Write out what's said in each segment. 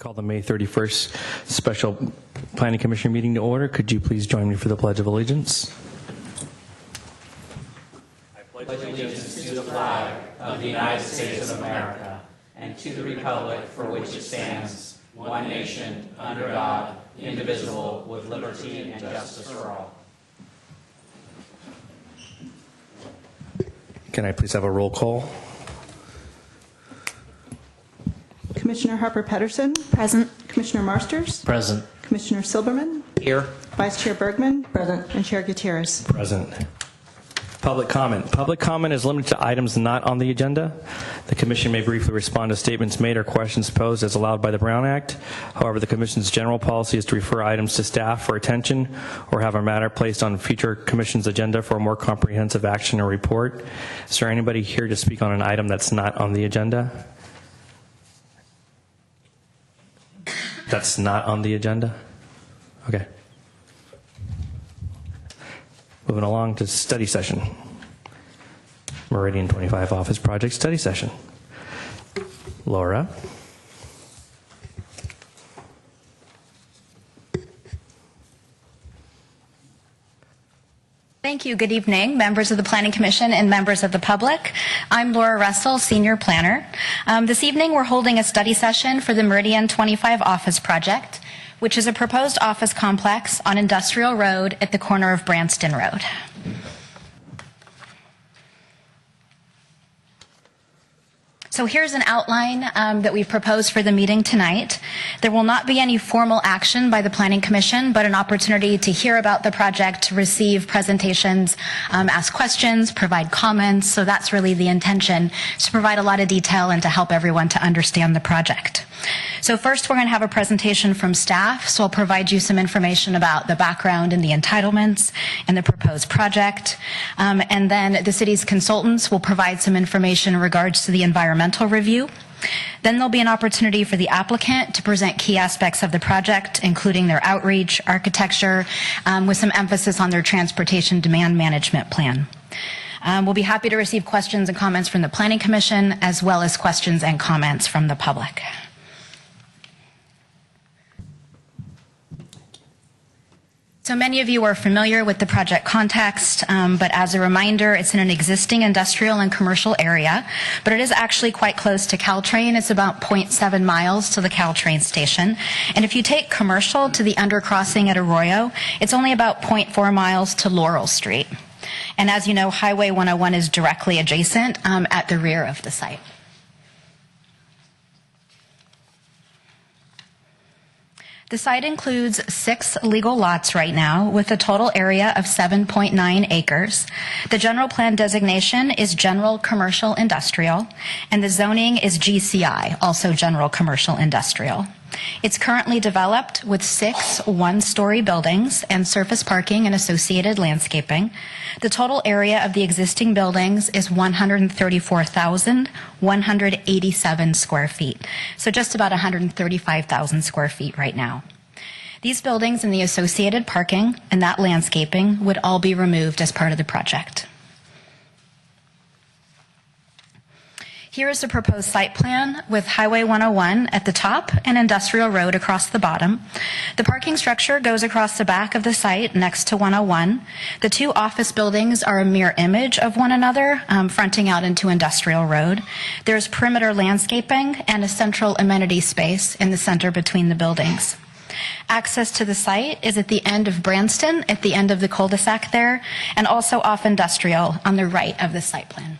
Call the May 31st Special Planning Commission meeting to order. Could you please join me for the Pledge of Allegiance? I pledge allegiance to the flag of the United States of America and to the republic for which it stands, one nation, under God, indivisible, with liberty and justice for all. Can I please have a roll call? Commissioner Harper-Pedersen. Present. Commissioner Marsters. Present. Commissioner Silberman. Here. Vice Chair Bergman. Present. And Chair Gutierrez. Present. Public comment. Public comment is limited to items not on the agenda. The Commission may briefly respond to statements made or questions posed as allowed by the Brown Act. However, the Commission's general policy is to refer items to staff for attention or have a matter placed on future Commission's agenda for a more comprehensive action or report. Is there anybody here to speak on an item that's not on the agenda? That's not on the agenda? Okay. Moving along to study session. Meridian 25 Office Project Study Session. Laura. Thank you. Good evening, members of the Planning Commission and members of the public. I'm Laura Russell, Senior Planner. This evening, we're holding a study session for the Meridian 25 Office Project, which is a proposed office complex on Industrial Road at the corner of Branston Road. So here's an outline that we've proposed for the meeting tonight. There will not be any formal action by the Planning Commission, but an opportunity to hear about the project, to receive presentations, ask questions, provide comments. So that's really the intention, to provide a lot of detail and to help everyone to understand the project. So first, we're going to have a presentation from staff. So I'll provide you some information about the background and the entitlements and the proposed project. And then the city's consultants will provide some information in regards to the environmental review. Then there'll be an opportunity for the applicant to present key aspects of the project, including their outreach, architecture, with some emphasis on their transportation demand management plan. We'll be happy to receive questions and comments from the Planning Commission, as well as questions and comments from the public. So many of you are familiar with the project context, but as a reminder, it's in an existing industrial and commercial area, but it is actually quite close to Caltrain. It's about 0.7 miles to the Caltrain station. And if you take commercial to the undercrossing at Arroyo, it's only about 0.4 miles to Laurel Street. And as you know, Highway 101 is directly adjacent at the rear of the site. The site includes 6 legal lots right now with a total area of 7.9 acres. The general plan designation is General Commercial Industrial, and the zoning is GCI, also General Commercial Industrial. It's currently developed with 6 one-story buildings and surface parking and associated landscaping. The total area of the existing buildings is 134,187 square feet, so just about 135,000 square feet right now. These buildings and the associated parking and that landscaping would all be removed as part of the project. Here is the proposed site plan with Highway 101 at the top and Industrial Road across the bottom. The parking structure goes across the back of the site next to 101. The 2 office buildings are a mirror image of one another, fronting out into Industrial Road. There's perimeter landscaping and a central amenity space in the center between the buildings. Access to the site is at the end of Branston, at the end of the cul-de-sac there, and also off Industrial on the right of the site plan.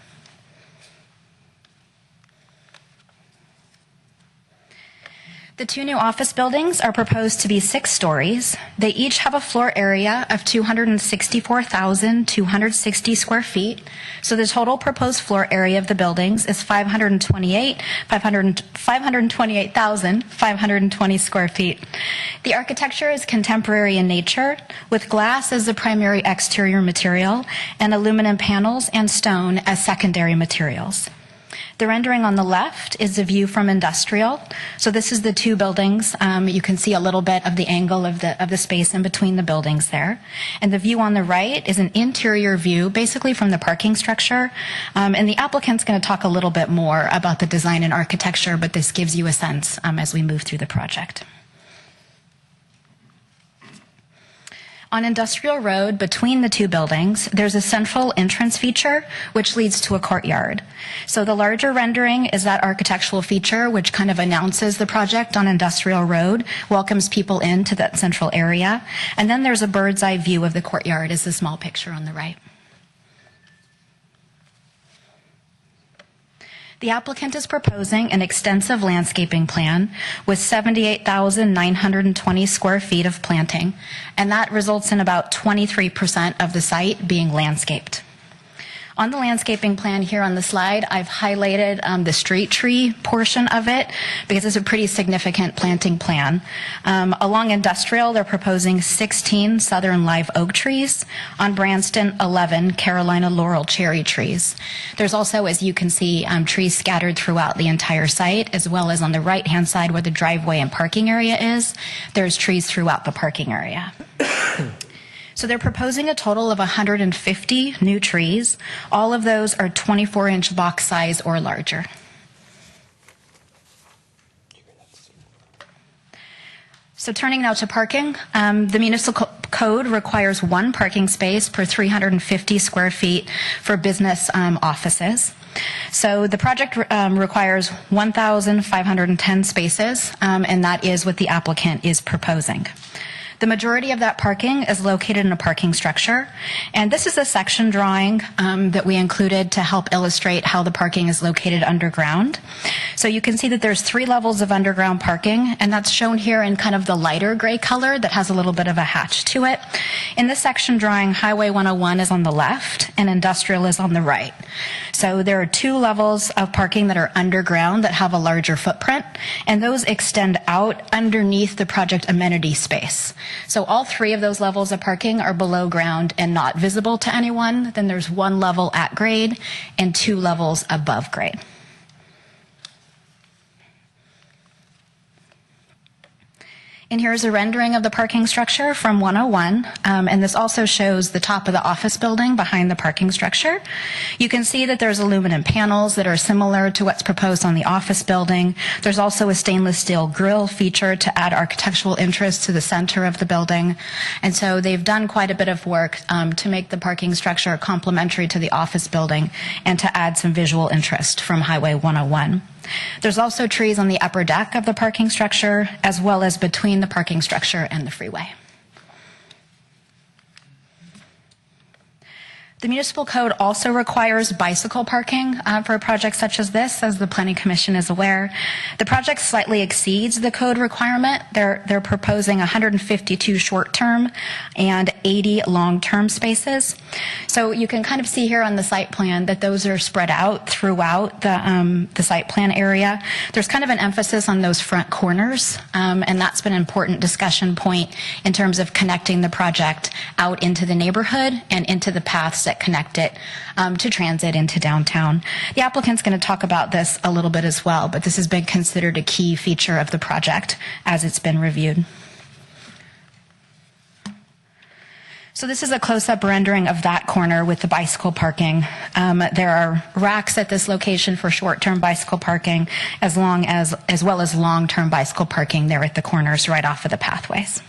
The 2 new office buildings are proposed to be 6 stories. They each have a floor area of 264,260 square feet. So the total proposed floor area of the buildings is 528,520 square feet. The architecture is contemporary in nature, with glass as the primary exterior material and aluminum panels and stone as secondary materials. The rendering on the left is a view from industrial. So this is the two buildings. You can see a little bit of the angle of the space in between the buildings there. And the view on the right is an interior view, basically from the parking structure. And the applicant's going to talk a little bit more about the design and architecture, but this gives you a sense as we move through the project. On Industrial Road, between the two buildings, there's a central entrance feature which leads to a courtyard. So the larger rendering is that architectural feature which kind of announces the project on Industrial Road, welcomes people into that central area. And then there's a bird's eye view of the courtyard, is the small picture on the right. The applicant is proposing an extensive landscaping plan with 78,920 square feet of planting, and that results in about 23% of the site being landscaped. On the landscaping plan here on the slide, I've highlighted the street tree portion of it because it's a pretty significant planting plan. Along Industrial, they're proposing 16 southern live oak trees. On Branston, 11 Carolina laurel cherry trees. There's also, as you can see, trees scattered throughout the entire site, as well as on the right-hand side where the driveway and parking area is, there's trees throughout the parking area. So they're proposing a total of 150 new trees. All of those are 24-inch box size or larger. So turning now to parking, the municipal code requires one parking space per 350 square feet for business offices. So the project requires 1,510 spaces, and that is what the applicant is proposing. The majority of that parking is located in a parking structure, and this is a section drawing that we included to help illustrate how the parking is located underground. So you can see that there's 3 levels of underground parking, and that's shown here in kind of the lighter gray color that has a little bit of a hatch to it. In this section drawing, Highway 101 is on the left and Industrial is on the right. So there are 2 levels of parking that are underground that have a larger footprint, and those extend out underneath the project amenity space. So all 3 of those levels of parking are below ground and not visible to anyone. Then there's 1 level at grade and 2 levels above grade. And here's a rendering of the parking structure from 101, and this also shows the top of the office building behind the parking structure. You can see that there's aluminum panels that are similar to what's proposed on the office building. There's also a stainless steel grille feature to add architectural interest to the center of the building. And so they've done quite a bit of work to make the parking structure complementary to the office building and to add some visual interest from Highway 101. There's also trees on the upper deck of the parking structure, as well as between the parking structure and the freeway. The municipal code also requires bicycle parking for a project such as this, as the Planning Commission is aware. The project slightly exceeds the code requirement. They're proposing 152 short-term and 80 long-term spaces. So you can kind of see here on the site plan that those are spread out throughout the site plan area. There's kind of an emphasis on those front corners, and that's been an important discussion point in terms of connecting the project out into the neighborhood and into the paths that connect it to transit into downtown. The applicant's going to talk about this a little bit as well, but this has been considered a key feature of the project as it's been reviewed. So this is a close-up rendering of that corner with the bicycle parking. There are racks at this location for short-term bicycle parking, as well as long-term bicycle parking there at the corners right off of the pathways.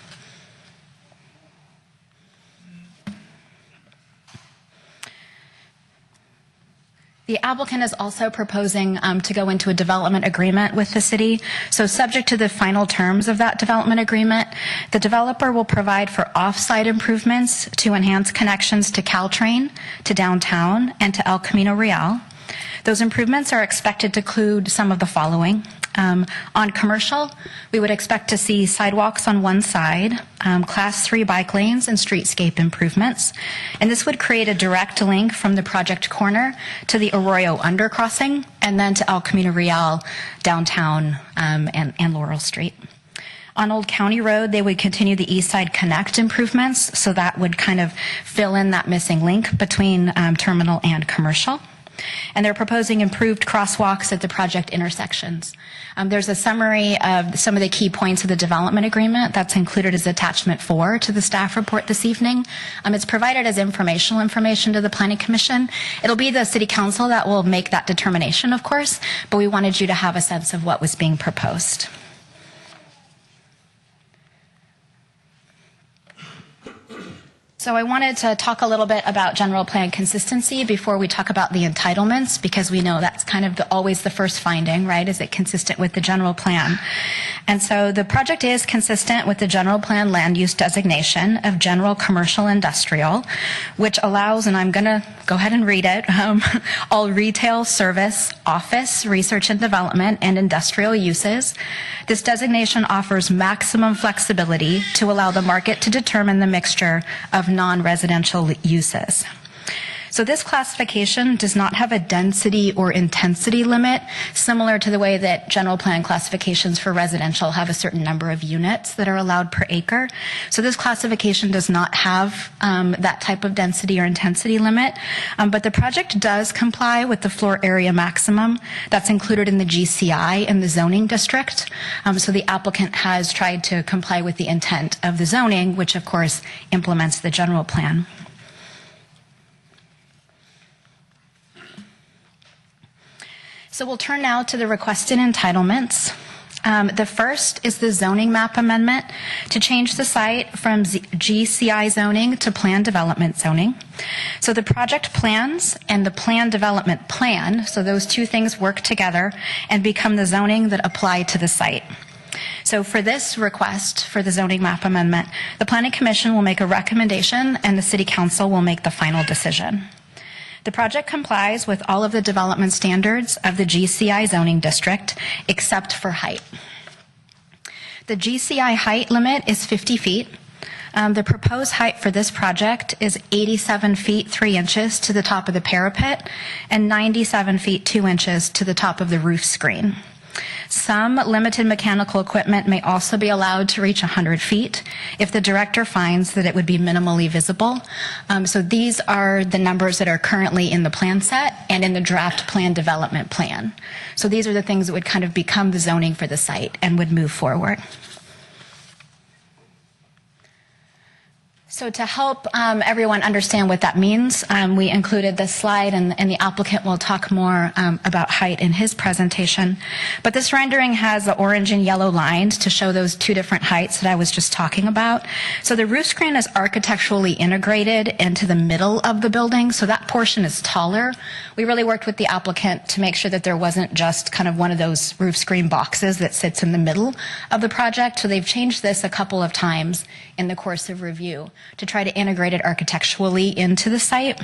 The applicant is also proposing to go into a development agreement with the city. So subject to the final terms of that development agreement, the developer will provide for off-site improvements to enhance connections to Caltrain, to downtown, and to El Camino Real. Those improvements are expected to include some of the following. On commercial, we would expect to see sidewalks on one side, class 3 bike lanes and streetscape improvements. And this would create a direct link from the project corner to the Arroyo undercrossing and then to El Camino Real downtown and Laurel Street. On Old County Road, they would continue the East Side Connect improvements, so that would kind of fill in that missing link between terminal and commercial. And they're proposing improved crosswalks at the project intersections. There's a summary of some of the key points of the development agreement that's included as attachment 4 to the staff report this evening. It's provided as informational information to the Planning Commission. It'll be the City Council that will make that determination, of course, but we wanted you to have a sense of what was being proposed. So I wanted to talk a little bit about general plan consistency before we talk about the entitlements, because we know that's kind of always the first finding, right? Is it consistent with the general plan? And so the project is consistent with the general plan land use designation of general commercial industrial, which allows, and I'm going to go ahead and read it, all retail, service, office, research and development, and industrial uses. This designation offers maximum flexibility to allow the market to determine the mixture of non-residential uses. So this classification does not have a density or intensity limit, similar to the way that general plan classifications for residential have a certain number of units that are allowed per acre. So this classification does not have that type of density or intensity limit, but the project does comply with the floor area maximum that's included in the GCI in the zoning district. So the applicant has tried to comply with the intent of the zoning, which of course implements the general plan. So we'll turn now to the requested entitlements. The first is the zoning map amendment to change the site from GCI zoning to plan development zoning. So the project plans and the plan development plan, so those two things work together and become the zoning that apply to the site. So for this request for the zoning map amendment, the Planning Commission will make a recommendation and the City Council will make the final decision. The project complies with all of the development standards of the GCI zoning district, except for height. The GCI height limit is 50 feet. The proposed height for this project is 87 feet 3 inches to the top of the parapet and 97 feet 2 inches to the top of the roof screen. Some limited mechanical equipment may also be allowed to reach 100 feet if the director finds that it would be minimally visible. So these are the numbers that are currently in the plan set and in the draft plan development plan. So these are the things that would kind of become the zoning for the site and would move forward. So to help everyone understand what that means, we included this slide, and the applicant will talk more about height in his presentation. But this rendering has the orange and yellow lines to show those two different heights that I was just talking about. So the roof screen is architecturally integrated into the middle of the building, so that portion is taller. We really worked with the applicant to make sure that there wasn't just kind of one of those roof screen boxes that sits in the middle of the project. So they've changed this a couple of times in the course of review to try to integrate it architecturally into the site.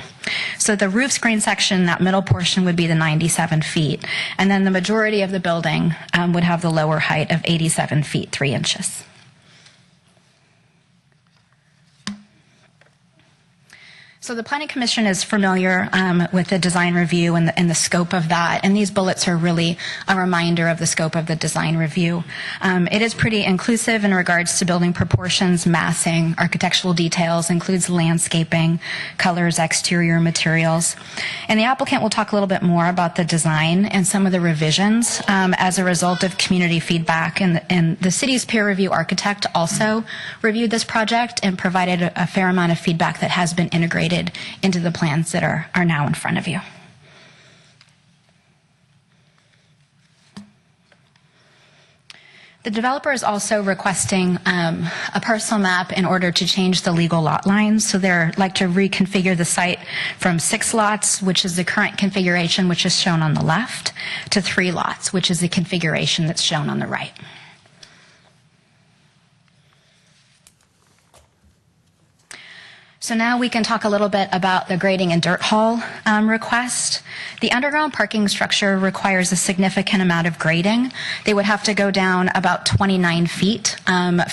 So the roof screen section, that middle portion, would be the 97 feet. And then the majority of the building would have the lower height of 87 feet 3 inches. So the Planning Commission is familiar with the design review and the scope of that, and these bullets are really a reminder of the scope of the design review. It is pretty inclusive in regards to building proportions, massing, architectural details, includes landscaping, colors, exterior materials. And the applicant will talk a little bit more about the design and some of the revisions as a result of community feedback. And the city's peer review architect also reviewed this project and provided a fair amount of feedback that has been integrated into the plans that are now in front of you. The developer is also requesting a parcel map in order to change the legal lot lines. So they're like to reconfigure the site from 6 lots, which is the current configuration, which is shown on the left, to 3 lots, which is the configuration that's shown on the right. So now we can talk a little bit about the grading and dirt haul request. The underground parking structure requires a significant amount of grading. They would have to go down about 29 feet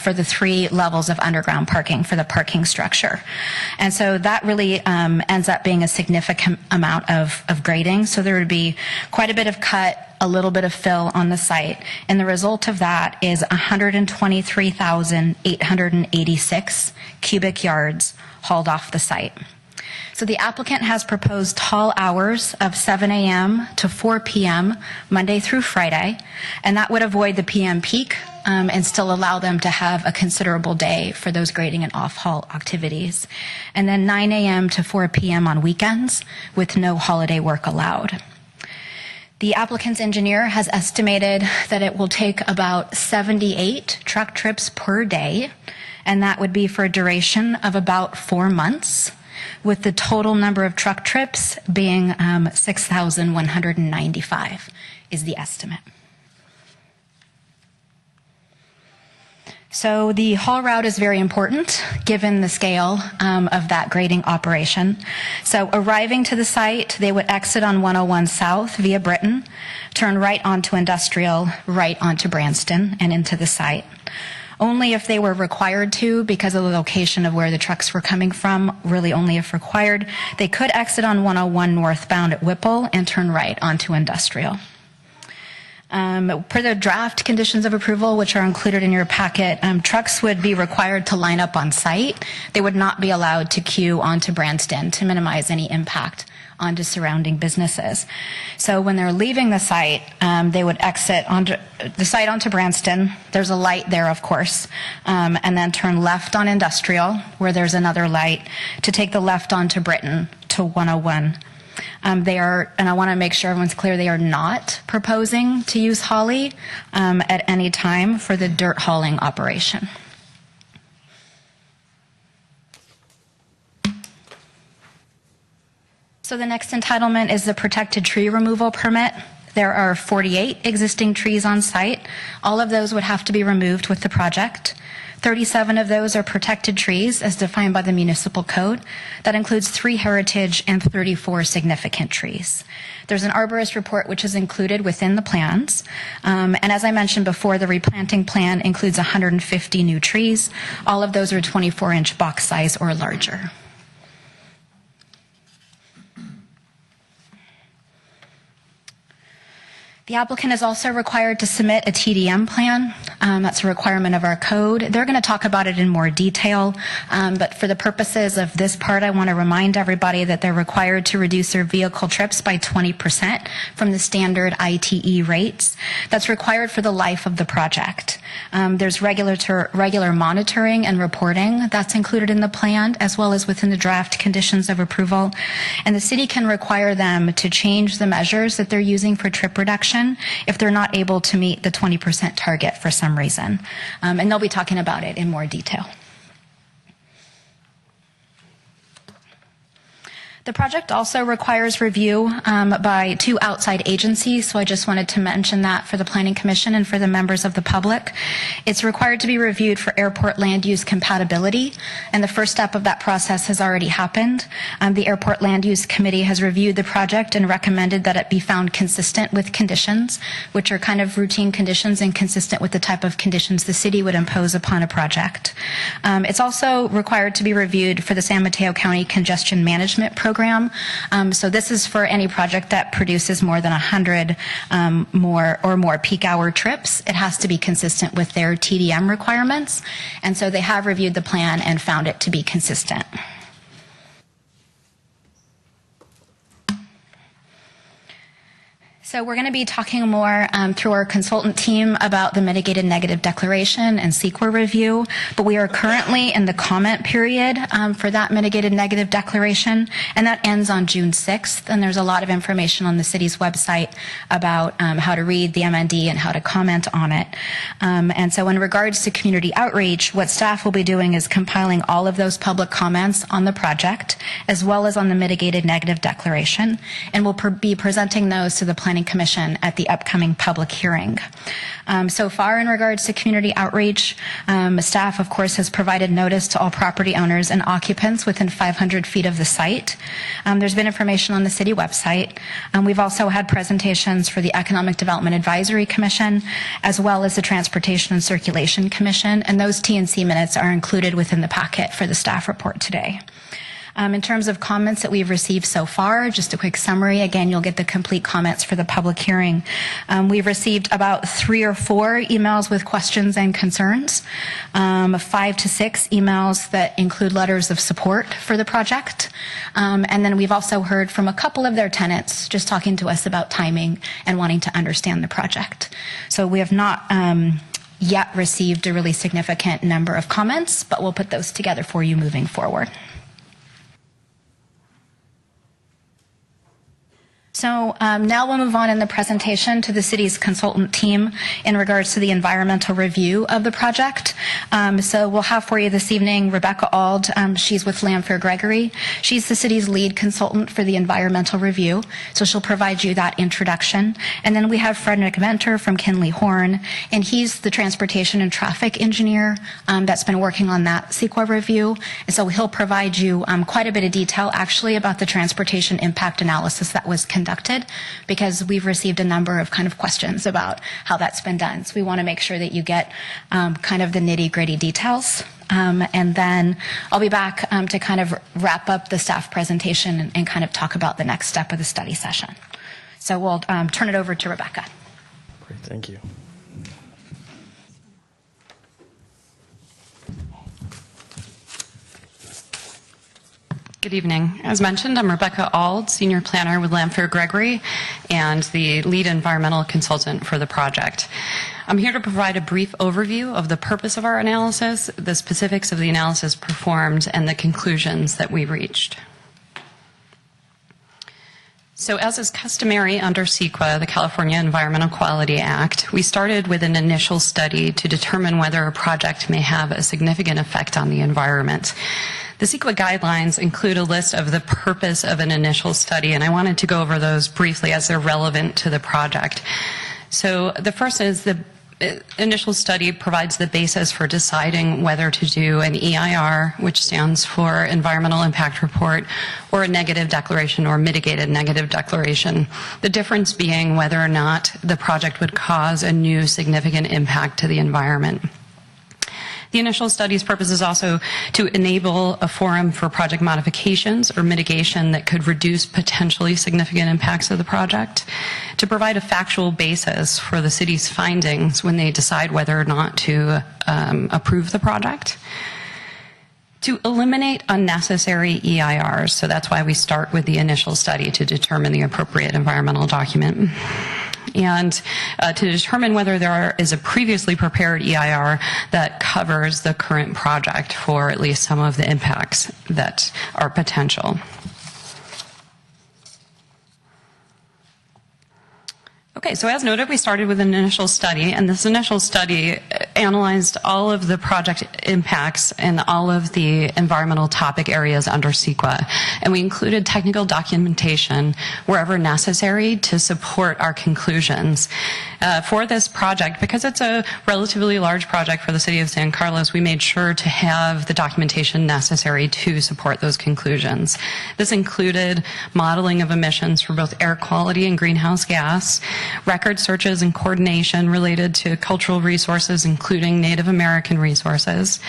for the 3 levels of underground parking for the parking structure. And so that really ends up being a significant amount of grading. So there would be quite a bit of cut, a little bit of fill on the site, and the result of that is 123,886 cubic yards hauled off the site. So the applicant has proposed haul hours of 7 a.m. to 4 p.m. Monday through Friday, and that would avoid the p.m. peak and still allow them to have a considerable day for those grading and off-haul activities. And then 9 a.m. to 4 p.m. on weekends with no holiday work allowed. The applicant's engineer has estimated that it will take about 78 truck trips per day, and that would be for a duration of about 4 months, with the total number of truck trips being 6,195 is the estimate. So the haul route is very important given the scale of that grading operation. So arriving to the site, they would exit on 101 South via Britain, turn right onto Industrial, right onto Branston, and into the site. Only if they were required to, because of the location of where the trucks were coming from, really only if required, they could exit on 101 northbound at Whipple and turn right onto Industrial. Per the draft conditions of approval, which are included in your packet, trucks would be required to line up on site. They would not be allowed to queue onto Branston to minimize any impact onto surrounding businesses. So when they're leaving the site, they would exit onto the site onto Branston. There's a light there, of course, and then turn left on Industrial, where there's another light, to take the left onto Britain to 101. They are, and I want to make sure everyone's clear, they are not proposing to use Holly at any time for the dirt hauling operation. So the next entitlement is the protected tree removal permit. There are 48 existing trees on site. All of those would have to be removed with the project. 37 of those are protected trees as defined by the municipal code. That includes 3 heritage and 34 significant trees. There's an arborist report which is included within the plans. And as I mentioned before, the replanting plan includes 150 new trees. All of those are 24-inch box size or larger. The applicant is also required to submit a TDM plan. That's a requirement of our code. They're going to talk about it in more detail, but for the purposes of this part, I want to remind everybody that they're required to reduce their vehicle trips by 20% from the standard ITE rates. That's required for the life of the project. There's regular monitoring and reporting that's included in the plan, as well as within the draft conditions of approval. And the city can require them to change the measures that they're using for trip reduction if they're not able to meet the 20% target for some reason. And they'll be talking about it in more detail. The project also requires review by 2 outside agencies, so I just wanted to mention that for the Planning Commission and for the members of the public. It's required to be reviewed for airport land use compatibility, and the first step of that process has already happened. The Airport Land Use Committee has reviewed the project and recommended that it be found consistent with conditions, which are kind of routine conditions and consistent with the type of conditions the city would impose upon a project. It's also required to be reviewed for the San Mateo County Congestion Management Program. So this is for any project that produces more than 100 more peak hour trips. It has to be consistent with their TDM requirements. And so they have reviewed the plan and found it to be consistent. So we're going to be talking more through our consultant team about the mitigated negative declaration and CEQA review, but we are currently in the comment period for that mitigated negative declaration, and that ends on June 6th, and there's a lot of information on the city's website about how to read the MND and how to comment on it. And so in regards to community outreach, what staff will be doing is compiling all of those public comments on the project, as well as on the mitigated negative declaration, and we'll be presenting those to the Planning Commission at the upcoming public hearing. So far in regards to community outreach, staff of course has provided notice to all property owners and occupants within 500 feet of the site. There's been information on the city website. We've also had presentations for the Economic Development Advisory Commission, as well as the Transportation and Circulation Commission, and those T&C minutes are included within the packet for the staff report today. In terms of comments that we've received so far, just a quick summary. Again, you'll get the complete comments for the public hearing. We've received about 3 or 4 emails with questions and concerns, 5 to 6 emails that include letters of support for the project. And then we've also heard from a couple of their tenants just talking to us about timing and wanting to understand the project. So we have not yet received a really significant number of comments, but we'll put those together for you moving forward. So now we'll move on in the presentation to the city's consultant team in regards to the environmental review of the project. So we'll have for you this evening Rebecca Auld. She's with Lanphier Gregory. She's the city's lead consultant for the environmental review. So she'll provide you that introduction. And then we have Frederick Venter from Kinley Horn, and he's the transportation and traffic engineer that's been working on that CEQA review. And so he'll provide you quite a bit of detail actually about the transportation impact analysis that was conducted, because we've received a number of kind of questions about how that's been done. So we want to make sure that you get kind of the nitty-gritty details. And then I'll be back to kind of wrap up the staff presentation and kind of talk about the next step of the study session. So we'll turn it over to Rebecca. Great, thank you. Good evening. As mentioned, I'm Rebecca Auld, Senior Planner with Lanphier Gregory and the lead environmental consultant for the project. I'm here to provide a brief overview of the purpose of our analysis, the specifics of the analysis performed, and the conclusions that we reached. So as is customary under CEQA, the California Environmental Quality Act, we started with an initial study to determine whether a project may have a significant effect on the environment. The CEQA guidelines include a list of the purpose of an initial study, and I wanted to go over those briefly as they're relevant to the project. So the first is the initial study provides the basis for deciding whether to do an EIR, which stands for Environmental Impact Report, or a negative declaration or mitigated negative declaration. The difference being whether or not the project would cause a new significant impact to the environment. The initial study's purpose is also to enable a forum for project modifications or mitigation that could reduce potentially significant impacts of the project, to provide a factual basis for the city's findings when they decide whether or not to approve the project, to eliminate unnecessary EIRs. So that's why we start with the initial study to determine the appropriate environmental document. And to determine whether there is a previously prepared EIR that covers the current project for at least some of the impacts that are potential. Okay, so as noted, we started with an initial study, and this initial study analyzed all of the project impacts and all of the environmental topic areas under CEQA. And we included technical documentation wherever necessary to support our conclusions. For this project, because it's a relatively large project for the city of San Carlos, we made sure to have the documentation necessary to support those conclusions. This included modeling of emissions for both air quality and greenhouse gas, record searches and coordination related to cultural resources, including Native American resources,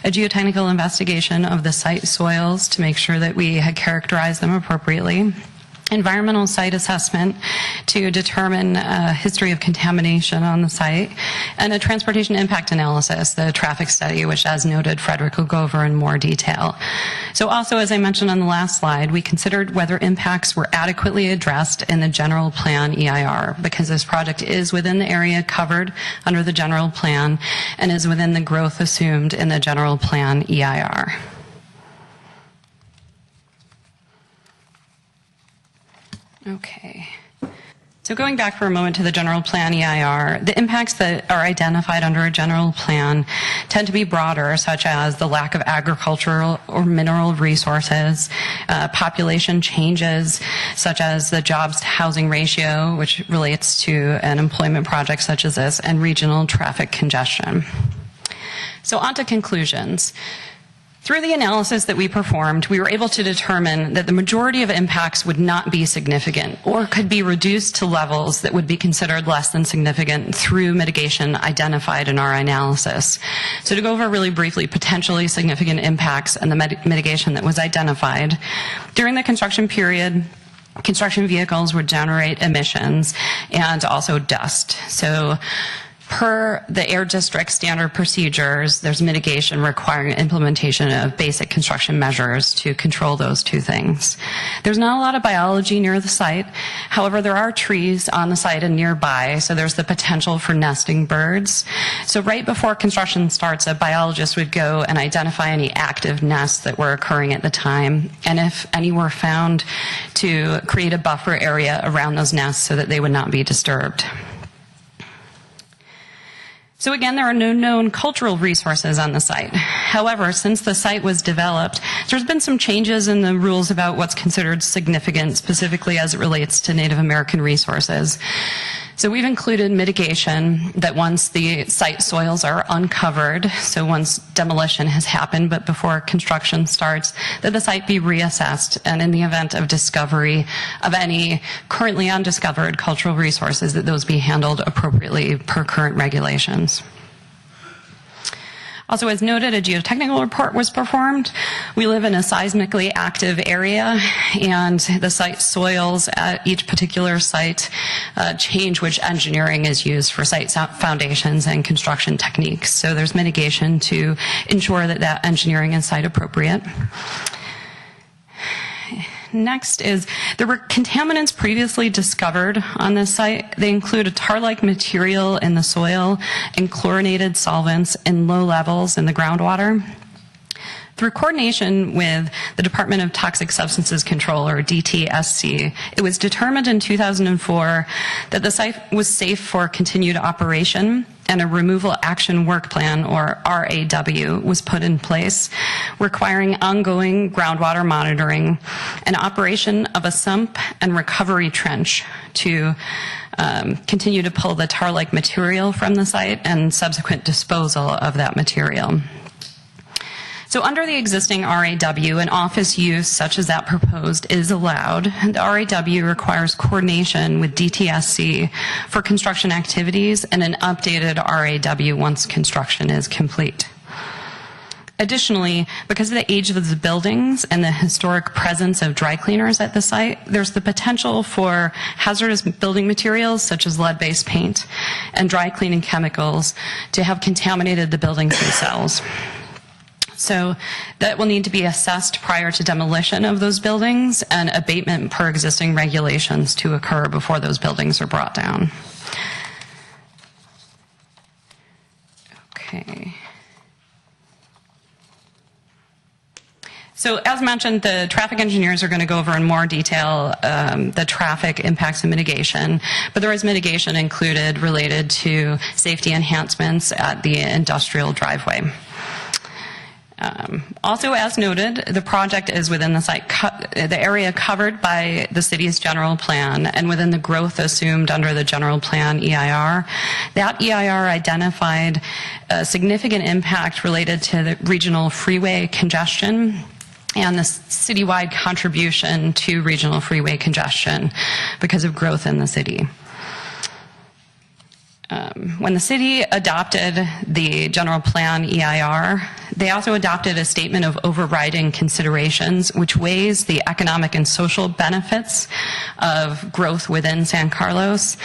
a geotechnical investigation of the site soils to make sure that we had characterized them appropriately, environmental site assessment to determine a history of contamination on the site, and a transportation impact analysis, the traffic study, which, as noted, Frederick will go over in more detail. So also, as I mentioned on the last slide, we considered whether impacts were adequately addressed in the general plan EIR, because this project is within the area covered under the general plan and is within the growth assumed in the general plan EIR. Okay. So going back for a moment to the general plan EIR, the impacts that are identified under a general plan tend to be broader, such as the lack of agricultural or mineral resources, population changes, such as the jobs to housing ratio, which relates to an employment project such as this, and regional traffic congestion. So on to conclusions. Through the analysis that we performed, we were able to determine that the majority of impacts would not be significant or could be reduced to levels that would be considered less than significant through mitigation identified in our analysis. So to go over really briefly potentially significant impacts and the mitigation that was identified, during the construction period, construction vehicles would generate emissions and also dust. So per the Air District standard procedures, there's mitigation requiring implementation of basic construction measures to control those two things. There's not a lot of biology near the site. However, there are trees on the site and nearby, so there's the potential for nesting birds. So right before construction starts, a biologist would go and identify any active nests that were occurring at the time, and if any were found, to create a buffer area around those nests so that they would not be disturbed. So again, there are no known cultural resources on the site. However, since the site was developed, there's been some changes in the rules about what's considered significant, specifically as it relates to Native American resources. So we've included mitigation that once the site soils are uncovered, so once demolition has happened but before construction starts, that the site be reassessed, and in the event of discovery of any currently undiscovered cultural resources, that those be handled appropriately per current regulations. Also, as noted, a geotechnical report was performed. We live in a seismically active area, and the site soils at each particular site change which engineering is used for site foundations and construction techniques. So there's mitigation to ensure that that engineering is site appropriate. Next is, there were contaminants previously discovered on this site. They include a tar-like material in the soil and chlorinated solvents in low levels in the groundwater. Through coordination with the Department of Toxic Substances Control, or DTSC, it was determined in 2004 that the site was safe for continued operation, and a removal action work plan, or RAW, was put in place, requiring ongoing groundwater monitoring and operation of a sump and recovery trench to continue to pull the tar-like material from the site and subsequent disposal of that material. So under the existing RAW, an office use such as that proposed is allowed. The RAW requires coordination with DTSC for construction activities and an updated RAW once construction is complete. Additionally, because of the age of the buildings and the historic presence of dry cleaners at the site, there's the potential for hazardous building materials such as lead-based paint and dry cleaning chemicals to have contaminated the buildings themselves. So that will need to be assessed prior to demolition of those buildings and abatement per existing regulations to occur before those buildings are brought down. Okay. So as mentioned, the traffic engineers are going to go over in more detail the traffic impacts and mitigation, but there is mitigation included related to safety enhancements at the industrial driveway. Also, as noted, the project is within the site, the area covered by the city's general plan and within the growth assumed under the general plan EIR. That EIR identified a significant impact related to the regional freeway congestion and the citywide contribution to regional freeway congestion because of growth in the city. When the city adopted the general plan EIR, they also adopted a statement of overriding considerations, which weighs the economic and social benefits of growth within San Carlos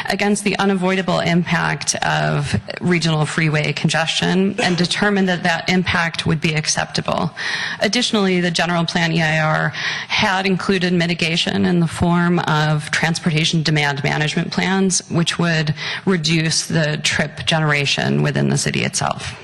against the unavoidable impact of regional freeway congestion, and determined that that impact would be acceptable. Additionally, the general plan EIR had included mitigation in the form of transportation demand management plans, which would reduce the trip generation within the city itself.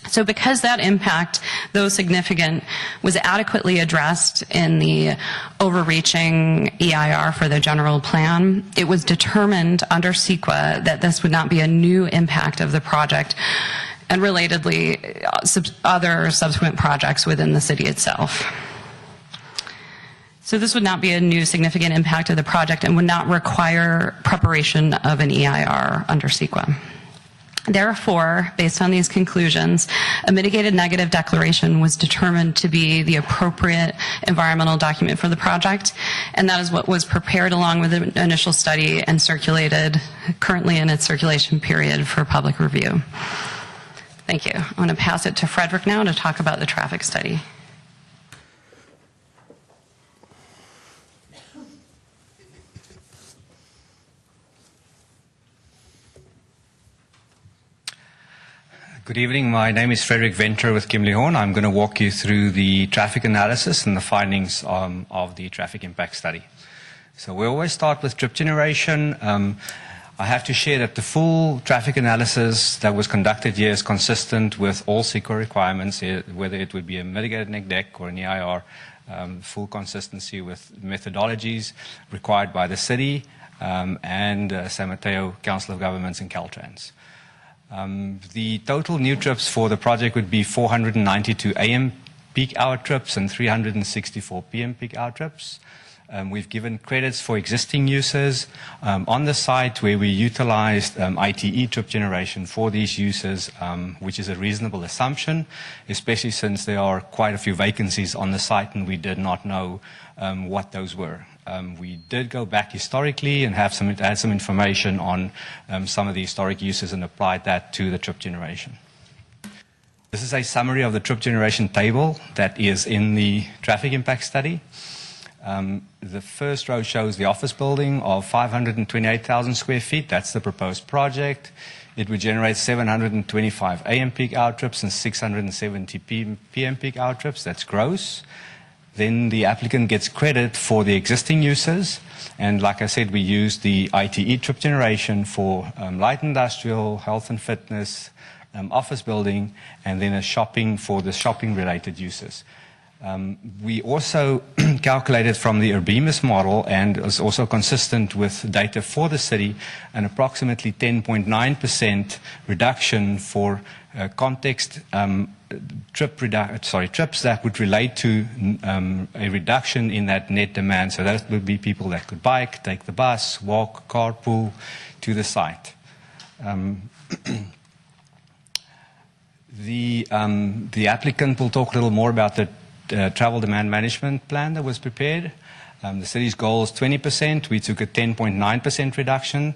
So because that impact, though significant, was adequately addressed in the overreaching EIR for the general plan, it was determined under CEQA that this would not be a new impact of the project, and relatedly, other subsequent projects within the city itself. So this would not be a new significant impact of the project and would not require preparation of an EIR under CEQA. Therefore, based on these conclusions, a mitigated negative declaration was determined to be the appropriate environmental document for the project, and that is what was prepared along with the initial study and circulated currently in its circulation period for public review. Thank you. I'm going to pass it to Frederick now to talk about the traffic study. Good evening. My name is Frederick Venter with Kimley Horn. I'm going to walk you through the traffic analysis and the findings of the traffic impact study. So we always start with trip generation. I have to share that the full traffic analysis that was conducted here is consistent with all CEQA requirements, whether it would be a mitigated neg deck or an EIR, full consistency with methodologies required by the city and San Mateo Council of Governments and Caltrans. The total new trips for the project would be 492 AM peak hour trips and 364 PM peak hour trips. We've given credits for existing users on the site where we utilized ITE trip generation for these users, which is a reasonable assumption, especially since there are quite a few vacancies on the site and we did not know what those were. We did go back historically and add some information on some of the historic uses and applied that to the trip generation. This is a summary of the trip generation table that is in the traffic impact study. The first row shows the office building of 528,000 square feet. That's the proposed project. It would generate 725 AM peak hour trips and 670 PM peak hour trips. That's gross. Then the applicant gets credit for the existing users. And like I said, we use the ITE trip generation for light industrial, health and fitness, office building, and then a shopping for the shopping-related uses. We also calculated from the Urbemus model and is also consistent with data for the city an approximately 10.9% reduction for context trips that would relate to a reduction in that net demand. So that would be people that could bike, take the bus, walk, carpool to the site. The applicant will talk a little more about the travel demand management plan that was prepared. The city's goal is 20%. We took a 10.9% reduction.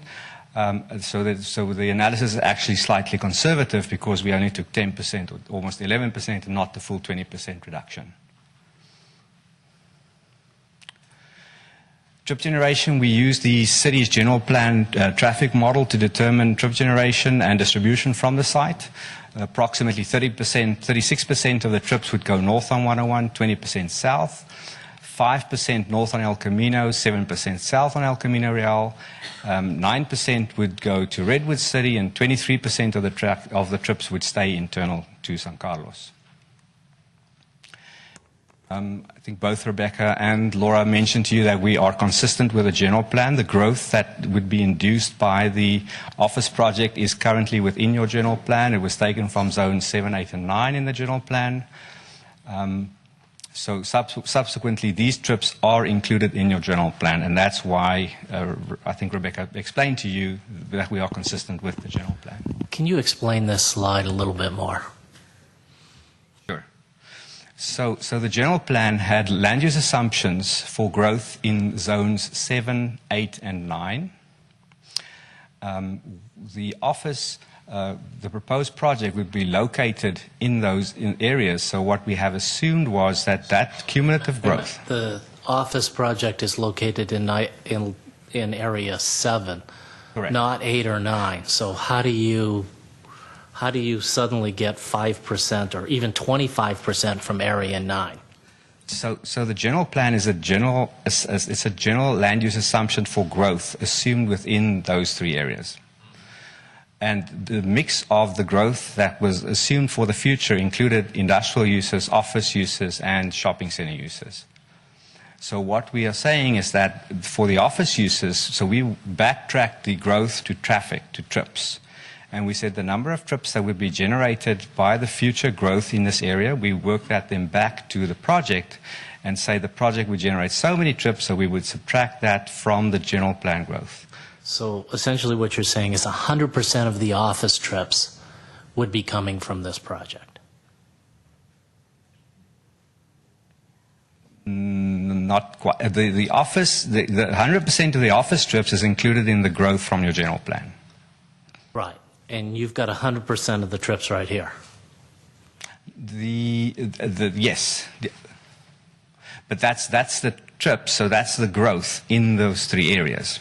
So the analysis is actually slightly conservative because we only took 10% or almost 11% and not the full 20% reduction. Trip generation, we use the city's general plan traffic model to determine trip generation and distribution from the site. Approximately 36% of the trips would go north on 101, 20% south, 5% north on El Camino, 7% south on El Camino Real, 9% would go to Redwood City, and 23% of the trips would stay internal to San Carlos. I think both Rebecca and Laura mentioned to you that we are consistent with the general plan. The growth that would be induced by the office project is currently within your general plan. It was taken from zones 7, 8, and 9 in the general plan. So subsequently, these trips are included in your general plan, and that's why I think Rebecca explained to you that we are consistent with the general plan. Can you explain this slide a little bit more? So the general plan had land use assumptions for growth in zones 7, 8, and 9. The office, the proposed project would be located in those areas. So what we have assumed was that cumulative growth. The office project is located in area 7, Correct. not 8 or 9. So how do you suddenly get 5% or even 25% from area 9? So the general plan is a general land use assumption for growth assumed within those 3 areas. And the mix of the growth that was assumed for the future included industrial uses, office uses, and shopping center uses. So what we are saying is that for the office uses, so we backtracked the growth to traffic, to trips. And we said the number of trips that would be generated by the future growth in this area, we worked them back to the project and say the project would generate so many trips, so we would subtract that from the general plan growth. So essentially what you're saying is 100% of the office trips would be coming from this project. Not quite. The 100% of the office trips is included in the growth from your general plan. Right. And you've got 100% of the trips right here. Yes. But that's the trip, so that's the growth in those three areas.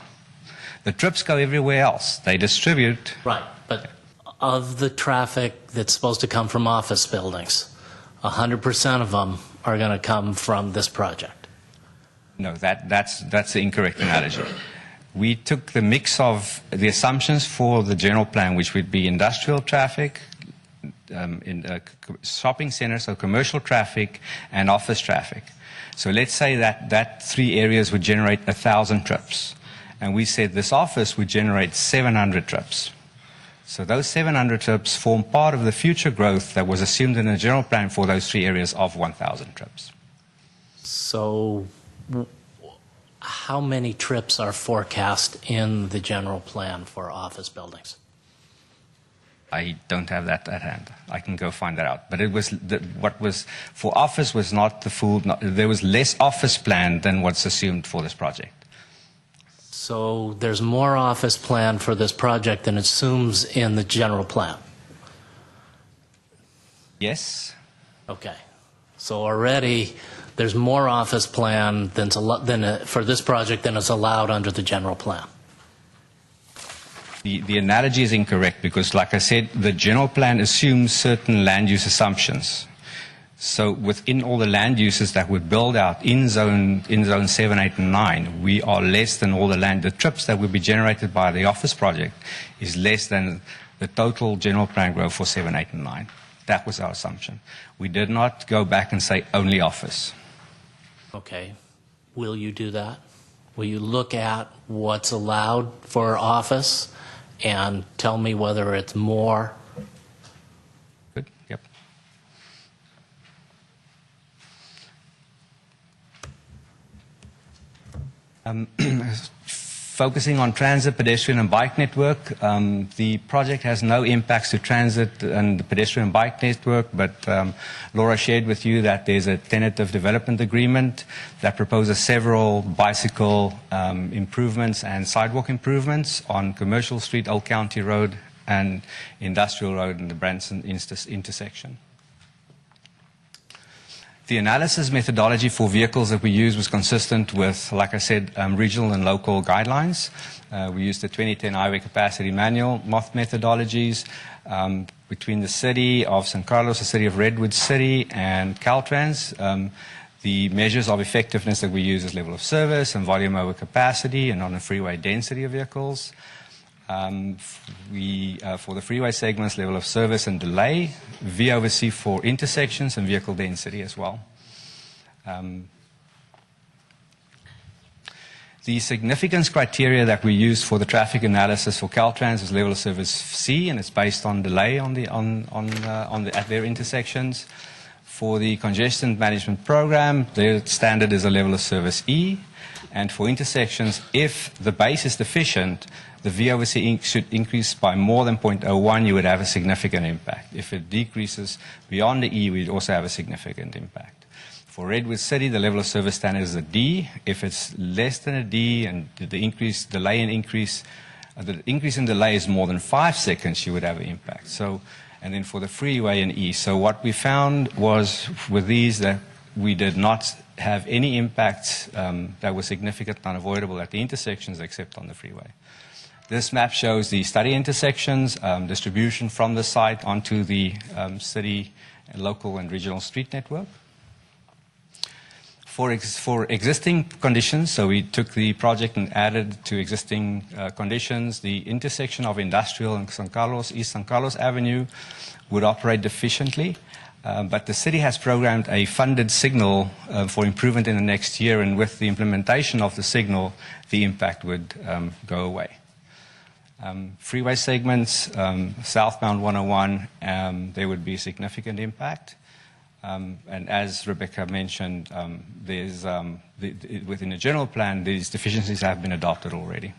The trips go everywhere else. They distribute. Right. But of the traffic that's supposed to come from office buildings, 100% of them are going to come from this project. No, that's the incorrect analogy. We took the mix of the assumptions for the general plan, which would be industrial traffic, shopping centers, so commercial traffic, and office traffic. So let's say that three areas would generate 1,000 trips. And we said this office would generate 700 trips. So those 700 trips form part of the future growth that was assumed in the general plan for those three areas of 1,000 trips. So how many trips are forecast in the general plan for office buildings? I don't have that at hand. I can go find that out. But it was what was for office was not the full. There was less office planned than what's assumed for this project. So there's more office plan for this project than it assumes in the general plan. Yes. Okay. So already there's more office plan for this project than is allowed under the general plan. The analogy is incorrect because, like I said, the general plan assumes certain land use assumptions. So within all the land uses that would build out in zone 7, 8, and 9, we are less than all the land. The trips that would be generated by the office project is less than the total general plan growth for 7, 8, and 9. That was our assumption. We did not go back and say only office. Okay. Will you do that? Will you look at what's allowed for office and tell me whether it's more? Good. Yep. Focusing on transit, pedestrian, and bike network, the project has no impacts to transit and the pedestrian and bike network, but Laura shared with you that there's a tentative development agreement that proposes several bicycle improvements and sidewalk improvements on Commercial Street, Old County Road, and Industrial Road in the Branson intersection. The analysis methodology for vehicles that we used was consistent with, like I said, regional and local guidelines. We used the 2010 Highway Capacity Manual methodologies between the city of San Carlos, the city of Redwood City, and Caltrans. The measures of effectiveness that we use is level of service and volume over capacity and on the freeway density of vehicles. For the freeway segments, level of service and delay, V over C for intersections and vehicle density as well. The significance criteria that we used for the traffic analysis for Caltrans is level of service C, and it's based on delay at their intersections. For the congestion management program, their standard is a level of service E, and for intersections, if the base is deficient, the V over C should increase by more than 0.01, you would have a significant impact. If it decreases beyond the E, we'd also have a significant impact. For Redwood City, the level of service standard is a D. If it's less than a D and the increase in delay is more than 5 seconds, you would have an impact. And then for the freeway and E. So what we found was with these that we did not have any impacts that were significant and unavoidable at the intersections except on the freeway. This map shows the study intersections, distribution from the site onto the city, local, and regional street network. For existing conditions, so we took the project and added to existing conditions, the intersection of Industrial and East San Carlos Avenue would operate deficiently, but the city has programmed a funded signal for improvement in the next year, and with the implementation of the signal, the impact would go away. Freeway segments, southbound 101, there would be significant impact. And as Rebecca mentioned, within the general plan, these deficiencies have been adopted already.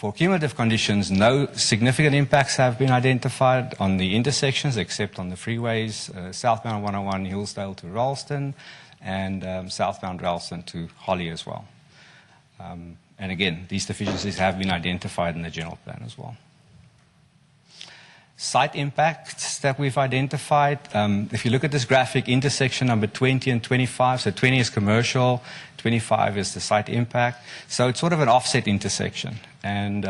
For cumulative conditions, no significant impacts have been identified on the intersections except on the freeways, southbound 101 Hillsdale to Ralston, and southbound Ralston to Holly as well. And again, these deficiencies have been identified in the general plan as well. Site impacts that we've identified, if you look at this graphic, intersection number 20 and 25, so 20 is commercial, 25 is the site impact. So it's sort of an offset intersection. And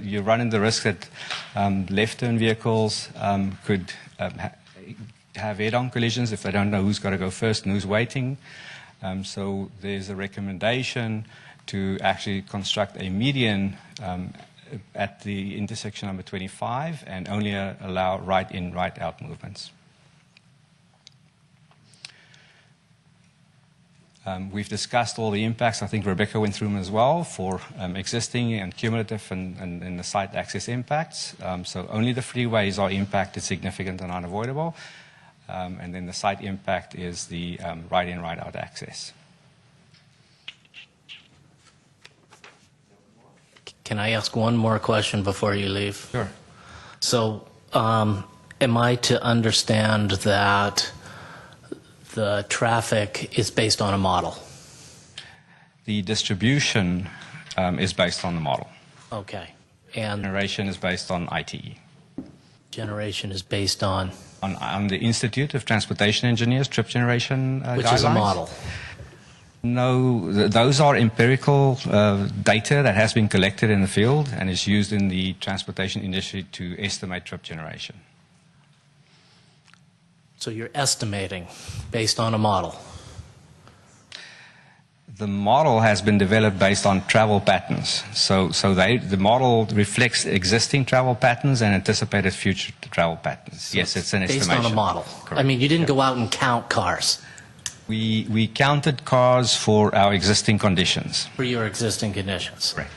you're running the risk that left-turn vehicles could have head-on collisions if they don't know who's got to go first and who's waiting. So there's a recommendation to actually construct a median at the intersection number 25 and only allow right-in, right-out movements. We've discussed all the impacts. I think Rebecca went through them as well for existing and cumulative and the site access impacts. So only the freeways are impacted, significant and unavoidable. And then the site impact is the right-in, right-out access. Can I ask one more question before you leave? Sure. So, am I to understand that the traffic is based on a model? The distribution is based on the model. Okay. And Generation is based on ITE. generation is based on? On the Institute of Transportation Engineers trip generation guidelines. Which is a model. No, those are empirical data that has been collected in the field and is used in the transportation industry to estimate trip generation. So you're estimating based on a model. The model has been developed based on travel patterns. So the model reflects existing travel patterns and anticipated future travel patterns. So yes, it's an based estimation. on a model. Correct. I mean, you didn't go out and count cars. We counted cars for our existing conditions. For your existing conditions. Correct.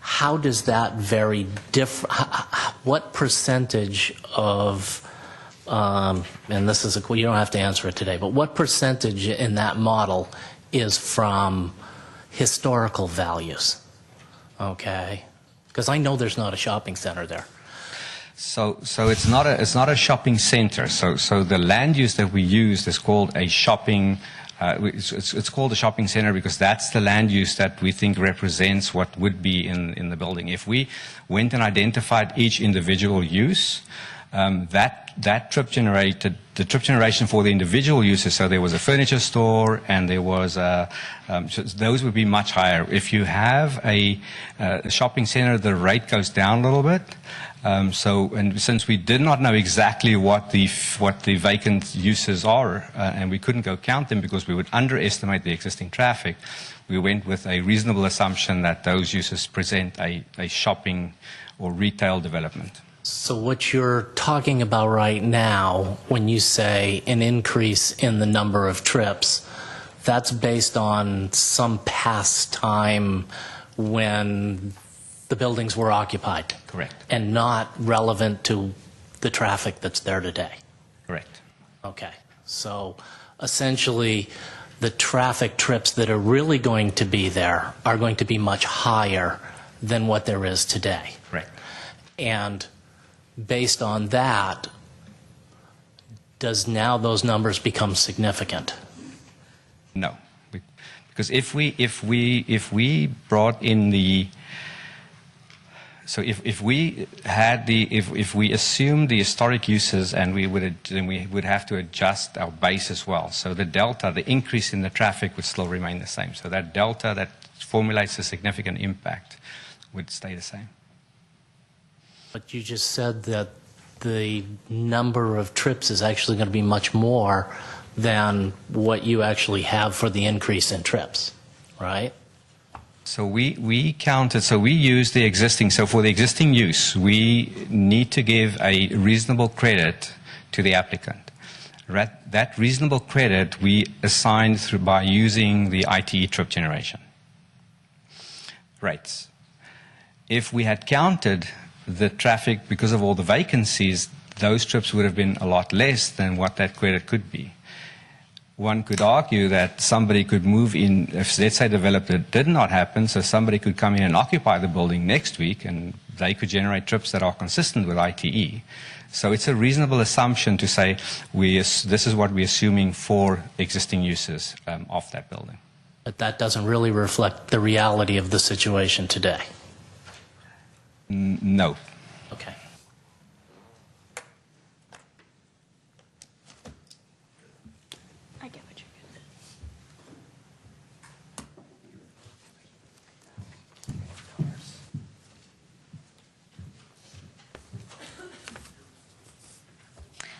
How does that vary different? What percentage of, and this is you don't have to answer it today, but what percentage in that model is from historical values? Okay, because I know there's not a shopping center there. So it's not a shopping center. So the land use that we use is called a shopping. It's called a shopping center because that's the land use that we think represents what would be in the building. If we went and identified each individual use, that trip generated the trip generation for the individual uses. So there was a furniture store and there was so those would be much higher. If you have a shopping center, the rate goes down a little bit. And since we did not know exactly what the vacant uses are, and we couldn't go count them because we would underestimate the existing traffic, we went with a reasonable assumption that those uses present a shopping or retail development. So what you're talking about right now, when you say an increase in the number of trips, that's based on some past time when the buildings were occupied. Correct. And not relevant to the traffic that's there today. Correct. Okay. So essentially, the traffic trips that are really going to be there are going to be much higher than what there is today. Correct. And based on that, does now those numbers become significant? No, because if we brought in the if we assumed the historic uses and we would have to adjust our base as well. So the delta, the increase in the traffic would still remain the same. So that delta that formulates a significant impact would stay the same. But you just said that the number of trips is actually going to be much more than what you actually have for the increase in trips, right? So we counted, so we used the existing, so for the existing use, we need to give a reasonable credit to the applicant. That reasonable credit we assigned by using the ITE trip generation rates. If we had counted the traffic because of all the vacancies, those trips would have been a lot less than what that credit could be. one could argue that somebody could move in, if let's say developer did not happen, so somebody could come in and occupy the building next week and they could generate trips that are consistent with ITE. So it's a reasonable assumption to say this is what we're assuming for existing uses of that building. But that doesn't really reflect the reality of the situation today. No. Okay. I get what you're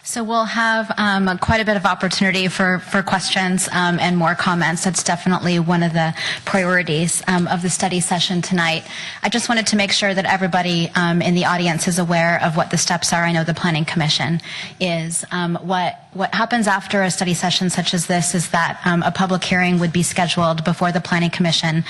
So we'll have quite a bit of opportunity for questions and more comments. That's definitely one of the priorities of the study session tonight. I just wanted to make sure that everybody in the audience is aware of what the steps are. I know the Planning Commission is. What happens after a study session such as this is that a public hearing would be scheduled before the Planning Commission,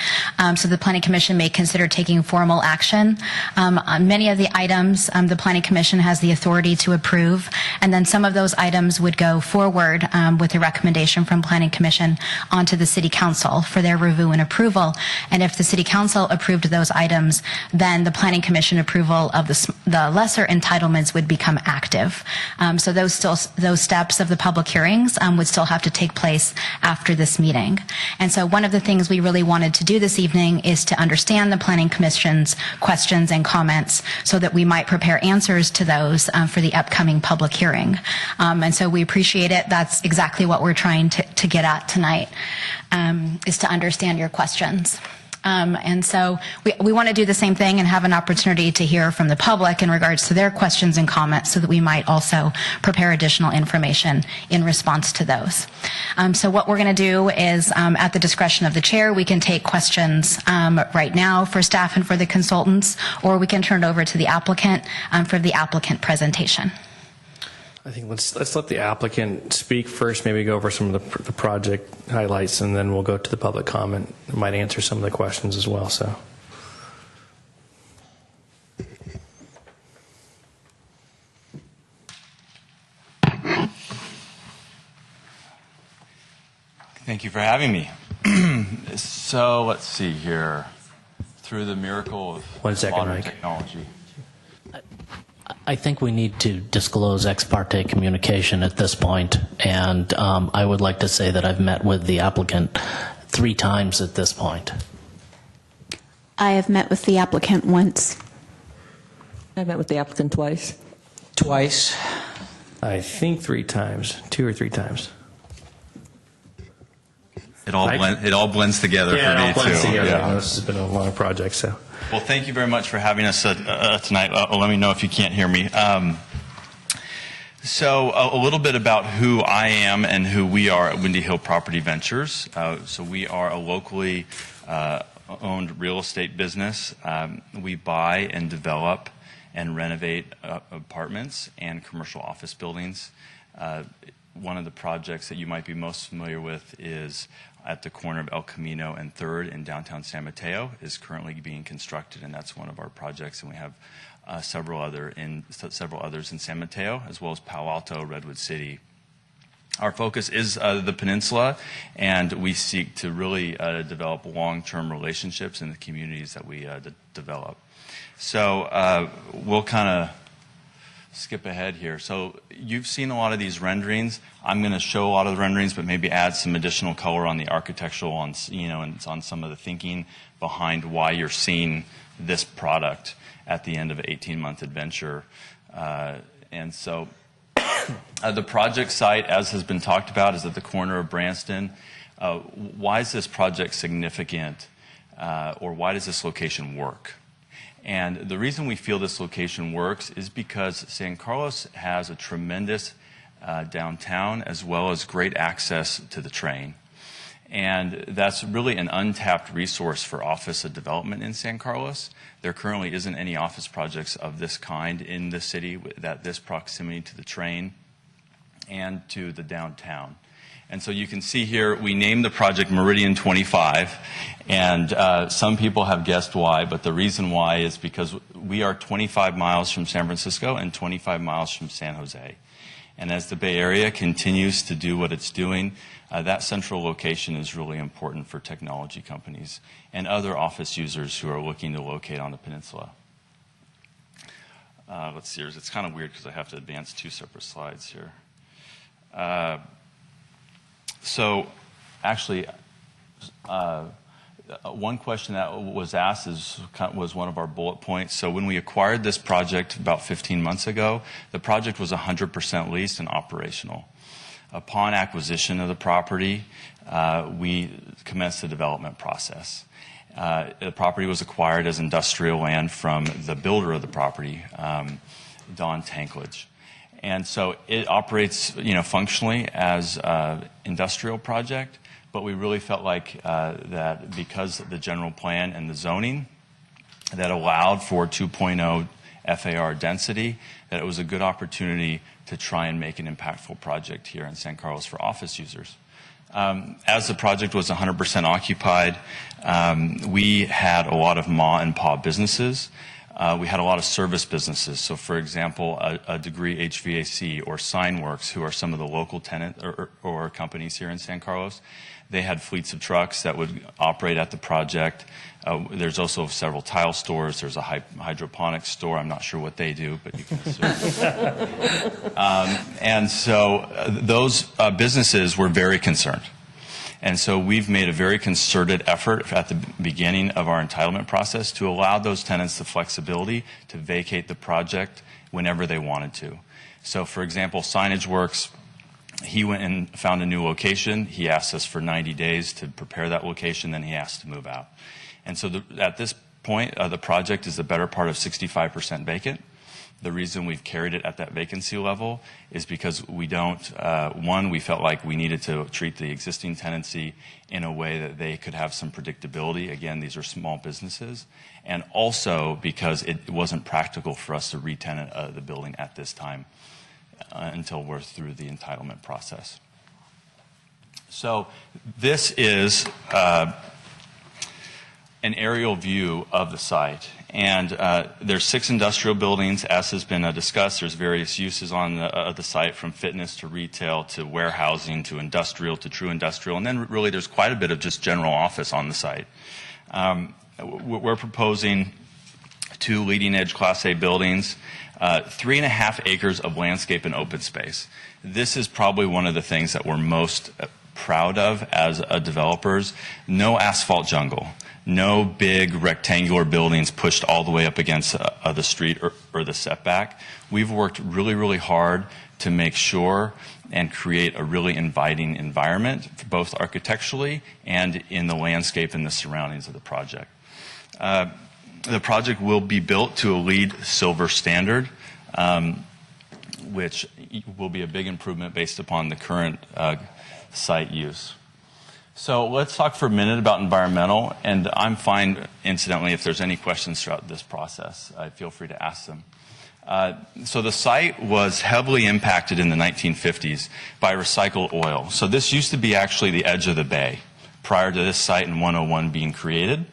so the Planning Commission may consider taking formal action. On many of the items, the Planning Commission has the authority to approve, and then some of those items would go forward with a recommendation from Planning Commission onto the City Council for their review and approval. And if the City Council approved those items, then the Planning Commission approval of the lesser entitlements would become active. So those steps of the public hearings would still have to take place after this meeting. And so one of the things we really wanted to do this evening is to understand the Planning Commission's questions and comments so that we might prepare answers to those for the upcoming public hearing. And so we appreciate it. That's exactly what we're trying to get at tonight, is to understand your questions. And so we want to do the same thing and have an opportunity to hear from the public in regards to their questions and comments so that we might also prepare additional information in response to those. So what we're going to do is, at the discretion of the chair, we can take questions right now for staff and for the consultants, or we can turn it over to the applicant for the applicant presentation. I think let's let the applicant speak first, maybe go over some of the project highlights, and then we'll go to the public comment. It might answer some of the questions as well. So, thank you for having me. So let's see here. Through the miracle of 1 second, modern Mike. technology. I think we need to disclose ex parte communication at this point, and I would like to say that I've met with the applicant 3 times at this point. I have met with the applicant once. I've met with the applicant twice. Twice. I think 3 times, 2 or 3 times. It all blends together for me it all blends too. together. Yeah. This has been a long project, so. Well, thank you very much for having us tonight. Let me know if you can't hear me. So a little bit about who I am and who we are at Windy Hill Property Ventures. So we are a locally owned real estate business. We buy and develop and renovate apartments and commercial office buildings. One of the projects that you might be most familiar with is at the corner of El Camino and 3rd in downtown San Mateo, is currently being constructed, and that's one of our projects. And we have several others in San Mateo, as well as Palo Alto, Redwood City. Our focus is the peninsula, and we seek to really develop long-term relationships in the communities that we develop. So we'll kind of skip ahead here. So you've seen a lot of these renderings. I'm going to show a lot of the renderings, but maybe add some additional color on the architectural, and on some of the thinking behind why you're seeing this product at the end of an 18-month adventure. And so the project site, as has been talked about, is at the corner of Branston. Why is this project significant, or why does this location work? And the reason we feel this location works is because San Carlos has a tremendous downtown, as well as great access to the train. And that's really an untapped resource for office development in San Carlos. There currently isn't any office projects of this kind in the city that this proximity to the train and to the downtown. And so you can see here, we named the project Meridian 25, and some people have guessed why, but the reason why is because we are 25 miles from San Francisco and 25 miles from San Jose. And as the Bay Area continues to do what it's doing, that central location is really important for technology companies and other office users who are looking to locate on the peninsula. Let's see, it's kind of weird because I have to advance 2 separate slides here. So actually, one question that was asked was one of our bullet points. So when we acquired this project about 15 months ago, the project was 100% leased and operational. Upon acquisition of the property, we commenced the development process. The property was acquired as industrial land from the builder of the property, Don Tanklage. And so it operates, functionally as an industrial project, but we really felt like that because of the general plan and the zoning that allowed for 2.0 FAR density, that it was a good opportunity to try and make an impactful project here in San Carlos for office users. As the project was 100% occupied, we had a lot of ma and pa businesses. We had a lot of service businesses. So, for example, a Degree HVAC or Signworks, who are some of the local tenant or companies here in San Carlos, they had fleets of trucks that would operate at the project. There's also several tile stores. There's a hydroponics store. I'm not sure what they do, but you can assume. And so those businesses were very concerned. And so we've made a very concerted effort at the beginning of our entitlement process to allow those tenants the flexibility to vacate the project whenever they wanted to. So, for example, Signage Works, he went and found a new location. He asked us for 90 days to prepare that location, then he asked to move out. And so at this point, the project is the better part of 65% vacant. The reason we've carried it at that vacancy level is because we don't, one, we felt like we needed to treat the existing tenancy in a way that they could have some predictability. Again, these are small businesses. And also because it wasn't practical for us to re-tenant the building at this time until we're through the entitlement process. So this is an aerial view of the site. And there's 6 industrial buildings, as has been discussed. There's various uses on the site, from fitness to retail to warehousing to industrial to true industrial. And then really there's quite a bit of just general office on the site. We're proposing 2 leading-edge Class A buildings, 3.5 acres of landscape and open space. This is probably one of the things that we're most proud of as developers. No asphalt jungle. No big rectangular buildings pushed all the way up against the street or the setback. We've worked really, really hard to make sure and create a really inviting environment, both architecturally and in the landscape and the surroundings of the project. The project will be built to a LEED Silver standard, which will be a big improvement based upon the current site use. So let's talk for a minute about environmental, and I'm fine, incidentally, if there's any questions throughout this process, feel free to ask them. So the site was heavily impacted in the 1950s by recycled oil. So this used to be actually the edge of the bay prior to this site in 101 being created.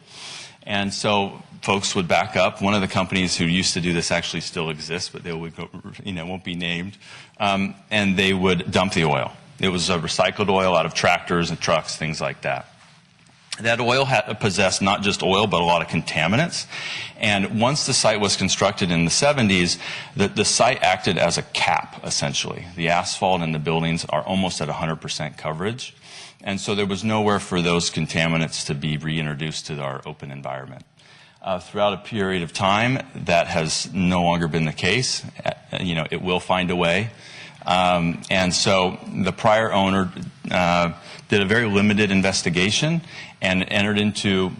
And so folks would back up. One of the companies who used to do this actually still exists, but they would, won't be named, and they would dump the oil. It was recycled oil out of tractors and trucks, things like that. That oil possessed not just oil, but a lot of contaminants. And once the site was constructed in the 70s, the site acted as a cap, essentially. The asphalt and the buildings are almost at 100% coverage. And so there was nowhere for those contaminants to be reintroduced to our open environment. Throughout a period of time, that has no longer been the case. It will find a way. And so the prior owner did a very limited investigation and entered into,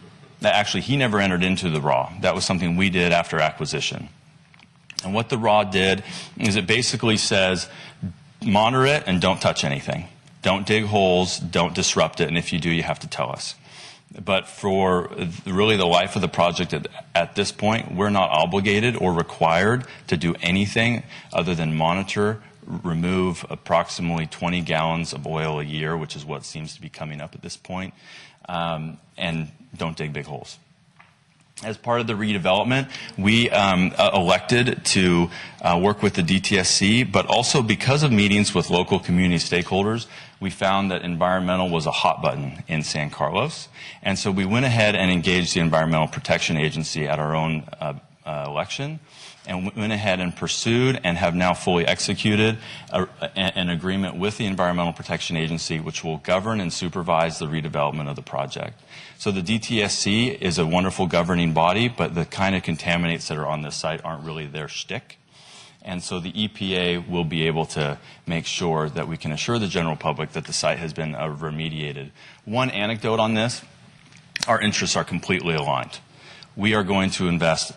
actually he never entered into the RAW. That was something we did after acquisition. And what the RAW did is it basically says, monitor it and don't touch anything. Don't dig holes, don't disrupt it, and if you do, you have to tell us. But for really the life of the project at this point, we're not obligated or required to do anything other than monitor, remove approximately 20 gallons of oil a year, which is what seems to be coming up at this point, and don't dig big holes. As part of the redevelopment, we elected to work with the DTSC, but also because of meetings with local community stakeholders, we found that environmental was a hot button in San Carlos. And so we went ahead and engaged the Environmental Protection Agency at our own election, and went ahead and pursued and have now fully executed an agreement with the Environmental Protection Agency, which will govern and supervise the redevelopment of the project. So the DTSC is a wonderful governing body, but the kind of contaminants that are on this site aren't really their shtick. And so the EPA will be able to make sure that we can assure the general public that the site has been remediated. One anecdote on this, our interests are completely aligned. We are going to invest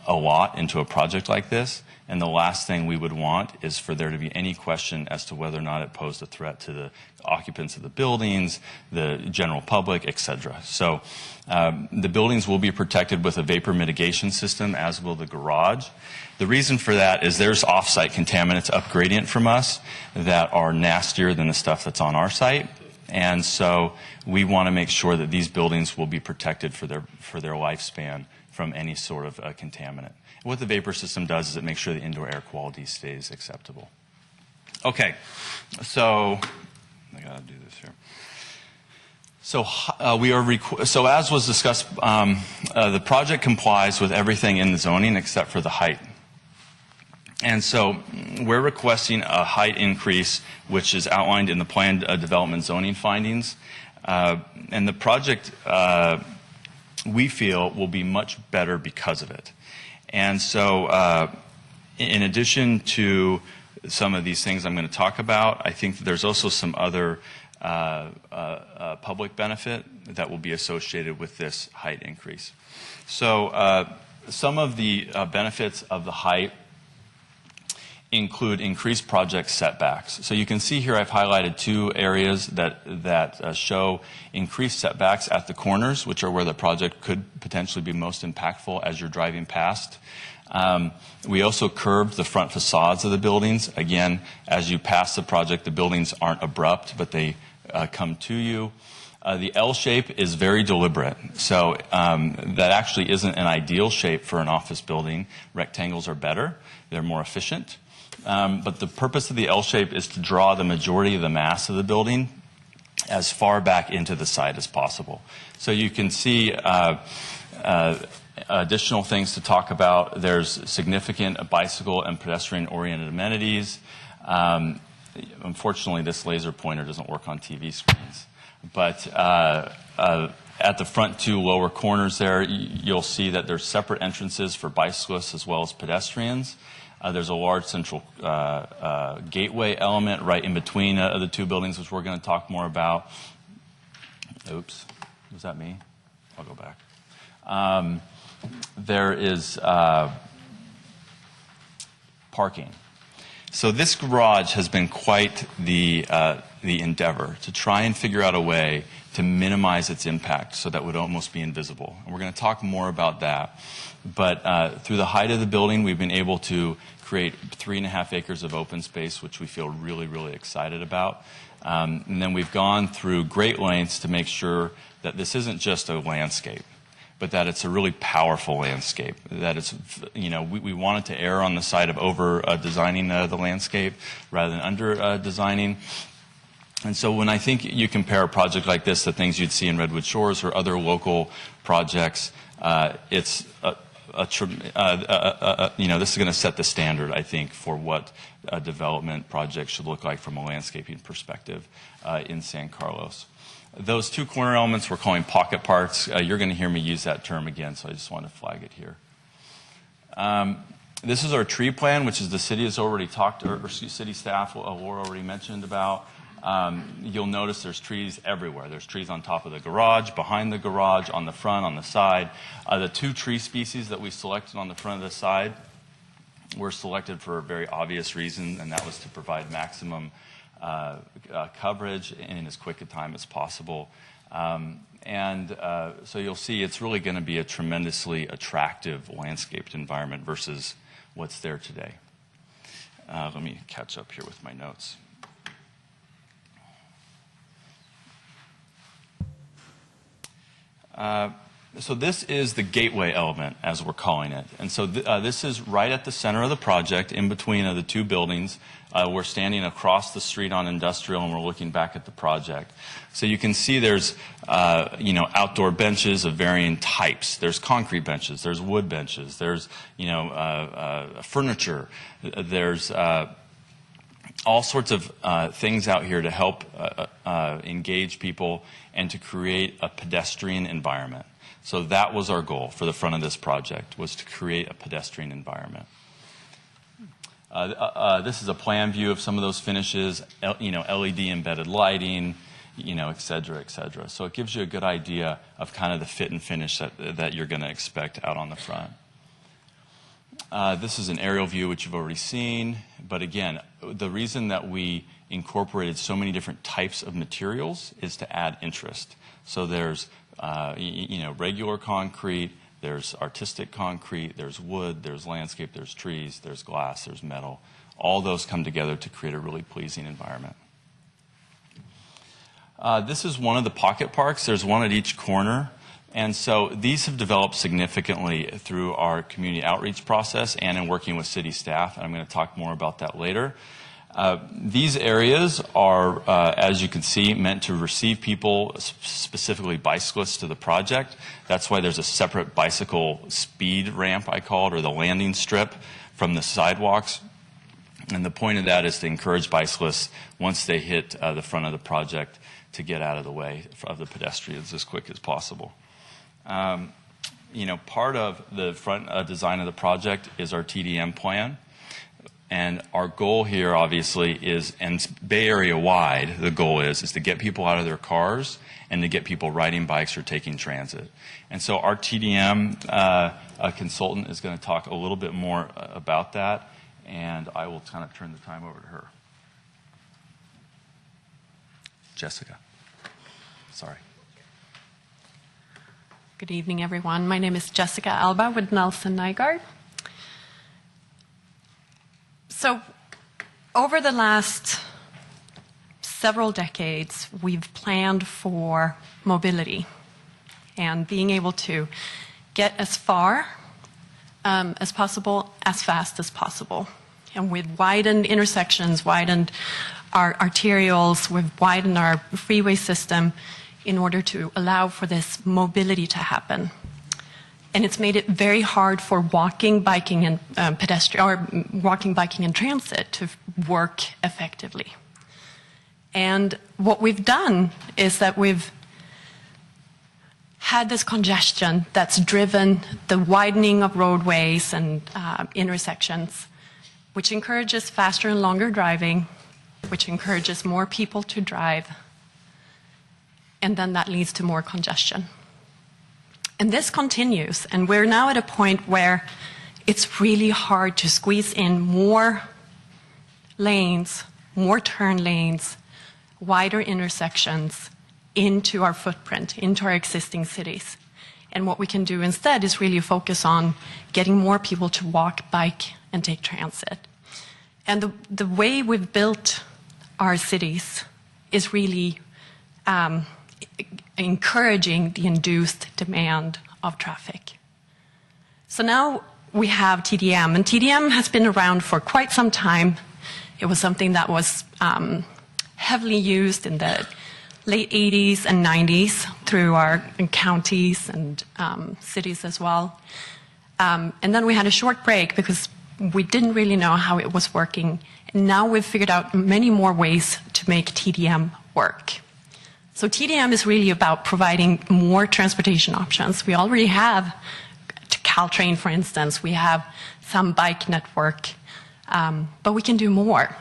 a lot into a project like this, and the last thing we would want is for there to be any question as to whether or not it posed a threat to the occupants of the buildings, the general public, etc. So the buildings will be protected with a vapor mitigation system, as will the garage. The reason for that is there's off-site contaminants up gradient from us that are nastier than the stuff that's on our site. And so we want to make sure that these buildings will be protected for their lifespan from any sort of contaminant. What the vapor system does is it makes sure the indoor air quality stays acceptable. Okay, so I gotta do this here. So as was discussed, the project complies with everything in the zoning except for the height. And so we're requesting a height increase, which is outlined in the planned development zoning findings. And the project, we feel, will be much better because of it. And so in addition to some of these things I'm going to talk about, I think that there's also some other public benefit that will be associated with this height increase. So some of the benefits of the height include increased project setbacks. So you can see here I've highlighted two areas that show increased setbacks at the corners, which are where the project could potentially be most impactful as you're driving past. We also curved the front facades of the buildings. Again, as you pass the project, the buildings aren't abrupt, but they come to you. The L shape is very deliberate. So that actually isn't an ideal shape for an office building. Rectangles are better. They're more efficient. But the purpose of the L shape is to draw the majority of the mass of the building as far back into the site as possible. So you can see additional things to talk about. There's significant bicycle and pedestrian-oriented amenities. Unfortunately, this laser pointer doesn't work on TV screens. But at the front two lower corners there, you'll see that there's separate entrances for bicyclists as well as pedestrians. There's a large central gateway element right in between the two buildings, which we're going to talk more about. Oops, was that me? I'll go back. There is parking. So this garage has been quite the endeavor to try and figure out a way to minimize its impact so that it would almost be invisible. And we're going to talk more about that. But through the height of the building, we've been able to create 3.5 acres of open space, which we feel really, really excited about. And then we've gone through great lengths to make sure that this isn't just a landscape, but that it's a really powerful landscape. That it's, we wanted to err on the side of over designing the landscape rather than under designing. And so when I think you compare a project like this to things you'd see in Redwood Shores or other local projects, it's this is going to set the standard, I think, for what a development project should look like from a landscaping perspective in San Carlos. Those two corner elements we're calling pocket parks. You're going to hear me use that term again, so I just want to flag it here. This is our tree plan, which is the city has already talked, or city staff, Laura already mentioned about. You'll notice there's trees everywhere. There's trees on top of the garage, behind the garage, on the front, on the side. The two tree species that we selected on the front of the side were selected for a very obvious reason, and that was to provide maximum coverage in as quick a time as possible. So you'll see it's really going to be a tremendously attractive landscaped environment versus what's there today. Let me catch up here with my notes. So this is the gateway element, as we're calling it. And so this is right at the center of the project, in between the two buildings. We're standing across the street on Industrial, and we're looking back at the project. So you can see there's, outdoor benches of varying types. There's concrete benches, there's wood benches, there's, furniture, there's all sorts of things out here to help engage people and to create a pedestrian environment. So that was our goal for the front of this project, was to create a pedestrian environment. This is a plan view of some of those finishes, LED embedded lighting, et cetera, et cetera. So it gives you a good idea of kind of the fit and finish that you're going to expect out on the front. This is an aerial view, which you've already seen. But again, the reason that we incorporated so many different types of materials is to add interest. So there's regular concrete, there's artistic concrete, there's wood, there's landscape, there's trees, there's glass, there's metal. All those come together to create a really pleasing environment. This is one of the pocket parks. There's one at each corner. And so these have developed significantly through our community outreach process and in working with city staff. And I'm going to talk more about that later. These areas are, as you can see, meant to receive people, specifically bicyclists, to the project. That's why there's a separate bicycle speed ramp, I call it, or the landing strip from the sidewalks. And the point of that is to encourage bicyclists, once they hit the front of the project, to get out of the way of the pedestrians as quick as possible. Part of the front design of the project is our TDM plan. And our goal here, obviously, is, and Bay Area wide, the goal is to get people out of their cars and to get people riding bikes or taking transit. And so our TDM consultant is going to talk a little bit more about that, and I will kind of turn the time over to her. Jessica. Sorry. Good evening, everyone. My name is Jessica Alba with Nelson Nygaard. So, over the last several decades, we've planned for mobility and being able to get as far as possible, as fast as possible. And we've widened intersections, widened our arterials, we've widened our freeway system in order to allow for this mobility to happen. And it's made it very hard for walking, biking, and walking, biking, and transit to work effectively. And what we've done is that we've had this congestion that's driven the widening of roadways and intersections, which encourages faster and longer driving, which encourages more people to drive, and then that leads to more congestion. And this continues, and we're now at a point where it's really hard to squeeze in more lanes, more turn lanes, wider intersections into our footprint, into our existing cities. And what we can do instead is really focus on getting more people to walk, bike, and take transit. And the way we've built our cities is really encouraging the induced demand of traffic. So now we have TDM, and TDM has been around for quite some time. It was something that was heavily used in the late 80s and 90s through our counties and cities as well. And then we had a short break because we didn't really know how it was working. And now we've figured out many more ways to make TDM work. So TDM is really about providing more transportation options. We already have Caltrain, for instance. We have some bike network, but we can do more.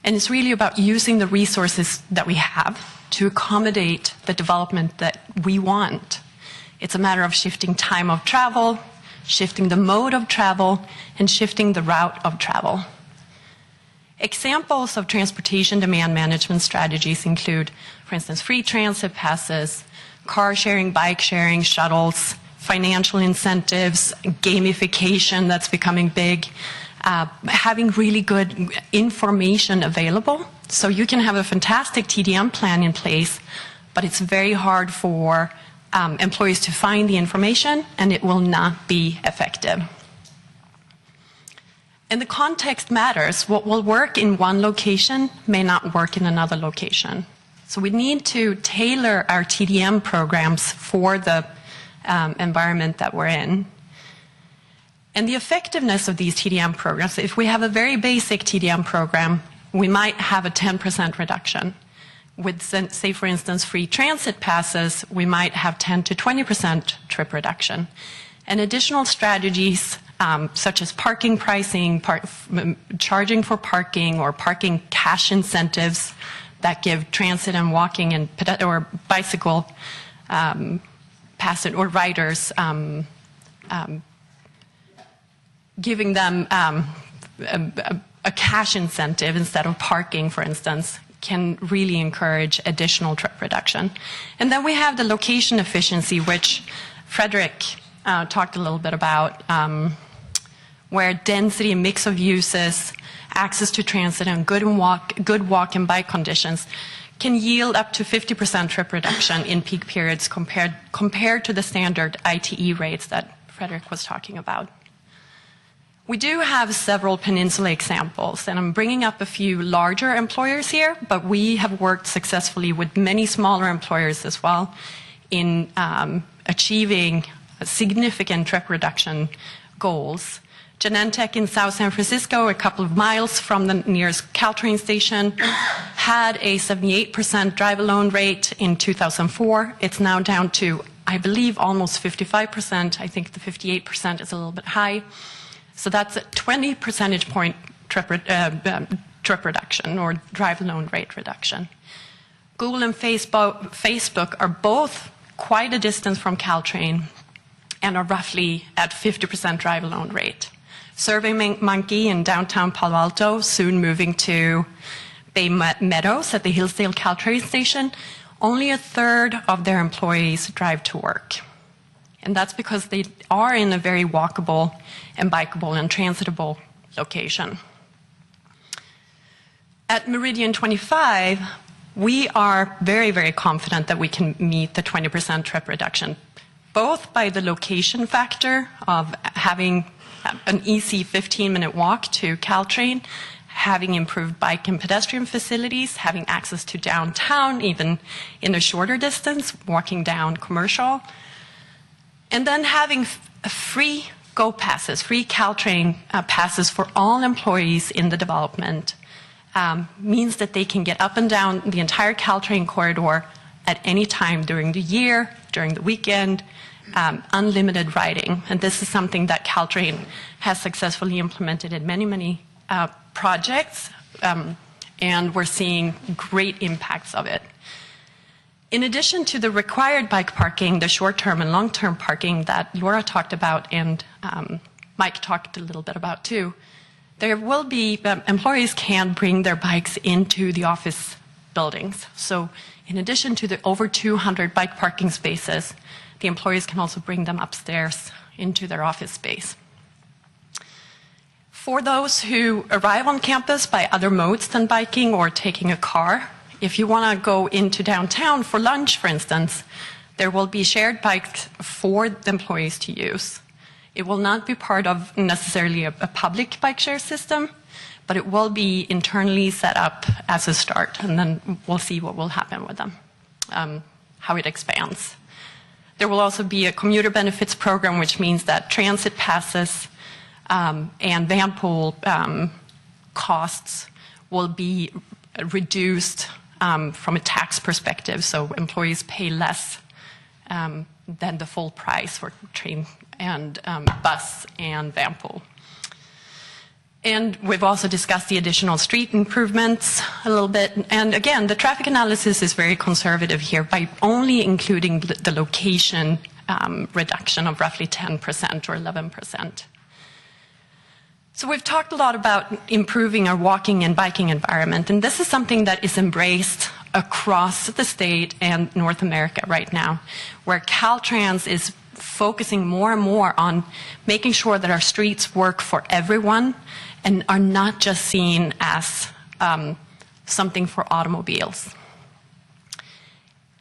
And it's really about using the resources that we have to accommodate the development that we want. It's a matter of shifting time of travel, shifting the mode of travel, and shifting the route of travel. Examples of transportation demand management strategies include, for instance, free transit passes, car sharing, bike sharing, shuttles, financial incentives, gamification that's becoming big, having really good information available. So you can have a fantastic TDM plan in place, but it's very hard for employees to find the information, and it will not be effective. And the context matters. What will work in one location may not work in another location. So we need to tailor our TDM programs for the environment that we're in. And the effectiveness of these TDM programs, if we have a very basic TDM program, we might have a 10% reduction. With, say, for instance, free transit passes, we might have 10 to 20% trip reduction. And additional strategies such as parking pricing, charging for parking, or parking cash incentives that give transit and walking and or bicycle passenger or riders, giving them a cash incentive instead of parking, for instance, can really encourage additional trip reduction. And then we have the location efficiency, which Frederick talked a little bit about, where density, mix of uses, access to transit, and good walk and bike conditions can yield up to 50% trip reduction in peak periods compared to the standard ITE rates that Frederick was talking about. We do have several peninsula examples, and I'm bringing up a few larger employers here, but we have worked successfully with many smaller employers as well in achieving significant trip reduction goals. Genentech in South San Francisco, a couple of miles from the nearest Caltrain station, had a 78% drive-alone rate in 2004. It's now down to, I believe, almost 55%. I think the 58% is a little bit high. So that's a 20 percentage point trip reduction or drive-alone rate reduction. Google and Facebook are both quite a distance from Caltrain and are roughly at 50% drive-alone rate. SurveyMonkey in downtown Palo Alto, soon moving to Bay Meadows at the Hillsdale Caltrain station, only a third of their employees drive to work. And that's because they are in a very walkable and bikeable and transitable location. At Meridian 25, we are very, very confident that we can meet the 20% trip reduction, both by the location factor of having an easy 15-minute walk to Caltrain, having improved bike and pedestrian facilities, having access to downtown, even in a shorter distance, walking down Commercial, and then having free Go passes, free Caltrain passes for all employees in the development means that they can get up and down the entire Caltrain corridor at any time during the year, during the weekend, unlimited riding. And this is something that Caltrain has successfully implemented in many, many projects, and we're seeing great impacts of it. In addition to the required bike parking, the short-term and long-term parking that Laura talked about and Mike talked a little bit about too, there will be, employees can bring their bikes into the office buildings. So in addition to the over 200 bike parking spaces, the employees can also bring them upstairs into their office space. For those who arrive on campus by other modes than biking or taking a car, if you want to go into downtown for lunch, for instance, there will be shared bikes for the employees to use. It will not be part of necessarily a public bike share system, but it will be internally set up as a start, and then we'll see what will happen with them, how it expands. There will also be a commuter benefits program, which means that transit passes and van pool costs will be reduced from a tax perspective, so employees pay less than the full price for train and bus and van pool. And we've also discussed the additional street improvements a little bit. And again, the traffic analysis is very conservative here by only including the location reduction of roughly 10% or 11%. So we've talked a lot about improving our walking and biking environment, and this is something that is embraced across the state and North America right now, where Caltrans is focusing more and more on making sure that our streets work for everyone and are not just seen as something for automobiles.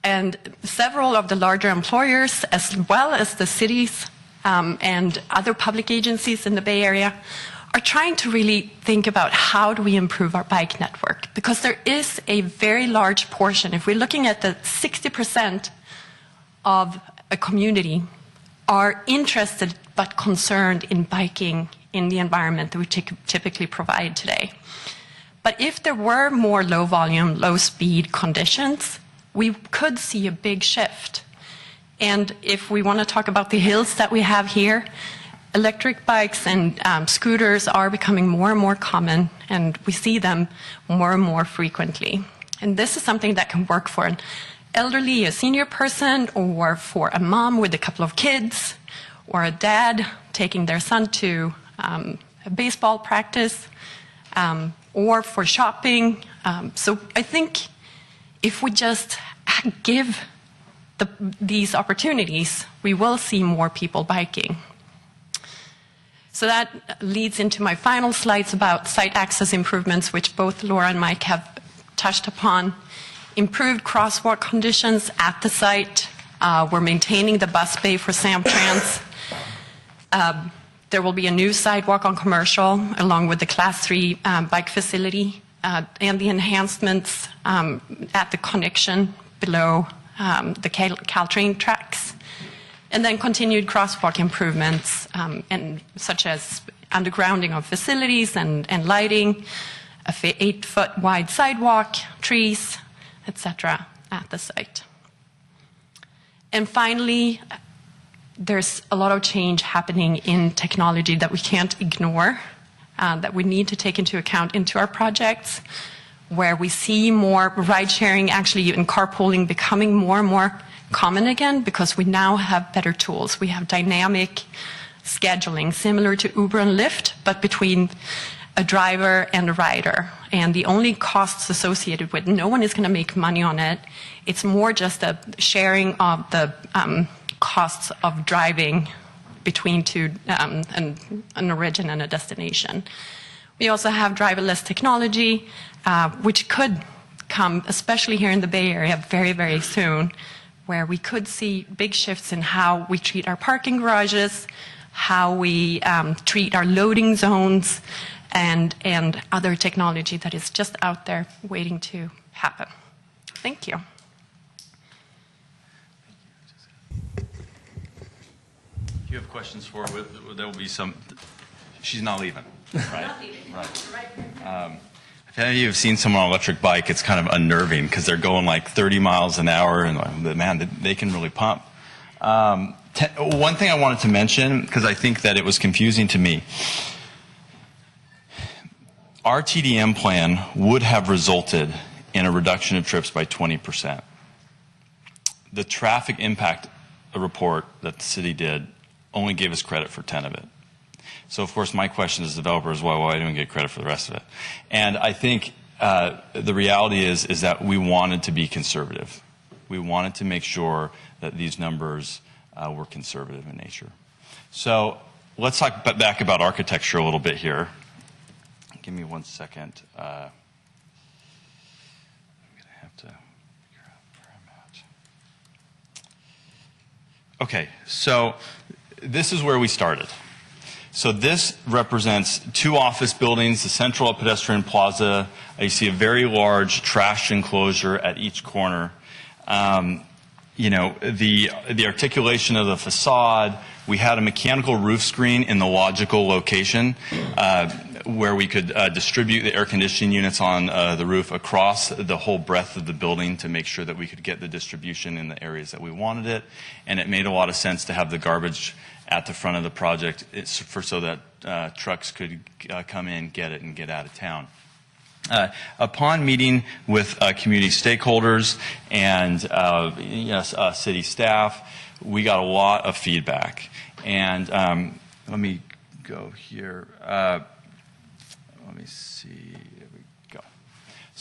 And several of the larger employers, as well as the cities and other public agencies in the Bay Area, are trying to really think about how do we improve our bike network. Because there is a very large portion, if we're looking at the 60% of a community are interested but concerned in biking in the environment that we typically provide today. But if there were more low volume, low speed conditions, we could see a big shift. And if we want to talk about the hills that we have here, electric bikes and scooters are becoming more and more common, and we see them more and more frequently. And this is something that can work for an elderly, a senior person, or for a mom with a couple of kids, or a dad taking their son to a baseball practice, or for shopping. So I think if we just give these opportunities, we will see more people biking. So that leads into my final slides about site access improvements, which both Laura and Mike have touched upon. Improved crosswalk conditions at the site. We're maintaining the bus bay for Samtrans. There will be a new sidewalk on Commercial, along with the Class 3 bike facility, and the enhancements at the connection below the Caltrain tracks. And then continued crosswalk improvements, such as undergrounding of facilities and lighting, a 8-foot wide sidewalk, trees, etc. at the site. And finally, there's a lot of change happening in technology that we can't ignore, that we need to take into account into our projects, where we see more ride sharing, actually even carpooling, becoming more and more common again, because we now have better tools. We have dynamic scheduling, similar to Uber and Lyft, but between a driver and a rider. And the only costs associated with, no one is going to make money on it. It's more just a sharing of the costs of driving between an origin and a destination. We also have driverless technology, which could come, especially here in the Bay Area, very, very soon, where we could see big shifts in how we treat our parking garages, how we treat our loading zones, and other technology that is just out there waiting to happen. Thank you. If you have questions for her, there will be some. She's not leaving, right? Not leaving. Right. If any of you have seen someone on an electric bike, it's kind of unnerving because they're going like 30 miles an hour, and man, they can really pump. One thing I wanted to mention, because I think that it was confusing to me, our TDM plan would have resulted in a reduction of trips by 20%. The traffic impact report that the city did only gave us credit for 10 of it. So, of course, my question as a developer is, why don't we get credit for the rest of it? And I think the reality is that we wanted to be conservative. We wanted to make sure that these numbers were conservative in nature. So let's talk back about architecture a little bit here. Give me 1 second. I'm going to have to figure out where I'm at. Okay, so this is where we started. So this represents 2 office buildings, the Central Pedestrian Plaza. You see a very large trash enclosure at each corner. The articulation of the facade. We had a mechanical roof screen in the logical location where we could distribute the air conditioning units on the roof across the whole breadth of the building to make sure that we could get the distribution in the areas that we wanted it. And it made a lot of sense to have the garbage at the front of the project so that trucks could come in, get it, and get out of town. Upon meeting with community stakeholders and city staff, we got a lot of feedback. And let me go here. Let me see. There we go.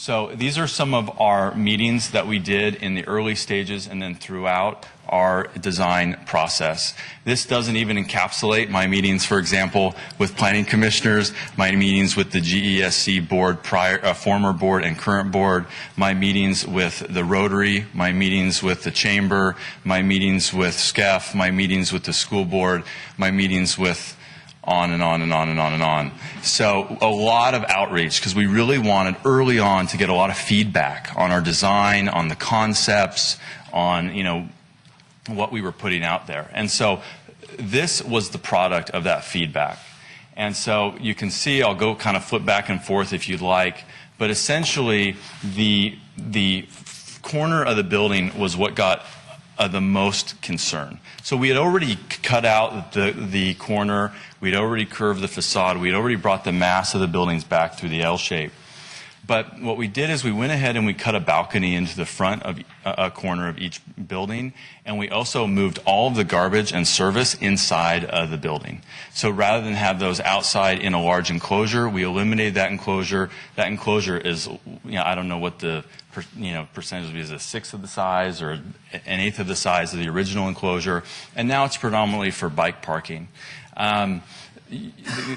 So these are some of our meetings that we did in the early stages and then throughout our design process. This doesn't even encapsulate my meetings, for example, with planning commissioners, my meetings with the GESC board, former board and current board, my meetings with the Rotary, my meetings with the chamber, my meetings with SCEF, my meetings with the school board, my meetings with on and on and on and on and on. So a lot of outreach, because we really wanted early on to get a lot of feedback on our design, on the concepts, on, you know, what we were putting out there. And so this was the product of that feedback. And so you can see, I'll go kind of flip back and forth if you'd like, but essentially the corner of the building was what got the most concern. So we had already cut out the corner, we'd already curved the facade, we'd already brought the mass of the buildings back through the L shape. But what we did is we went ahead and we cut a balcony into the front of a corner of each building, and we also moved all of the garbage and service inside of the building. So rather than have those outside in a large enclosure, we eliminated that enclosure. That enclosure is, you know, I don't know what the percentage would be, is a sixth of the size or an eighth of the size of the original enclosure, and now it's predominantly for bike parking.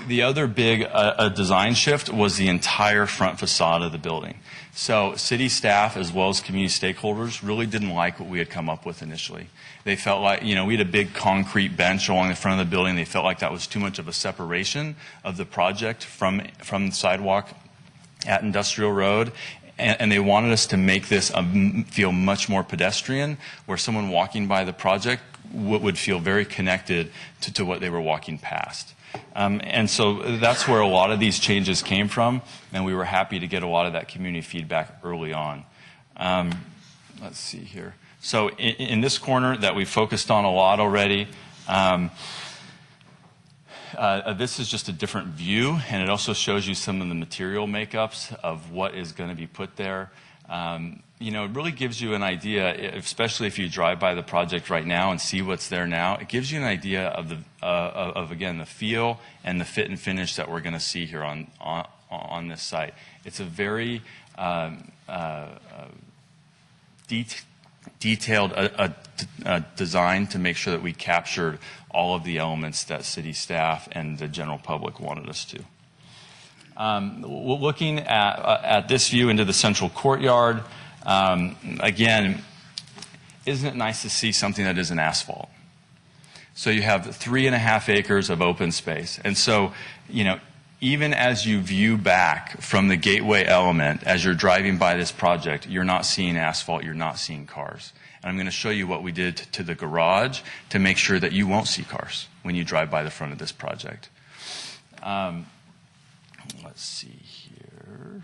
The other big design shift was the entire front facade of the building. So city staff as well as community stakeholders really didn't like what we had come up with initially. They felt like, you know, we had a big concrete bench along the front of the building. They felt like that was too much of a separation of the project from the sidewalk at Industrial Road. And they wanted us to make this feel much more pedestrian, where someone walking by the project would feel very connected to what they were walking past. And so that's where a lot of these changes came from, and we were happy to get a lot of that community feedback early on. Let's see here. So in this corner that we focused on a lot already, this is just a different view, and it also shows you some of the material makeups of what is going to be put there. You know, it really gives you an idea, especially if you drive by the project right now and see what's there now. It gives you an idea of again, the feel and the fit and finish that we're going to see here on this site. It's a very detailed design to make sure that we captured all of the elements that city staff and the general public wanted us to. Looking at this view into the central courtyard, again, isn't it nice to see something that isn't asphalt? So you have 3.5 acres of open space. And so, you know, even as you view back from the gateway element, as you're driving by this project, you're not seeing asphalt, you're not seeing cars. And I'm going to show you what we did to the garage to make sure that you won't see cars when you drive by the front of this project. Let's see here.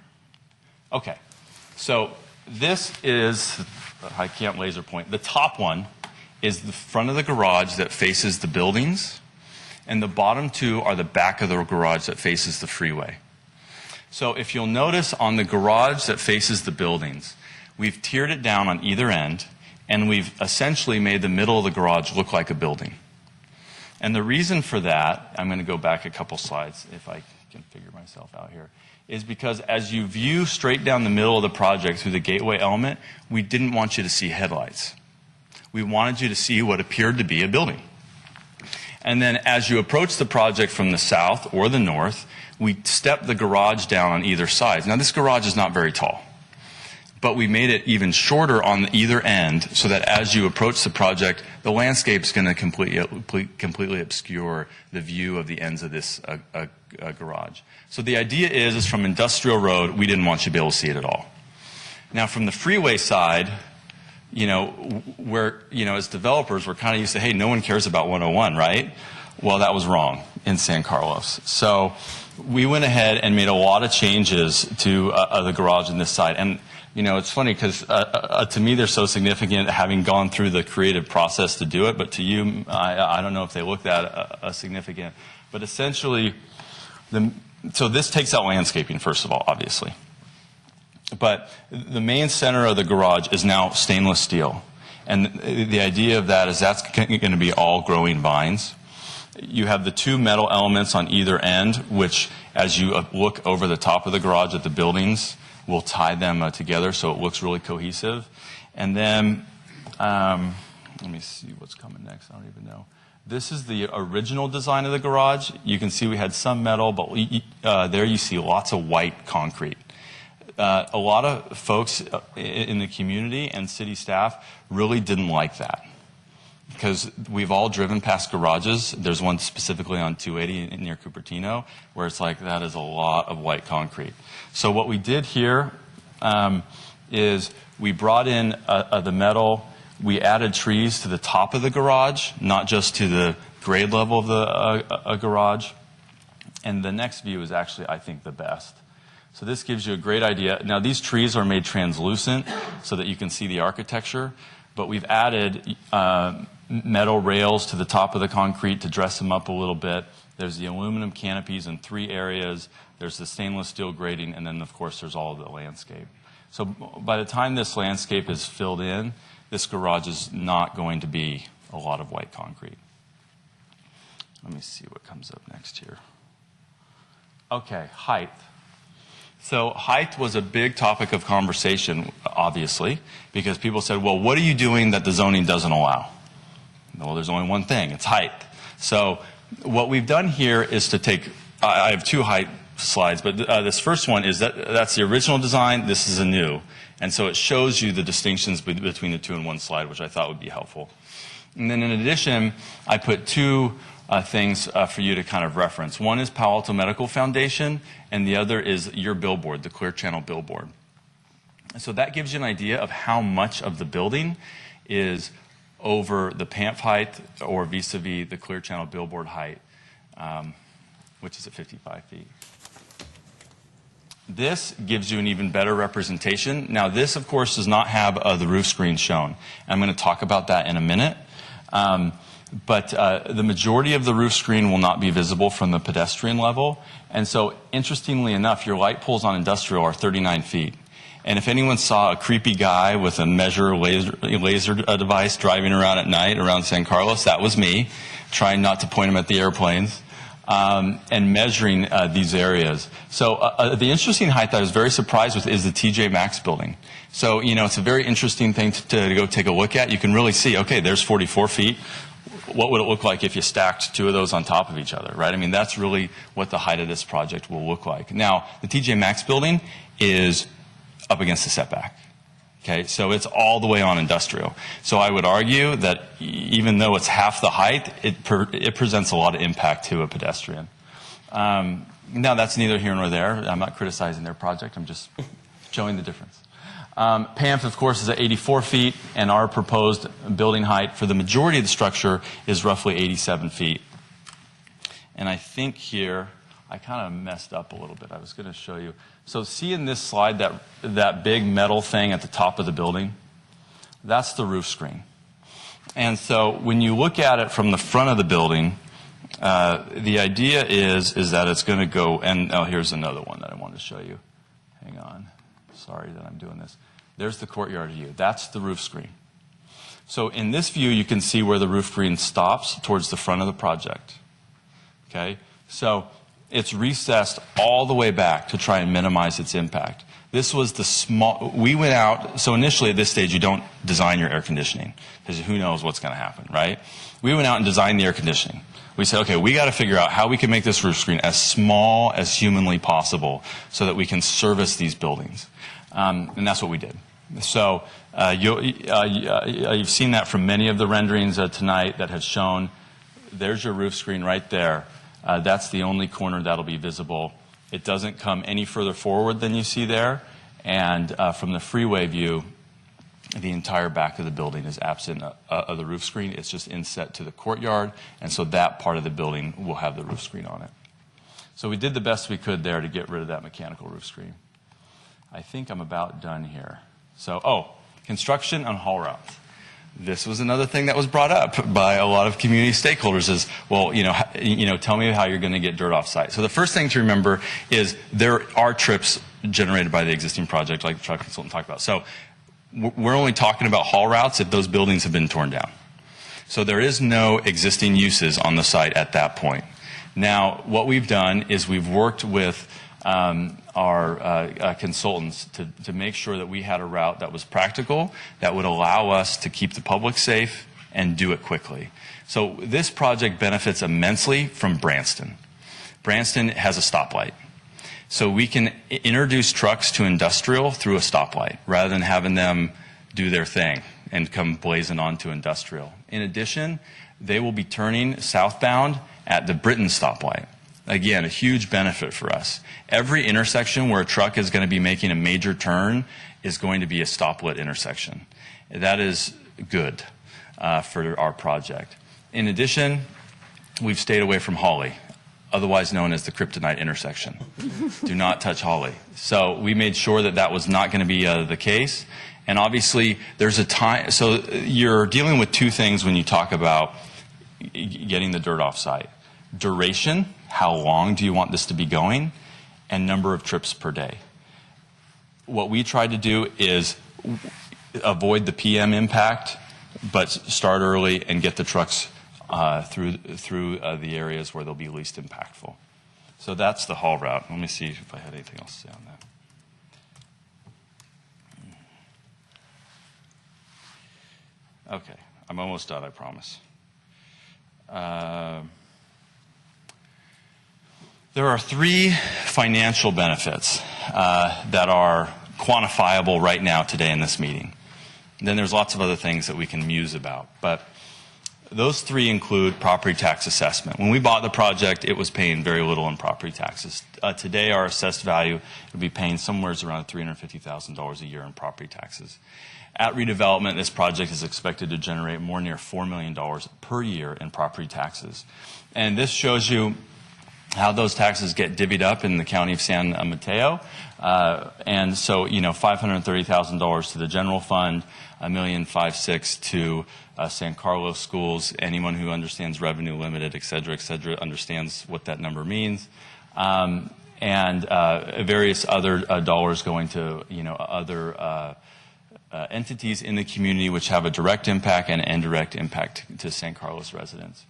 Okay, so this is, I can't laser point, the top one is the front of the garage that faces the buildings, and the bottom two are the back of the garage that faces the freeway. So if you'll notice on the garage that faces the buildings, we've tiered it down on either end, and we've essentially made the middle of the garage look like a building. And the reason for that, I'm going to go back a couple slides if I can figure myself out here, is because as you view straight down the middle of the project through the gateway element, we didn't want you to see headlights. We wanted you to see what appeared to be a building. And then as you approach the project from the south or the north, we stepped the garage down on either side. Now this garage is not very tall, but we made it even shorter on either end so that as you approach the project, the landscape is going to completely obscure the view of the ends of this garage. So the idea is from Industrial Road, we didn't want you to be able to see it at all. Now from the freeway side, you know, where, you know, as developers, we're kind of used to, hey, no one cares about 101, right? Well, that was wrong in San Carlos. So we went ahead and made a lot of changes to the garage on this side. And you know, it's funny because to me they're so significant, having gone through the creative process to do it, but to you, I don't know if they look that significant. But essentially, so this takes out landscaping, first of all, obviously. But the main center of the garage is now stainless steel. And the idea of that is that's going to be all growing vines. You have the two metal elements on either end, which as you look over the top of the garage at the buildings, we'll tie them together so it looks really cohesive. And then, let me see what's coming next. I don't even know. This is the original design of the garage. You can see we had some metal, but there you see lots of white concrete. A lot of folks in the community and city staff really didn't like that, because we've all driven past garages. There's one specifically on 280 near Cupertino where it's like, that is a lot of white concrete. So what we did here is we brought in the metal. We added trees to the top of the garage, not just to the grade level of the garage. And the next view is actually, I think, the best. So this gives you a great idea. Now, these trees are made translucent so that you can see the architecture, but we've added metal rails to the top of the concrete to dress them up a little bit. There's the aluminum canopies in 3 areas. There's the stainless steel grating, and then, of course, there's all of the landscape. So by the time this landscape is filled in, this garage is not going to be a lot of white concrete. Let me see what comes up next here. Okay, height. So height was a big topic of conversation, obviously, because people said, well, what are you doing that the zoning doesn't allow? Well, there's only one thing, it's height. So what we've done here is to take, I have 2 height slides, but this first one is that's the original design, this is a new. And so it shows you the distinctions between the 2 in one slide, which I thought would be helpful. And then in addition, I put 2 things for you to kind of reference. One is Palo Alto Medical Foundation, and the other is your billboard, the Clear Channel billboard. And so that gives you an idea of how much of the building is over the PAMP height or vis-a-vis the Clear Channel billboard height, which is at 55 feet. This gives you an even better representation. Now, this, of course, does not have the roof screen shown. I'm going to talk about that in a minute. But the majority of the roof screen will not be visible from the pedestrian level. And so, interestingly enough, your light poles on industrial are 39 feet. And if anyone saw a creepy guy with a measure laser device driving around at night around San Carlos, that was me, trying not to point them at the airplanes. And measuring these areas. So the interesting height that I was very surprised with is the TJ Maxx building. So, it's a very interesting thing to go take a look at. You can really see, okay, there's 44 feet. What would it look like if you stacked 2 of those on top of each other, right? I mean, that's really what the height of this project will look like. Now, the TJ Maxx building is up against the setback. Okay, so it's all the way on industrial. So I would argue that even though it's half the height, it presents a lot of impact to a pedestrian. Now, that's neither here nor there. I'm not criticizing their project. I'm just showing the difference. PAMF, of course, is at 84 feet, and our proposed building height for the majority of the structure is roughly 87 feet. And I think here, I kind of messed up a little bit. I was going to show you. So see in this slide that big metal thing at the top of the building? That's the roof screen. And so when you look at it from the front of the building, the idea is that it's going to go, and here's another one that I wanted to show you. Hang on. Sorry that I'm doing this. There's the courtyard view. That's the roof screen. So in this view, you can see where the roof screen stops towards the front of the project. Okay? So it's recessed all the way back to try and minimize its impact. This was the small, we went out, so initially at this stage you don't design your air conditioning, because who knows what's going to happen, right? We went out and designed the air conditioning. We said, okay, we got to figure out how we can make this roof screen as small as humanly possible so that we can service these buildings. And that's what we did. So you've seen that from many of the renderings tonight that have shown, there's your roof screen right there. That's the only corner that'll be visible. It doesn't come any further forward than you see there. And from the freeway view, the entire back of the building is absent of the roof screen. It's just inset to the courtyard. And so that part of the building will have the roof screen on it. So we did the best we could there to get rid of that mechanical roof screen. I think I'm about done here. So, construction on haul routes. This was another thing that was brought up by a lot of community stakeholders is, well, tell me how you're going to get dirt off site. So the first thing to remember is there are trips generated by the existing project, like the truck consultant talked about. So we're only talking about haul routes if those buildings have been torn down. So there is no existing uses on the site at that point. Now, what we've done is we've worked with our consultants to make sure that we had a route that was practical, that would allow us to keep the public safe and do it quickly. So this project benefits immensely from Branston. Branston has a stoplight. So we can introduce trucks to industrial through a stoplight rather than having them do their thing and come blazing onto industrial. In addition, they will be turning southbound at the Britain stoplight. Again, a huge benefit for us. Every intersection where a truck is going to be making a major turn is going to be a stop-lit intersection. That is good for our project. In addition, we've stayed away from Hawley, otherwise known as the kryptonite intersection. Do not touch Hawley. So we made sure that that was not going to be the case. And obviously, there's a time. So you're dealing with two things when you talk about getting the dirt off site. Duration, how long do you want this to be going, and number of trips per day. What we tried to do is avoid the PM impact, but start early and get the trucks through the areas where they'll be least impactful. So that's the haul route. Let me see if I had anything else to say on that. Okay, I'm almost done, I promise. There are three financial benefits that are quantifiable right now today in this meeting. And then there's lots of other things that we can muse about. But those three include property tax assessment. When we bought the project, it was paying very little in property taxes. Today, our assessed value would be paying somewhere around $350,000 a year in property taxes. At redevelopment, this project is expected to generate more near $4 million per year in property taxes. And this shows you how those taxes get divvied up in the county of San Mateo. And so, $530,000 to the general fund, $1,560,000 to San Carlos schools. Anyone who understands revenue limited, et cetera, understands what that number means. And various other dollars going to, other entities in the community which have a direct impact and indirect impact to San Carlos residents.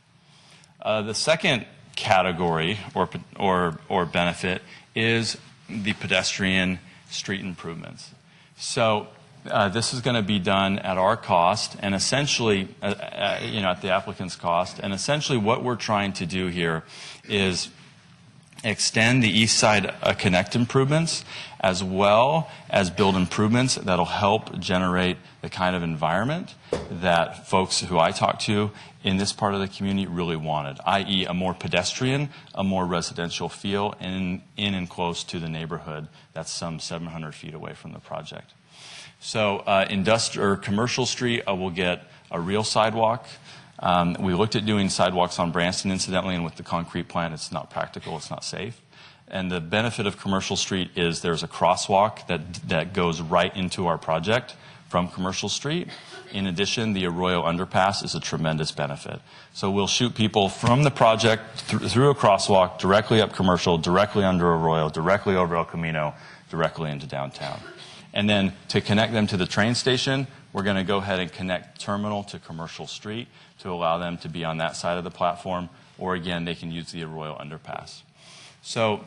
The second category or benefit is the pedestrian street improvements. So this is going to be done at our cost and essentially, at the applicant's cost. And essentially what we're trying to do here is extend the East Side Connect improvements as well as build improvements that'll help generate the kind of environment that folks who I talk to in this part of the community really wanted, i.e. a more pedestrian, a more residential feel in and close to the neighborhood that's some 700 feet away from the project. So Commercial Street will get a real sidewalk. We looked at doing sidewalks on Branston, incidentally, and with the concrete plant, it's not practical, it's not safe. And the benefit of Commercial Street is there's a crosswalk that goes right into our project from Commercial Street. In addition, the Arroyo Underpass is a tremendous benefit. So we'll shoot people from the project through a crosswalk, directly up Commercial, directly under Arroyo, directly over El Camino, directly into downtown. And then to connect them to the train station, we're going to go ahead and connect Terminal to Commercial Street to allow them to be on that side of the platform, or again, they can use the Arroyo Underpass. So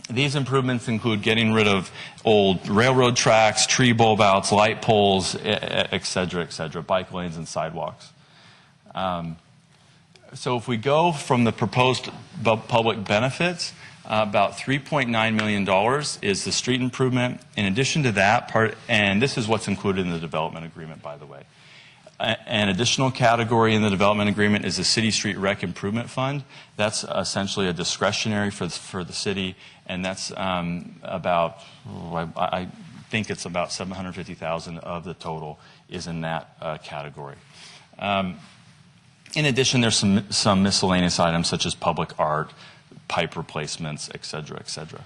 these improvements include getting rid of old railroad tracks, tree bulb outs, light poles, et cetera, bike lanes and sidewalks. So if we go from the proposed public benefits, about $3.9 million is the street improvement. In addition to that and this is what's included in the development agreement, by the way. An additional category in the development agreement is the City Street Rec Improvement Fund. That's essentially a discretionary for the city, and that's I think it's about $750,000 of the total is in that category. In addition, there's some miscellaneous items such as public art, pipe replacements, et cetera, et cetera.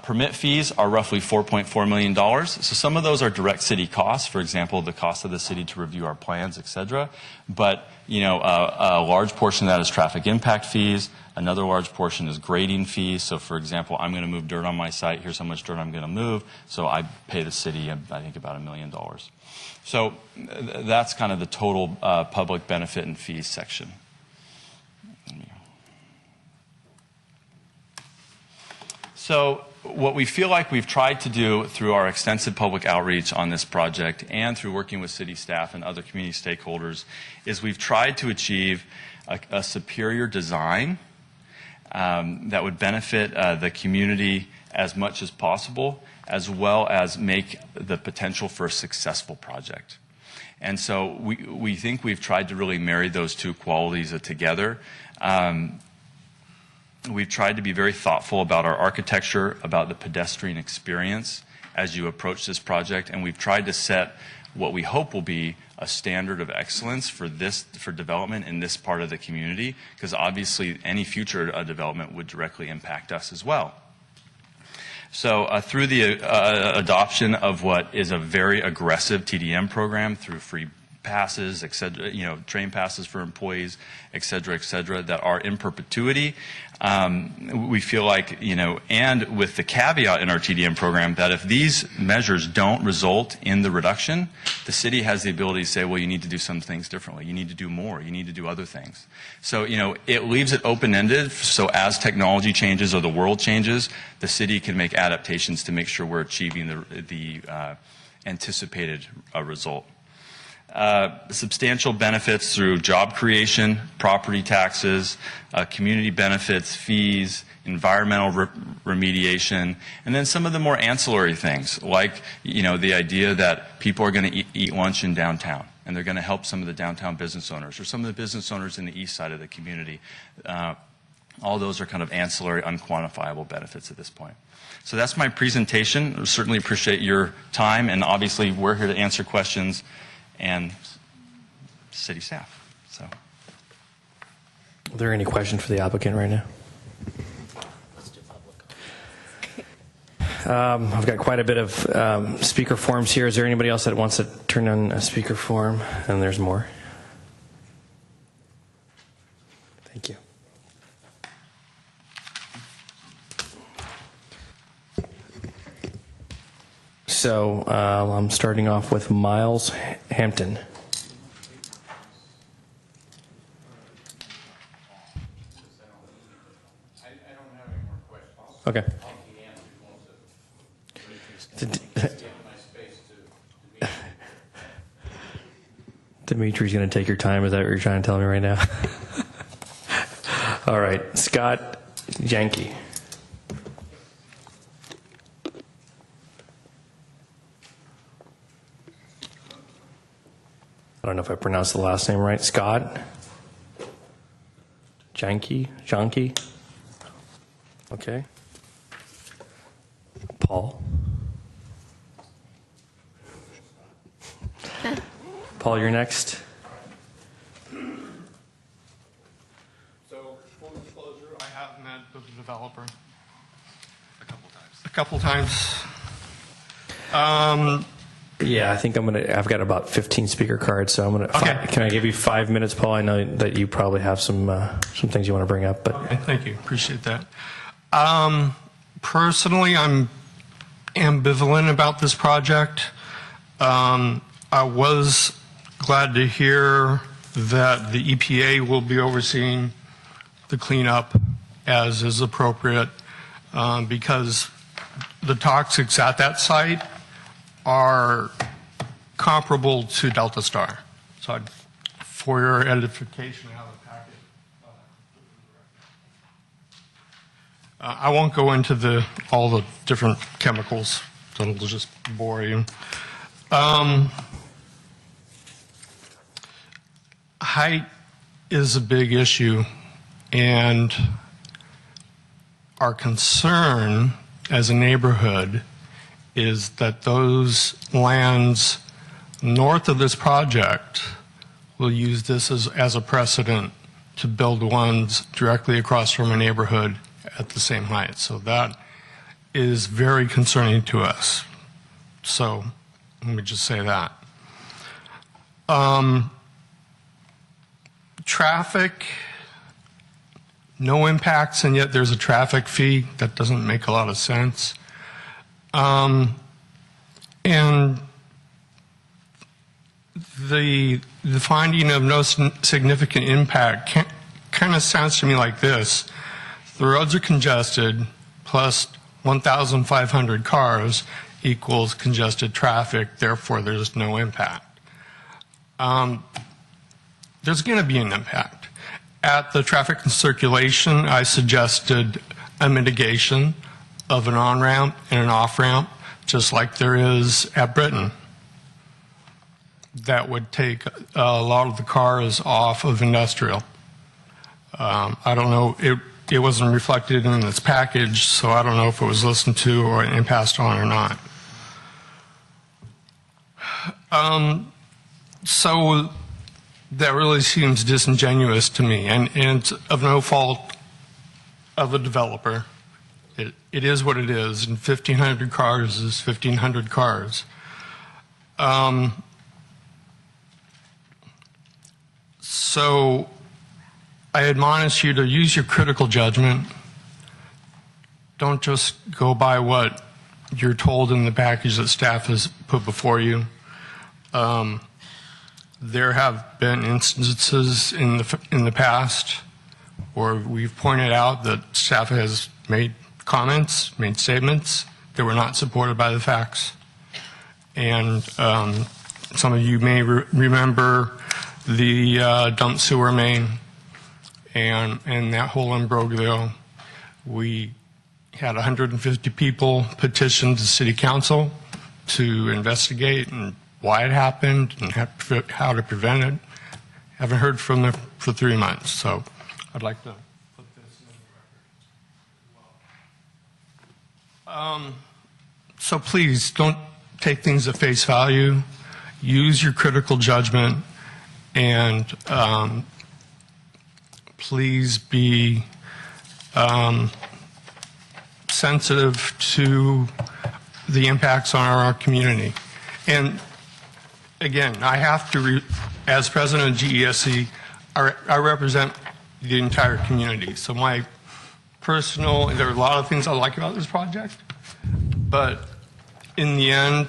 Permit fees are roughly $4.4 million. So some of those are direct city costs, for example, the cost of the city to review our plans, et cetera. But, a large portion of that is traffic impact fees. Another large portion is grading fees. So, for example, I'm going to move dirt on my site. Here's how much dirt I'm going to move. So I pay the city, I think, about $1 million. So that's kind of the total public benefit and fees section. So what we feel like we've tried to do through our extensive public outreach on this project and through working with city staff and other community stakeholders is we've tried to achieve a superior design that would benefit the community as much as possible, as well as make the potential for a successful project. And so we think we've tried to really marry those two qualities together. We've tried to be very thoughtful about our architecture, about the pedestrian experience as you approach this project, and we've tried to set what we hope will be a standard of excellence for development in this part of the community, because obviously any future development would directly impact us as well. So through the adoption of what is a very aggressive TDM program through free passes, et cetera, train passes for employees, et cetera, that are in perpetuity. We feel like, and with the caveat in our TDM program that if these measures don't result in the reduction, the city has the ability to say, well, you need to do some things differently. You need to do more. You need to do other things. So, it leaves it open-ended. So as technology changes or the world changes, the city can make adaptations to make sure we're achieving the anticipated result. Substantial benefits through job creation, property taxes, community benefits, fees, environmental remediation, and then some of the more ancillary things like, the idea that people are going to eat lunch in downtown and they're going to help some of the downtown business owners or some of the business owners in the east side of the community. All those are kind of ancillary, unquantifiable benefits at this point. So that's my presentation. I certainly appreciate your time, and obviously we're here to answer questions and city staff. So, Are there any questions for the applicant right now? I've got quite a bit of speaker forms here. Is there anybody else that wants to turn on a speaker form? And there's more. Thank you. So I'm starting off with Miles Hampton. Okay. Dimitri's going to take your time. Is that what you're trying to tell me right now? All right. Scott Yankee. I don't know if I pronounced the last name right. Scott Janke. Okay. Paul. Paul, you're next. So, full disclosure, I have met with the developer a couple times. Yeah, I think I've got about 15 speaker cards, so I'm gonna. Okay. Can I give you 5 minutes, Paul? I know that you probably have some things you want to bring up, but. Okay, thank you. Appreciate that. Personally, I'm ambivalent about this project. I was glad to hear that the EPA will be overseeing the cleanup as is appropriate, because the toxics at that site are comparable to Delta Star. So for your edification, I have a packet. I won't go into all the different chemicals, so it'll just bore you. Height is a big issue, and our concern as a neighborhood is that those lands north of this project will use this as a precedent to build ones directly across from a neighborhood at the same height. So that is very concerning to us. So let me just say that. Traffic, no impacts, and yet there's a traffic fee. That doesn't make a lot of sense. And the finding of no significant impact kind of sounds to me like this. The roads are congested, plus 1,500 cars equals congested traffic, therefore there's no impact. There's going to be an impact. At the traffic and circulation, I suggested a mitigation of an on-ramp and an off-ramp, just like there is at Britain. That would take a lot of the cars off of industrial. I don't know, it wasn't reflected in this package, so I don't know if it was listened to or and passed on or not. So that really seems disingenuous to me, and it's of no fault of the developer. It is what it is, and 1,500 cars is 1,500 cars. So I admonish you to use your critical judgment. Don't just go by what you're told in the package that staff has put before you. There have been instances in the past where we've pointed out that staff has made comments, made statements that were not supported by the facts. And some of you may remember the dump sewer main and that whole imbroglio. We had 150 people petition the city council to investigate and why it happened and how to prevent it. Haven't heard from them for 3 months, so I'd like to put this in the record. So please don't take things at face value. Use your critical judgment, and please be sensitive to the impacts on our community. And again, I have to, as president of GESC, I represent the entire community. So my personal, there are a lot of things I like about this project, but in the end,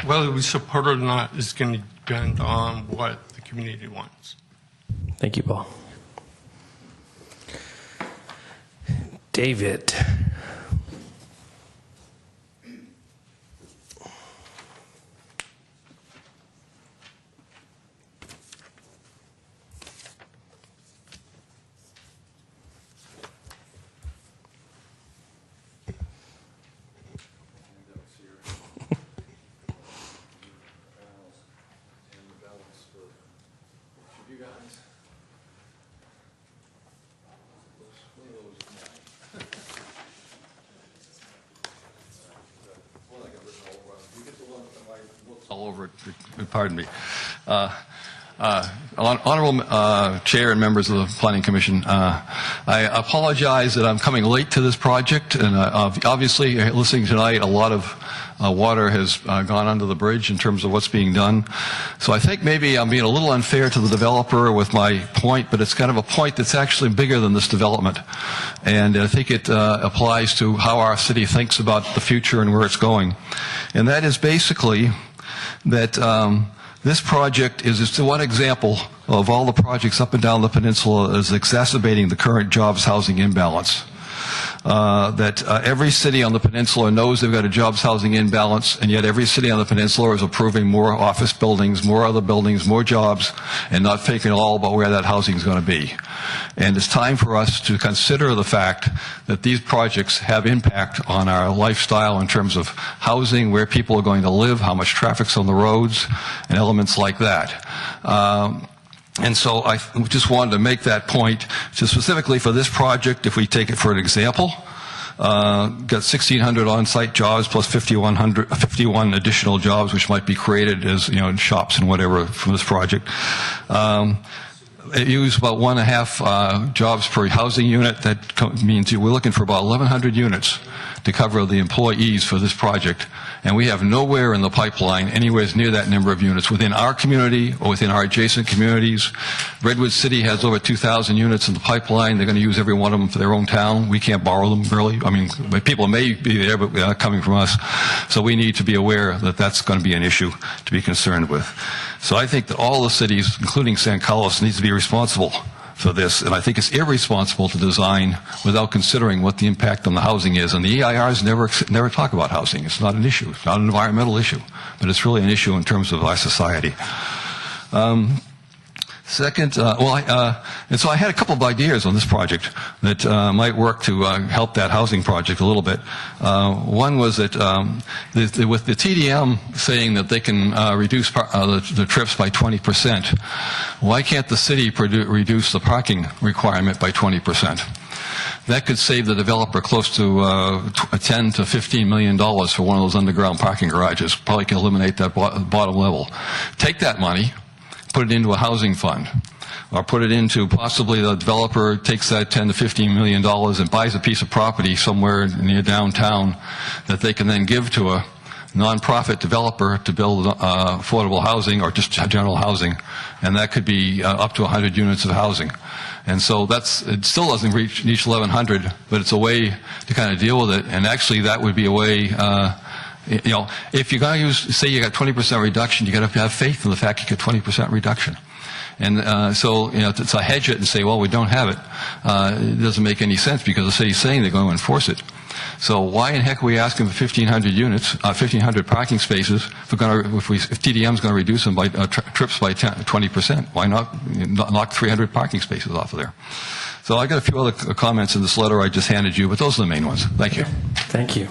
whether we support it or not is going to depend on what the community wants. Thank you, Paul. David. All over it. Pardon me. Honorable Chair and members of the Planning Commission, I apologize that I'm coming late to this project, and obviously listening tonight, a lot of water has gone under the bridge in terms of what's being done. So I think maybe I'm being a little unfair to the developer with my point, but it's kind of a point that's actually bigger than this development. And I think it applies to how our city thinks about the future and where it's going. And that is basically that this project is just one example of all the projects up and down the peninsula is exacerbating the current jobs housing imbalance. Every city on the peninsula knows they've got a jobs housing imbalance, and yet every city on the peninsula is approving more office buildings, more other buildings, more jobs, and not thinking at all about where that housing is going to be. And it's time for us to consider the fact that these projects have impact on our lifestyle in terms of housing, where people are going to live, how much traffic's on the roads, and elements like that. And so I just wanted to make that point, just specifically for this project. If we take it for an example, got 1,600 on-site jobs plus 51 additional jobs, which might be created as, in shops and whatever from this project. It used about 1.5 jobs per housing unit. That means we're looking for about 1,100 units to cover the employees for this project. And we have nowhere in the pipeline anywhere near that number of units within our community or within our adjacent communities. Redwood City has over 2,000 units in the pipeline. They're going to use every one of them for their own town. We can't borrow them, really. I mean, people may be there, but they're not coming from us. So we need to be aware that that's going to be an issue to be concerned with. So I think that all the cities, including San Carlos, needs to be responsible for this, and I think it's irresponsible to design without considering what the impact on the housing is. And the EIRs never talk about housing. It's not an issue. It's not an environmental issue, but it's really an issue in terms of our society. Second, and so I had a couple of ideas on this project that might work to help that housing project a little bit. One was that with the TDM saying that they can reduce the trips by 20%, why can't the city reduce the parking requirement by 20%? That could save the developer close to $10 to $15 million for one of those underground parking garages. Probably can eliminate that bottom level. Take that money, put it into a housing fund, or put it into possibly the developer takes that $10 to $15 million and buys a piece of property somewhere near downtown that they can then give to a nonprofit developer to build affordable housing or just general housing, and that could be up to 100 units of housing. And so it still doesn't reach 1,100, but it's a way to kind of deal with it, and actually that would be a way if you're going to say you got 20% reduction, you got to have faith in the fact you get 20% reduction. And so to hedge it and say, well, we don't have it, it doesn't make any sense because the city's saying they're going to enforce it. So why in heck are we asking for 1,500 units, 1,500 parking spaces if TDM is going to reduce them by trips by 20%? Why not knock 300 parking spaces off of there? So I got a few other comments in this letter I just handed you, but those are the main ones. Thank you. Thank you.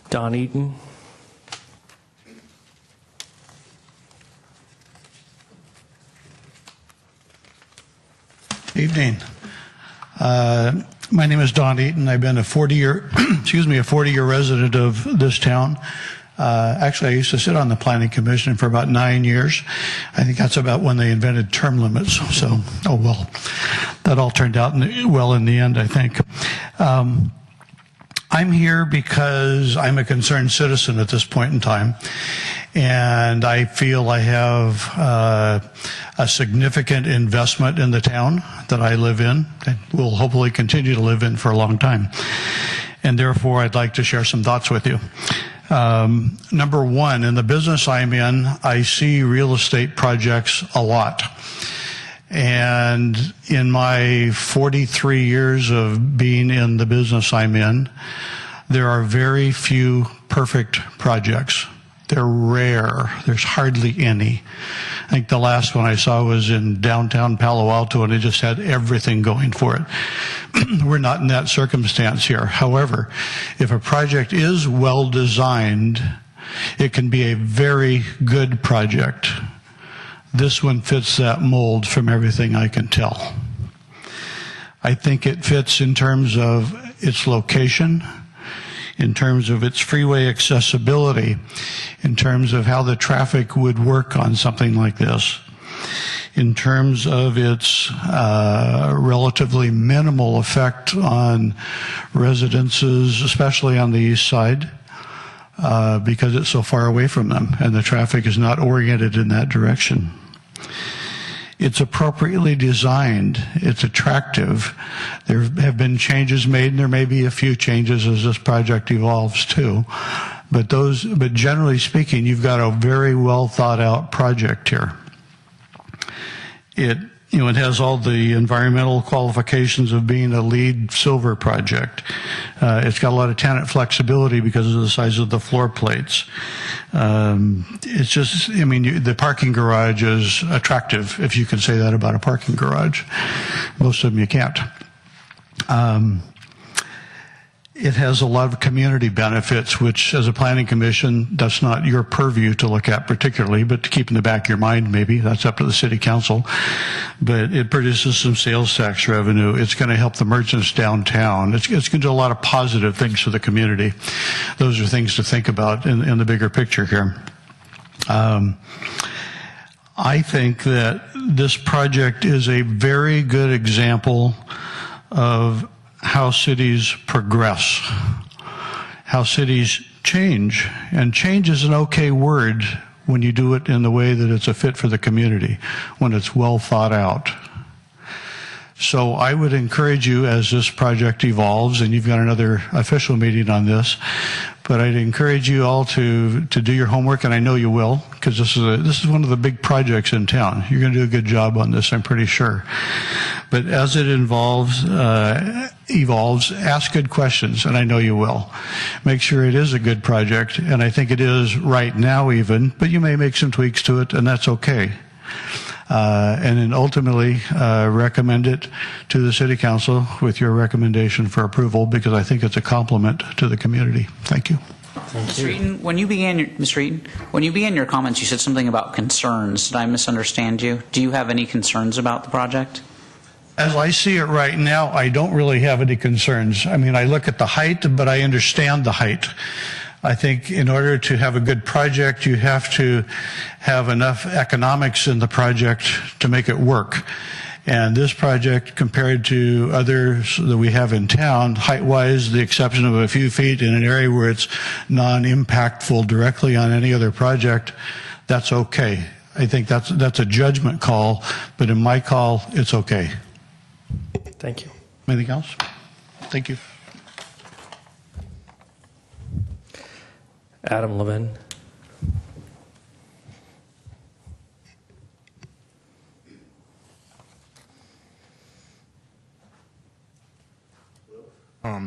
Don Eaton. Evening. My name is Don Eaton. I've been a 40-year resident of this town. Actually, I used to sit on the Planning Commission for about 9 years. I think that's about when they invented term limits. So, oh well, that all turned out well in the end, I think. I'm here because I'm a concerned citizen at this point in time, and I feel I have a significant investment in the town that I live in, and will hopefully continue to live in for a long time. And therefore, I'd like to share some thoughts with you. Number one, in the business I'm in, I see real estate projects a lot. And in my 43 years of being in the business I'm in, there are very few perfect projects. They're rare. There's hardly any. I think the last one I saw was in downtown Palo Alto, and it just had everything going for it. We're not in that circumstance here. However, if a project is well designed, it can be a very good project. This one fits that mold from everything I can tell. I think it fits in terms of its location, in terms of its freeway accessibility, in terms of how the traffic would work on something like this, in terms of its relatively minimal effect on residences, especially on the east side, because it's so far away from them and the traffic is not oriented in that direction. It's appropriately designed. It's attractive. There have been changes made, and there may be a few changes as this project evolves too. But generally speaking, you've got a very well thought out project here. It has all the environmental qualifications of being a LEED Silver project. It's got a lot of tenant flexibility because of the size of the floor plates. It's just, the parking garage is attractive, if you can say that about a parking garage. Most of them you can't. It has a lot of community benefits, which as a planning commission, that's not your purview to look at particularly, but to keep in the back of your mind maybe, that's up to the city council. But it produces some sales tax revenue. It's going to help the merchants downtown. It's going to do a lot of positive things for the community. Those are things to think about in the bigger picture here. I think that this project is a very good example of how cities progress, how cities change. And change is an okay word when you do it in the way that it's a fit for the community, when it's well thought out. So I would encourage you as this project evolves, and you've got another official meeting on this, but I'd encourage you all to do your homework, and I know you will, because this is one of the big projects in town. You're going to do a good job on this, I'm pretty sure. But as it evolves, ask good questions, and I know you will. Make sure it is a good project, and I think it is right now even, but you may make some tweaks to it, and that's okay. And then ultimately recommend it to the City Council with your recommendation for approval, because I think it's a compliment to the community. Thank you. Mr. Eaton, when you began your comments, you said something about concerns. Did I misunderstand you? Do you have any concerns about the project? As I see it right now, I don't really have any concerns. I mean, I look at the height, but I understand the height. I think in order to have a good project, you have to have enough economics in the project to make it work. And this project, compared to others that we have in town, height-wise, the exception of a few feet in an area where it's non-impactful directly on any other project, that's okay. I think that's a judgment call, but in my call, it's okay. Thank you. Anything else? Thank you. Adam Levin.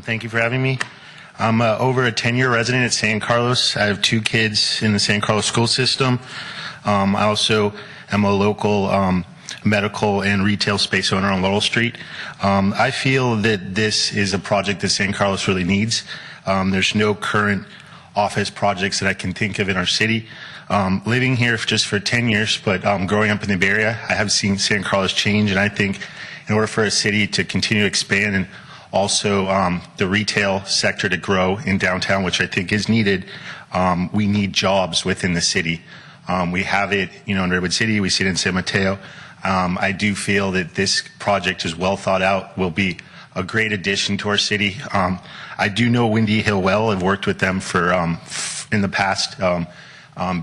Thank you for having me. I'm over a 10-year resident at San Carlos. I have 2 kids in the San Carlos school system. I also am a local medical and retail space owner on Laurel Street. I feel that this is a project that San Carlos really needs. There's no current office projects that I can think of in our city. Living here just for 10 years, but growing up in the Bay Area, I have seen San Carlos change, and I think in order for a city to continue to expand and also the retail sector to grow in downtown, which I think is needed, we need jobs within the city. We have it, in Redwood City, we see it in San Mateo. I do feel that this project is well thought out, will be a great addition to our city. I do know Windy Hill well. I've worked with them for in the past,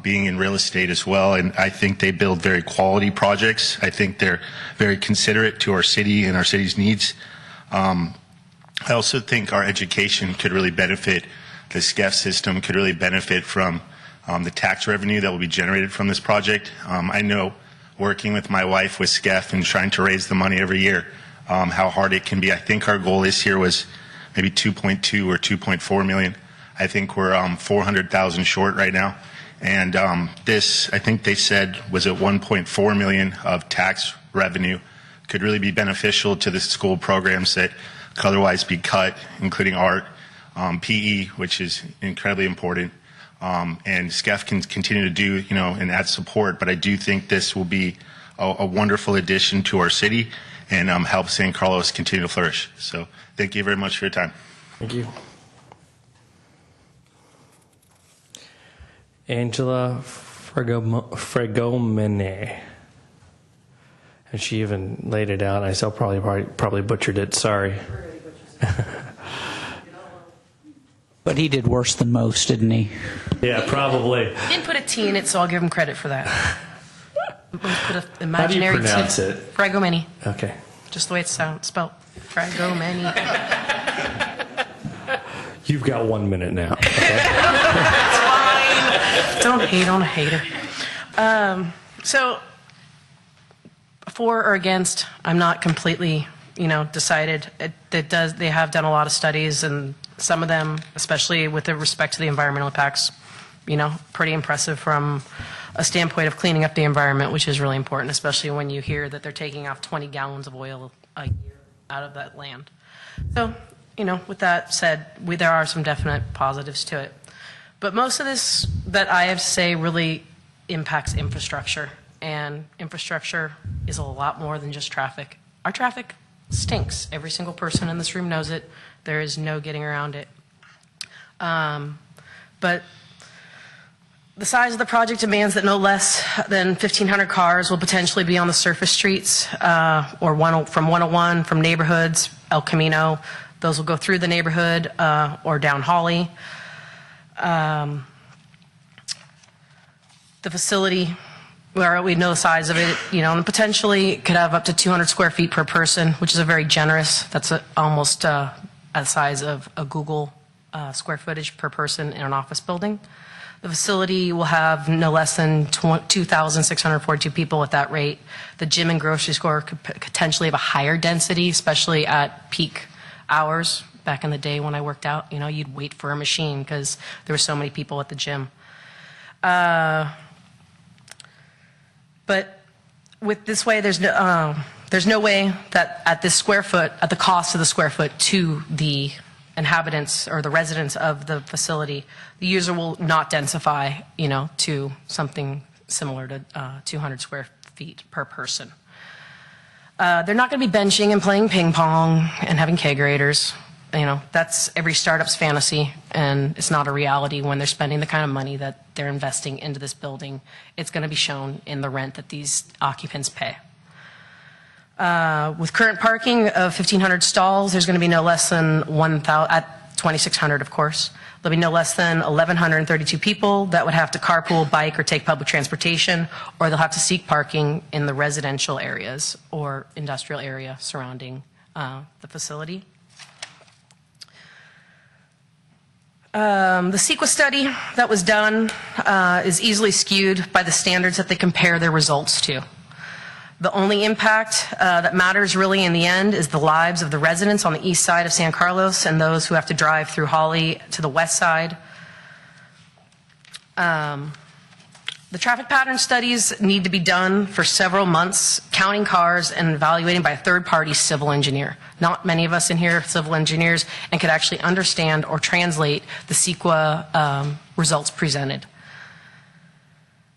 being in real estate as well, and I think they build very quality projects. I think they're very considerate to our city and our city's needs. I also think our education could really benefit. The SCEF system could really benefit from the tax revenue that will be generated from this project. I know, working with my wife with SCEF and trying to raise the money every year, how hard it can be. I think our goal this year was maybe 2.2 or 2.4 million. I think we're 400,000 short right now. And this, I think they said, was at 1.4 million of tax revenue, could really be beneficial to the school programs that could otherwise be cut, including art, PE, which is incredibly important. And SCEF can continue to do, and add support, but I do think this will be a wonderful addition to our city and help San Carlos continue to flourish. So thank you very much for your time. Thank you. Angela Fregomene. And she even laid it out. I still probably butchered it. Sorry. But he did worse than most, didn't he? Yeah, probably. He didn't put a T in it, so I'll give him credit for that. Put an How do you imaginary pronounce T. it? Fragomeni. Okay. Just the way it's spelled. Fragomeni. You've got 1 minute now. Okay? It's fine. Don't hate on a hater. So, for or against, I'm not completely, decided. They have done a lot of studies, and some of them, especially with respect to the environmental impacts, pretty impressive from a standpoint of cleaning up the environment, which is really important, especially when you hear that they're taking off 20 gallons of oil a year out of that land. So, with that said, there are some definite positives to it. But most of this that I have to say really impacts infrastructure. And infrastructure is a lot more than just traffic. Our traffic stinks. Every single person in this room knows it. There is no getting around it. But the size of the project demands that no less than 1,500 cars will potentially be on the surface streets, from 101, from neighborhoods, El Camino. Those will go through the neighborhood or down Holly. The facility, we know the size of it, and potentially could have up to 200 square feet per person, which is a very generous. That's almost the size of a Google square footage per person in an office building. The facility will have no less than 2,642 people at that rate. The gym and grocery store could potentially have a higher density, especially at peak hours. Back in the day when I worked out, you'd wait for a machine because there were so many people at the gym. But with this way, there's no way that at the cost of the square foot to the inhabitants or the residents of the facility, the user will not densify, to something similar to 200 square feet per person. They're not going to be benching and playing ping pong and having kegerators. That's every startup's fantasy, and it's not a reality when they're spending the kind of money that they're investing into this building. It's going to be shown in the rent that these occupants pay. With current parking of 1,500 stalls, there's going to be no less than 1,000, at 2,600, of course. There'll be no less than 1,132 people that would have to carpool, bike, or take public transportation, or they'll have to seek parking in the residential areas or industrial area surrounding the facility. The CEQA study that was done is easily skewed by the standards that they compare their results to. The only impact that matters really in the end is the lives of the residents on the east side of San Carlos and those who have to drive through Holly to the west side. The traffic pattern studies need to be done for several months, counting cars and evaluating by a third-party civil engineer. Not many of us in here are civil engineers and could actually understand or translate the CEQA results presented.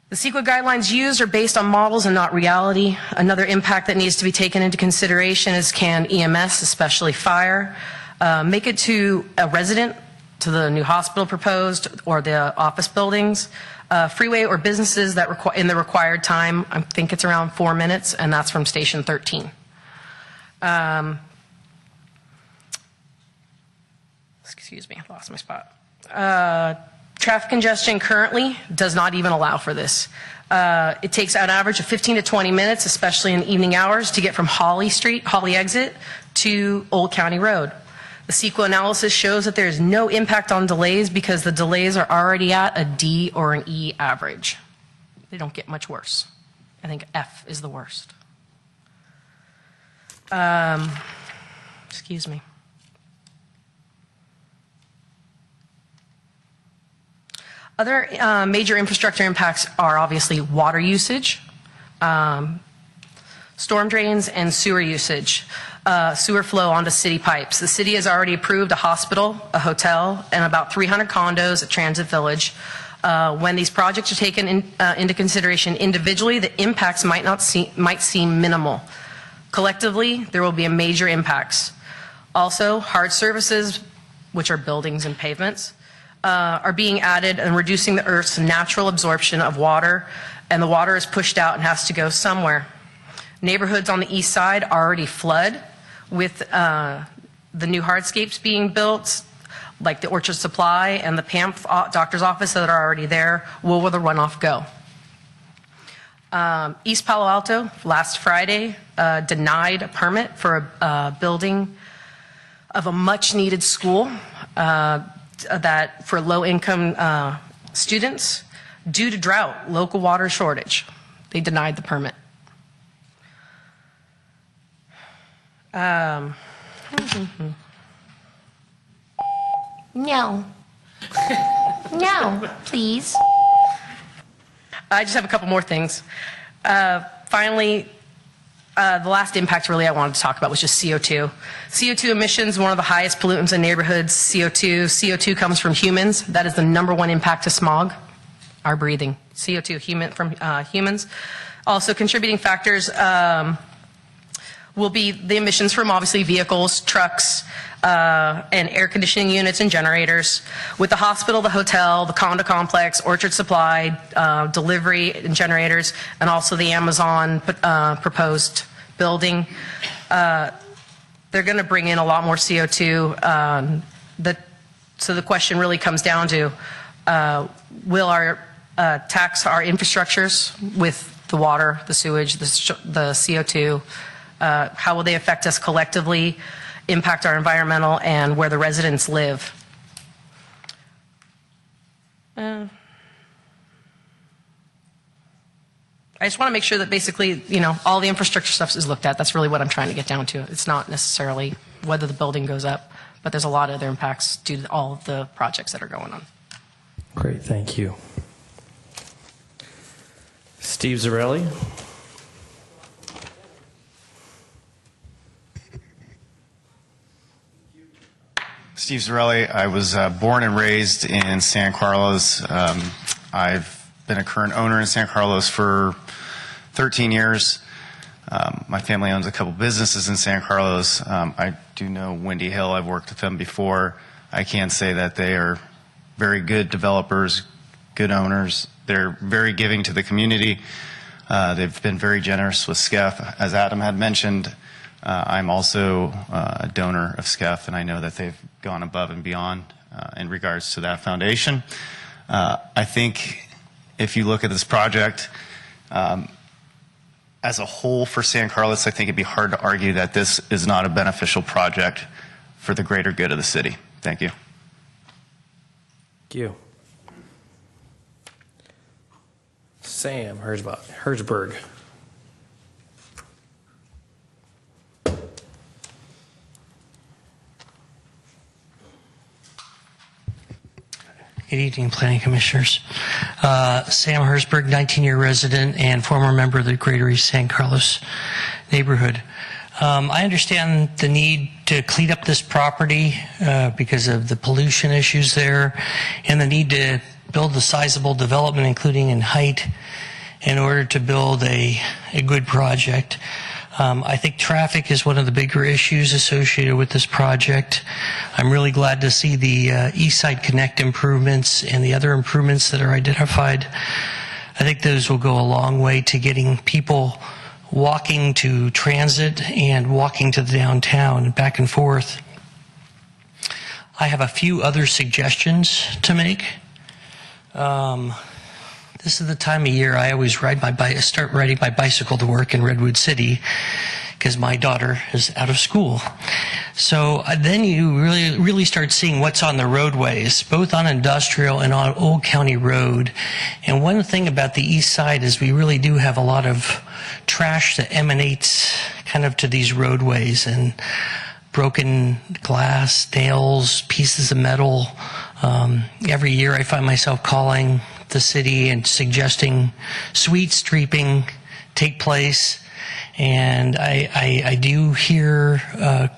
The CEQA guidelines used are based on models and not reality. Another impact that needs to be taken into consideration is can EMS, especially fire, make it to a resident, to the new hospital proposed, or the office buildings, freeway or businesses that in the required time. I think it's around 4 minutes, and that's from Station 13. Excuse me, I lost my spot. Traffic congestion currently does not even allow for this. It takes an average of 15 to 20 minutes, especially in evening hours, to get from Holly exit to Old County Road. The CEQA analysis shows that there is no impact on delays because the delays are already at a D or an E average. They don't get much worse. I think F is the worst. Excuse me. Other major infrastructure impacts are obviously water usage, storm drains, and sewer usage. Sewer flow onto city pipes. The city has already approved a hospital, a hotel, and about 300 condos at Transit Village. When these projects are taken into consideration individually, the impacts might seem minimal. Collectively, there will be major impacts. Also, hard surfaces, which are buildings and pavements, are being added and reducing the Earth's natural absorption of water, and the water is pushed out and has to go somewhere. Neighborhoods on the east side already flood with the new hardscapes being built, like the Orchard Supply and the PAMF doctor's office that are already there. Where will the runoff go? East Palo Alto, last Friday, denied a permit for a building of a much-needed school that for low-income students due to drought, local water shortage. They denied the permit. No. No, please. I just have a couple more things. Finally, the last impact really I wanted to talk about was just CO2. CO2 emissions, one of the highest pollutants in neighborhoods. CO2 comes from humans. That is the #1 impact to smog, our breathing. CO2 from humans. Also contributing factors will be the emissions from obviously vehicles, trucks, and air conditioning units and generators. With the hospital, the hotel, the condo complex, Orchard Supply, delivery and generators, and also the Amazon proposed building, they're going to bring in a lot more CO2. So the question really comes down to, will our tax our infrastructures with the water, the sewage, the CO2, how will they affect us collectively, impact our environmental, and where the residents live? I just want to make sure that basically, all the infrastructure stuff is looked at. That's really what I'm trying to get down to. It's not necessarily whether the building goes up, but there's a lot of other impacts due to all of the projects that are going on. Great, thank you. Steve Zarelli. Steve Zarelli. I was born and raised in San Carlos. I've been a current owner in San Carlos for 13 years. My family owns a couple businesses in San Carlos. I do know Windy Hill. I've worked with them before. I can say that they are very good developers, good owners. They're very giving to the community. They've been very generous with SCEF. As Adam had mentioned, I'm also a donor of SCEF, and I know that they've gone above and beyond in regards to that foundation. I think if you look at this project, as a whole for San Carlos, I think it'd be hard to argue that this is not a beneficial project for the greater good of the city. Thank you. Thank you. Sam Herzberg. Good evening, Planning Commissioners. Sam Herzberg, 19-year resident and former member of the Greater East San Carlos neighborhood. I understand the need to clean up this property because of the pollution issues there and the need to build a sizable development, including in height, in order to build a good project. I think traffic is one of the bigger issues associated with this project. I'm really glad to see the East Side Connect improvements and the other improvements that are identified. I think those will go a long way to getting people walking to transit and walking to the downtown back and forth. I have a few other suggestions to make. This is the time of year I always start riding my bicycle to work in Redwood City because my daughter is out of school. So then you really start seeing what's on the roadways, both on Industrial and on Old County Road. And one thing about the east side is we really do have a lot of trash that emanates kind of to these roadways, and broken glass, nails, pieces of metal. Every year I find myself calling the city and suggesting sweet stripping take place. And I do hear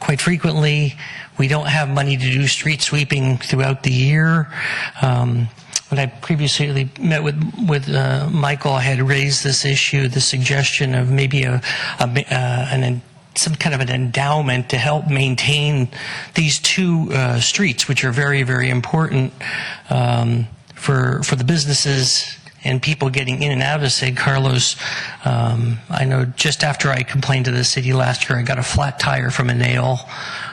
quite frequently we don't have money to do street sweeping throughout the year. When I previously met with Michael, I had raised this issue, the suggestion of maybe some kind of an endowment to help maintain these two streets, which are very, very important for the businesses and people getting in and out of San Carlos. I know just after I complained to the city last year, I got a flat tire from a nail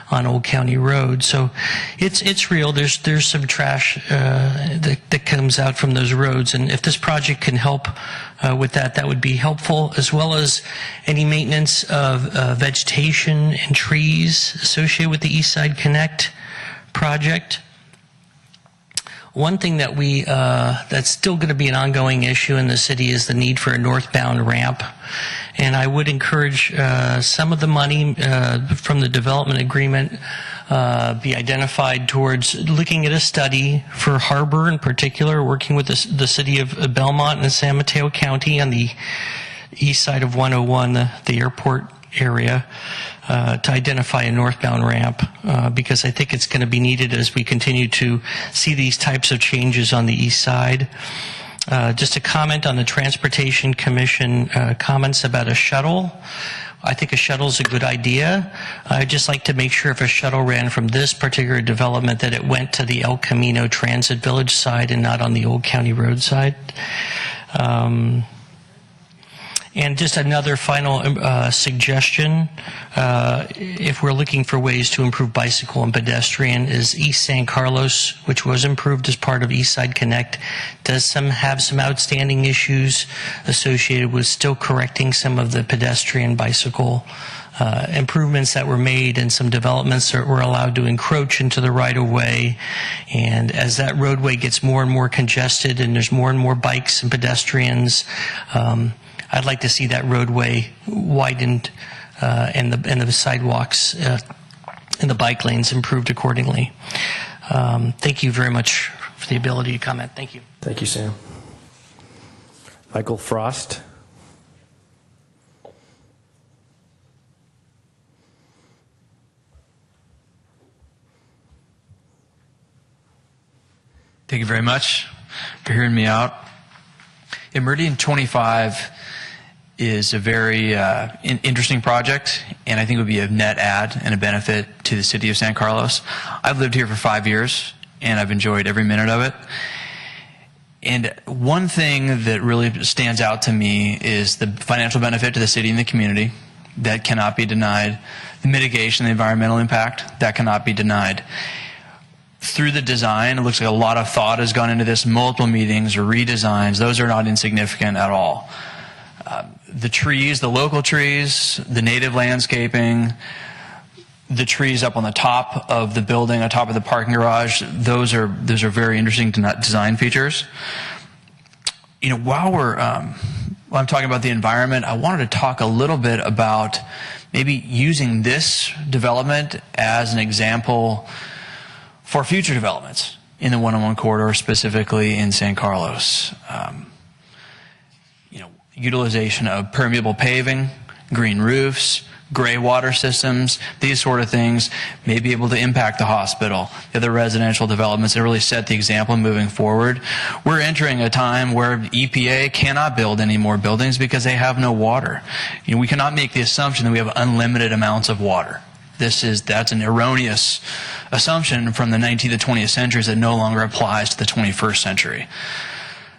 on Old County Road. So it's real. There's some trash that comes out from those roads, and if this project can help with that, that would be helpful, as well as any maintenance of vegetation and trees associated with the East Side Connect project. One thing that that's still going to be an ongoing issue in the city is the need for a northbound ramp. And I would encourage some of the money from the development agreement be identified towards looking at a study for Harbor in particular, working with the city of Belmont and San Mateo County on the east side of 101, the airport area, to identify a northbound ramp, because I think it's going to be needed as we continue to see these types of changes on the east side. Just a comment on the Transportation Commission comments about a shuttle. I think a shuttle is a good idea. I'd just like to make sure if a shuttle ran from this particular development that it went to the El Camino Transit Village side and not on the Old County Road side. And just another final suggestion, if we're looking for ways to improve bicycle and pedestrian, is East San Carlos, which was improved as part of East Side Connect, does have some outstanding issues associated with still correcting some of the pedestrian bicycle improvements that were made and some developments that were allowed to encroach into the right-of-way. And as that roadway gets more and more congested and there's more and more bikes and pedestrians, I'd like to see that roadway widened and the sidewalks and the bike lanes improved accordingly. Thank you very much for the ability to comment. Thank you. Thank you, Sam. Michael Frost. Thank you very much for hearing me out. Meridian 25 is a very interesting project, and I think it would be a net add and a benefit to the city of San Carlos. I've lived here for 5 years, and I've enjoyed every minute of it. And one thing that really stands out to me is the financial benefit to the city and the community. That cannot be denied. The mitigation, the environmental impact, that cannot be denied. Through the design, it looks like a lot of thought has gone into this, multiple meetings or redesigns. Those are not insignificant at all. The trees, the local trees, the native landscaping, the trees up on the top of the building, on top of the parking garage, those are very interesting design features. You know, while I'm talking about the environment, I wanted to talk a little bit about maybe using this development as an example for future developments in the 101 corridor, specifically in San Carlos. Utilization of permeable paving, green roofs, gray water systems, these sort of things may be able to impact the hospital, the other residential developments, and really set the example moving forward. We're entering a time where EPA cannot build any more buildings because they have no water. We cannot make the assumption that we have unlimited amounts of water. That's an erroneous assumption from the 19th to 20th centuries that no longer applies to the 21st century.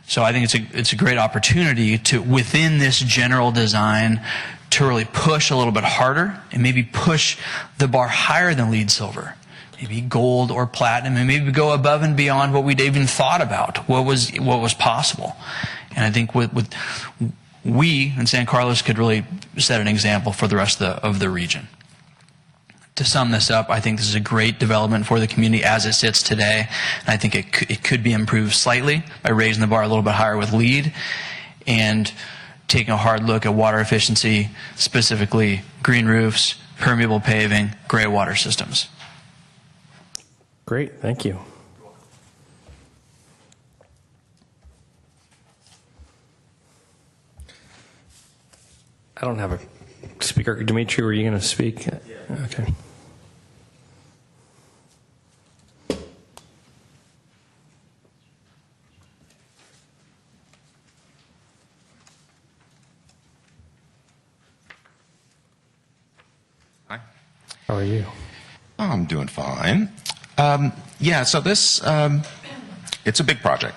So I think it's a great opportunity to, within this general design, to really push a little bit harder and maybe push the bar higher than lead silver, maybe gold or platinum, and maybe go above and beyond what we'd even thought about, what was possible. And I think we in San Carlos could really set an example for the rest of the region. To sum this up, I think this is a great development for the community as it sits today. And I think it could be improved slightly by raising the bar a little bit higher with LEED and taking a hard look at water efficiency, specifically green roofs, permeable paving, gray water systems. Great, thank you. I don't have a speaker. Dimitri, were you going to speak? Yeah. Okay. Hi. How are you? I'm doing fine. So this, it's a big project,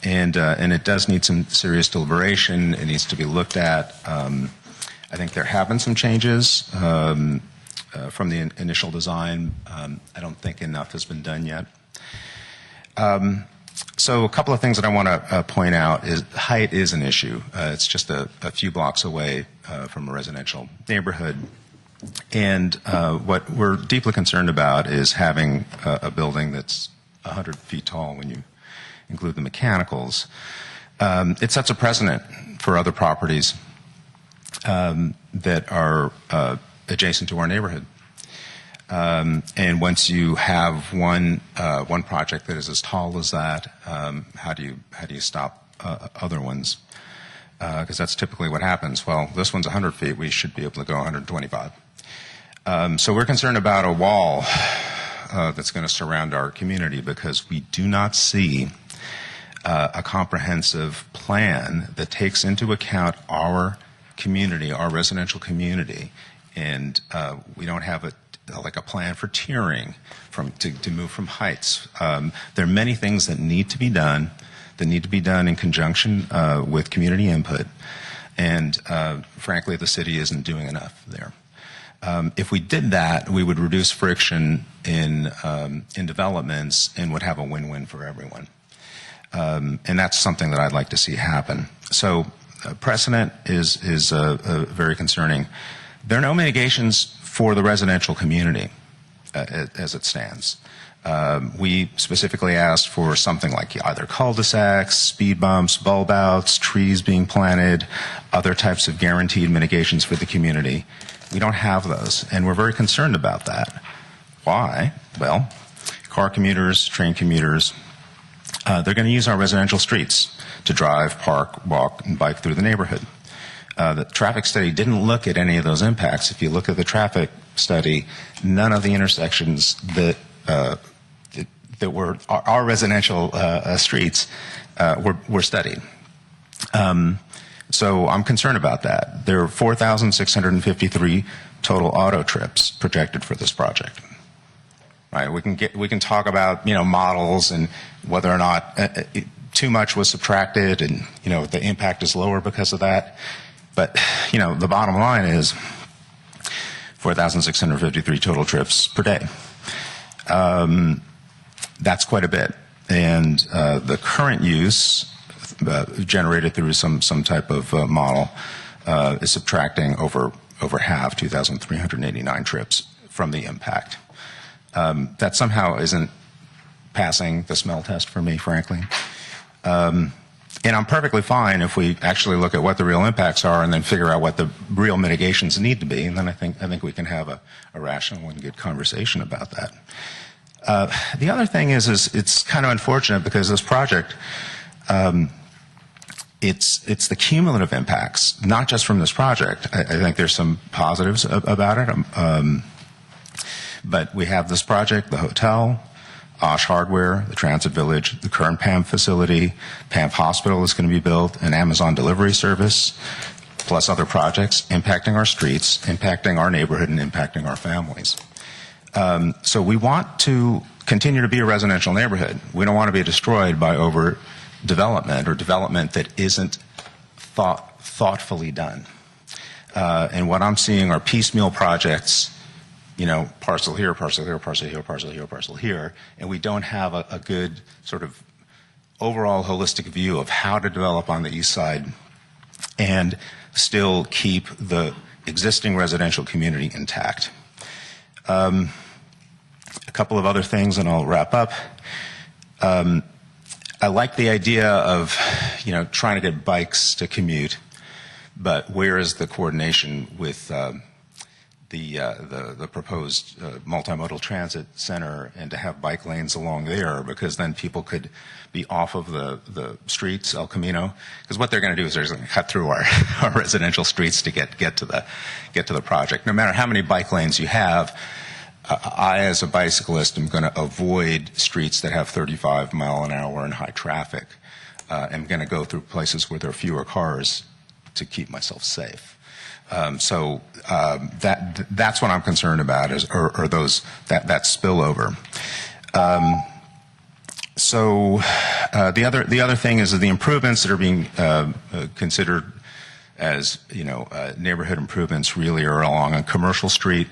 and it does need some serious deliberation. It needs to be looked at. I think there have been some changes from the initial design. I don't think enough has been done yet. So a couple of things that I want to point out is height is an issue. It's just a few blocks away from a residential neighborhood. And what we're deeply concerned about is having a building that's 100 feet tall when you include the mechanicals. It sets a precedent for other properties that are adjacent to our neighborhood. And once you have one project that is as tall as that, how do you stop other ones? Because that's typically what happens. Well, this one's 100 feet. We should be able to go 125. So we're concerned about a wall that's going to surround our community because we do not see a comprehensive plan that takes into account our community, our residential community, and we don't have a plan for tiering to move from heights. There are many things that need to be done in conjunction with community input, and frankly, the city isn't doing enough there. If we did that, we would reduce friction in developments and would have a win-win for everyone. And that's something that I'd like to see happen. So precedent is very concerning. There are no mitigations for the residential community as it stands. We specifically asked for something like either cul-de-sacs, speed bumps, bulb outs, trees being planted, other types of guaranteed mitigations for the community. We don't have those, and we're very concerned about that. Why? Well, car commuters, train commuters, they're going to use our residential streets to drive, park, walk, and bike through the neighborhood. The traffic study didn't look at any of those impacts. If you look at the traffic study, none of the intersections that were our residential streets were studied. So I'm concerned about that. There are 4,653 total auto trips projected for this project. Right? We can talk about models and whether or not too much was subtracted and the impact is lower because of that. But the bottom line is 4,653 total trips per day. That's quite a bit, and the current use generated through some type of model is subtracting over half, 2,389 trips from the impact. That somehow isn't passing the smell test for me, frankly. And I'm perfectly fine if we actually look at what the real impacts are and then figure out what the real mitigations need to be, and then I think we can have a rational and good conversation about that. The other thing is it's kind of unfortunate because this project, it's the cumulative impacts, not just from this project. I think there's some positives about it, but we have this project, the hotel, Osh Hardware, the Transit Village, the current PAMP facility, PAMP Hospital is going to be built, an Amazon delivery service, plus other projects impacting our streets, impacting our neighborhood, and impacting our families. So we want to continue to be a residential neighborhood. We don't want to be destroyed by overdevelopment or development that isn't thoughtfully done. And what I'm seeing are piecemeal projects, parcel here, parcel here, parcel here, parcel here, parcel here, and we don't have a good sort of overall holistic view of how to develop on the east side and still keep the existing residential community intact. A couple of other things and I'll wrap up. I like the idea of, trying to get bikes to commute, but where is the coordination with the proposed multimodal transit center and to have bike lanes along there, because then people could be off of the streets, El Camino, because what they're going to do is they're going to cut through our residential streets to get to the project. No matter how many bike lanes you have, I, as a bicyclist, am going to avoid streets that have 35 mile an hour and high traffic. I'm going to go through places where there are fewer cars to keep myself safe. So that's what I'm concerned about are those that spillover. So the other thing is that the improvements that are being considered as neighborhood improvements really are along a commercial street,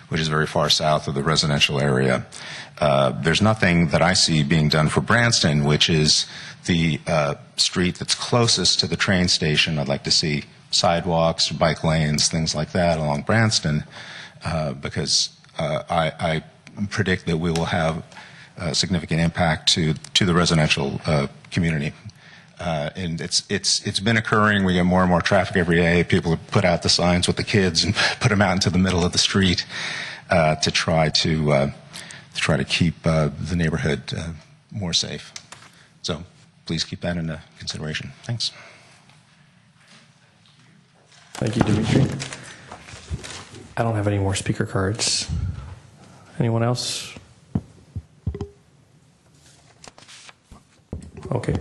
which is very far south of the residential area. There's nothing that I see being done for Branston, which is the street that's closest to the train station. I'd like to see sidewalks, bike lanes, things like that along Branston, because I predict that we will have a significant impact to the residential community. And it's been occurring. We get more and more traffic every day. People put out the signs with the kids and put them out into the middle of the street to try to keep the neighborhood more safe. So please keep that into consideration. Thanks. Thank you, Dimitri. I don't have any more speaker cards. Anyone else? Okay.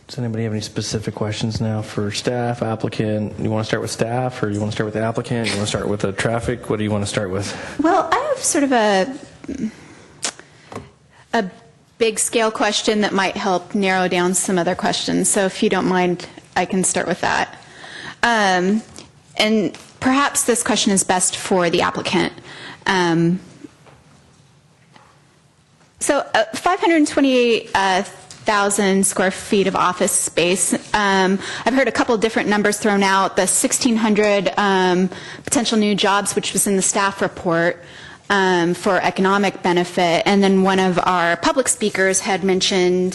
Does anybody have any specific questions now for staff, applicant? You want to start with staff, or you want to start with the applicant? You want to start with the traffic? What do you want to start with? Well, I have sort of a big scale question that might help narrow down some other questions. So if you don't mind, I can start with that. And perhaps this question is best for the applicant. So 528 26,000 square feet of office space. I've heard a couple different numbers thrown out. The 1,600 potential new jobs, which was in the staff report for economic benefit. And then one of our public speakers had mentioned,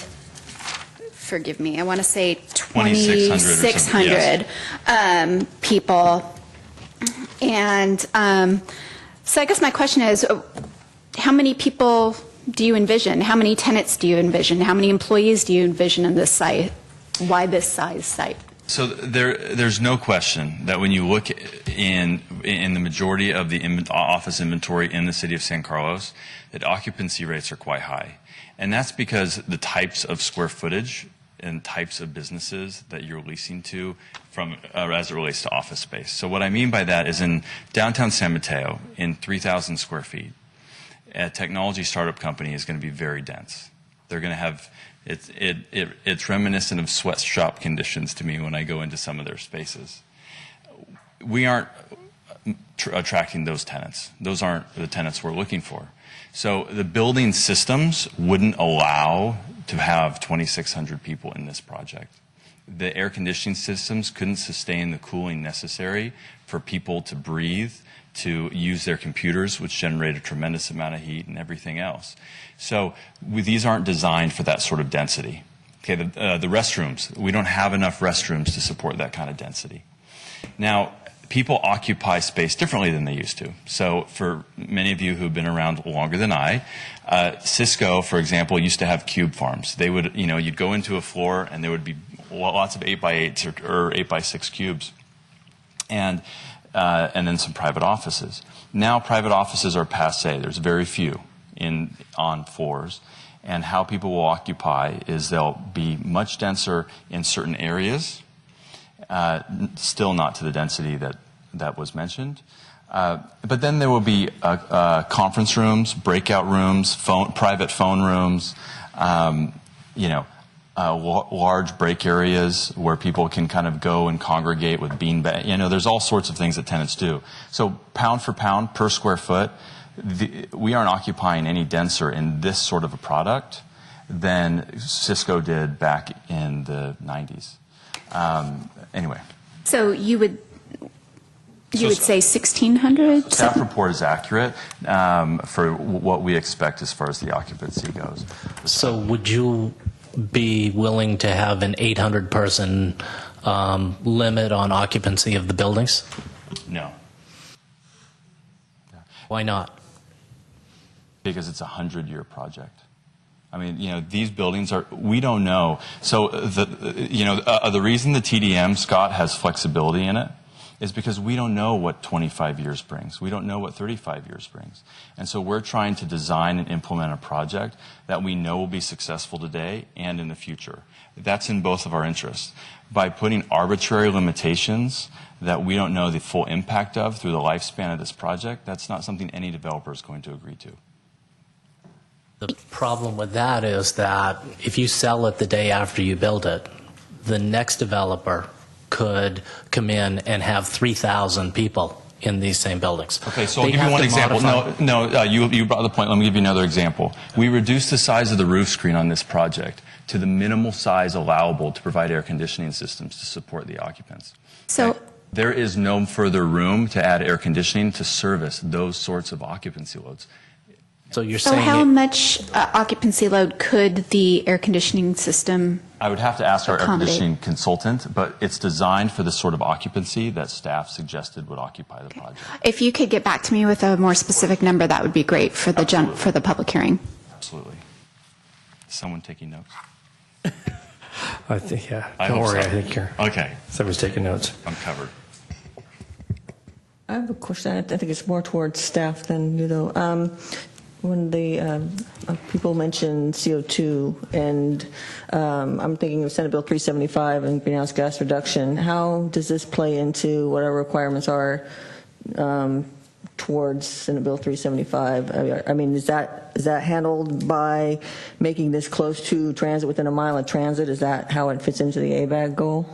forgive me, I want to say 2,600 people. And so I guess my question is, how many people do you envision? How many tenants do you envision? How many employees do you envision in this site? Why this size site? So there's no question that when you look in the majority of the office inventory in the city of San Carlos, that occupancy rates are quite high. And that's because the types of square footage and types of businesses that you're leasing to from as it relates to office space. So what I mean by that is in downtown San Mateo, in 3,000 square feet, a technology startup company is going to be very dense. They're going to have, it's reminiscent of sweatshop conditions to me when I go into some of their spaces. We aren't attracting those tenants. Those aren't the tenants we're looking for. So the building systems wouldn't allow to have 2,600 people in this project. The air conditioning systems couldn't sustain the cooling necessary for people to breathe, to use their computers, which generate a tremendous amount of heat and everything else. So these aren't designed for that sort of density. Okay, the restrooms, we don't have enough restrooms to support that kind of density. Now, people occupy space differently than they used to. So for many of you who've been around longer than I, Cisco, for example, used to have cube farms. They would, you'd go into a floor and there would be lots of 8x8s or 8x6 cubes. And then some private offices. Now private offices are passé. There's very few on floors. And how people will occupy is they'll be much denser in certain areas, still not to the density that was mentioned. But then there will be conference rooms, breakout rooms, private phone rooms, large break areas where people can kind of go and congregate with beanbag. There's all sorts of things that tenants do. So pound for pound per square foot, we aren't occupying any denser in this sort of a product than Cisco did back in the 90s. Anyway. So you would say 1,600? Staff report is accurate for what we expect as far as the occupancy goes. So would you be willing to have an 800-person limit on occupancy of the buildings? No. Why not? Because it's a 100-year project. I mean, these buildings we don't know. So the reason the TDM, Scott, has flexibility in it is because we don't know what 25 years brings. We don't know what 35 years brings. And so we're trying to design and implement a project that we know will be successful today and in the future. That's in both of our interests. By putting arbitrary limitations that we don't know the full impact of through the lifespan of this project, that's not something any developer is going to agree to. The problem with that is that if you sell it the day after you build it, the next developer could come in and have 3,000 people in these same buildings. Okay, so I'll give you one example. You brought the point. Let me give you another example. We reduced the size of the roof screen on this project to the minimal size allowable to provide air conditioning systems to support the occupants. So there is no further room to add air conditioning to service those sorts of occupancy loads. So you're saying how much occupancy load could the air conditioning system I would have to ask our air accommodate? conditioning consultant, but it's designed for the sort of occupancy that staff suggested would occupy the project. If you could get back to me with a more specific number, that would be great for the for the public hearing. Absolutely. Is someone taking notes? I think, yeah. I Don't hope worry, so. I think you're. Okay. Someone's taking notes. I'm covered. I have a question. I think it's more towards staff than you, though. When the people mention CO2, and I'm thinking of Senate Bill 375 and greenhouse gas reduction, how does this play into what our requirements are towards Senate Bill 375? I mean, is that handled by making this close to transit, within a mile of transit? Is that how it fits into the ABAG goal?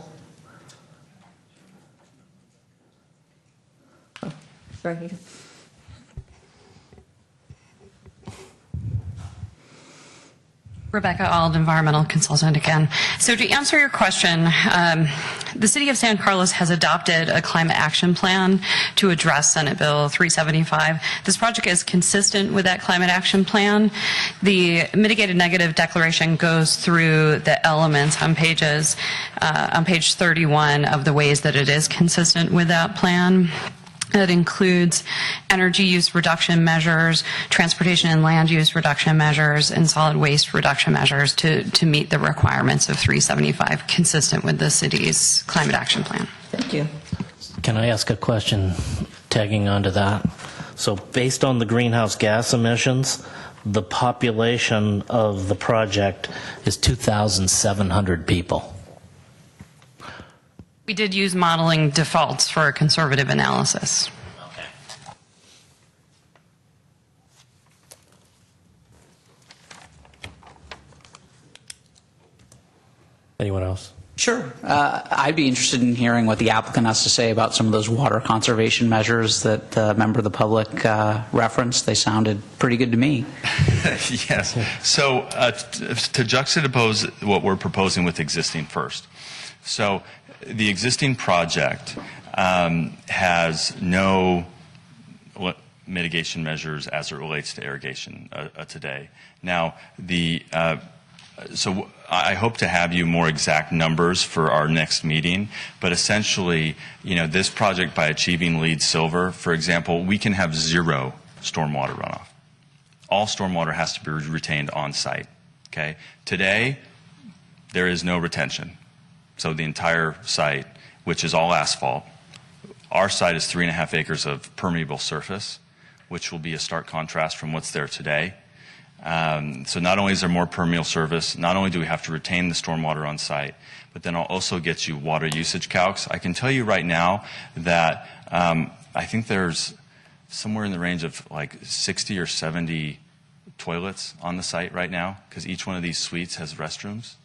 Oh, sorry. Rebecca Ald, environmental consultant again. So to answer your question, the City of San Carlos has adopted a climate action plan to address Senate Bill 375. This project is consistent with that climate action plan. The mitigated negative declaration goes through the elements on page 31 of the ways that it is consistent with that plan. That includes energy use reduction measures, transportation and land use reduction measures, and solid waste reduction measures to meet the requirements of 375, consistent with the city's climate action plan. Thank you. Can I ask a question tagging onto that? So based on the greenhouse gas emissions, the population of the project is 2,700 people. We did use modeling defaults for a conservative analysis. Okay. Anyone else? Sure. I'd be interested in hearing what the applicant has to say about some of those water conservation measures that a member of the public referenced. They sounded pretty good to me. Yes. So to juxtapose what we're proposing with existing first. So the existing project has no mitigation measures as it relates to irrigation today. Now, so I hope to have you more exact numbers for our next meeting, but essentially, this project, by achieving LEED Silver, for example, we can have zero stormwater runoff. All stormwater has to be retained on site. Okay? Today, there is no retention. So the entire site, which is all asphalt, our site is 3.5 acres of permeable surface, which will be a stark contrast from what's there today. So not only is there more permeable surface, not only do we have to retain the stormwater on site, but then I'll also get you water usage calcs. I can tell you right now that I think there's somewhere in the range of like 60 or 70 toilets on the site right now, because each one of these suites has restrooms.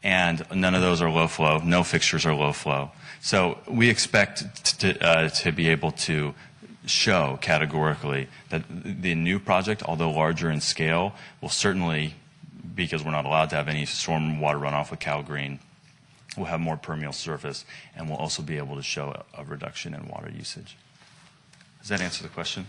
And none of those are low flow. No fixtures are low flow. So we expect to be able to show categorically that the new project, although larger in scale, will certainly, because we're not allowed to have any storm water runoff with Cal Green, will have more permeable surface, and we'll also be able to show a reduction in water usage. Does that answer the question?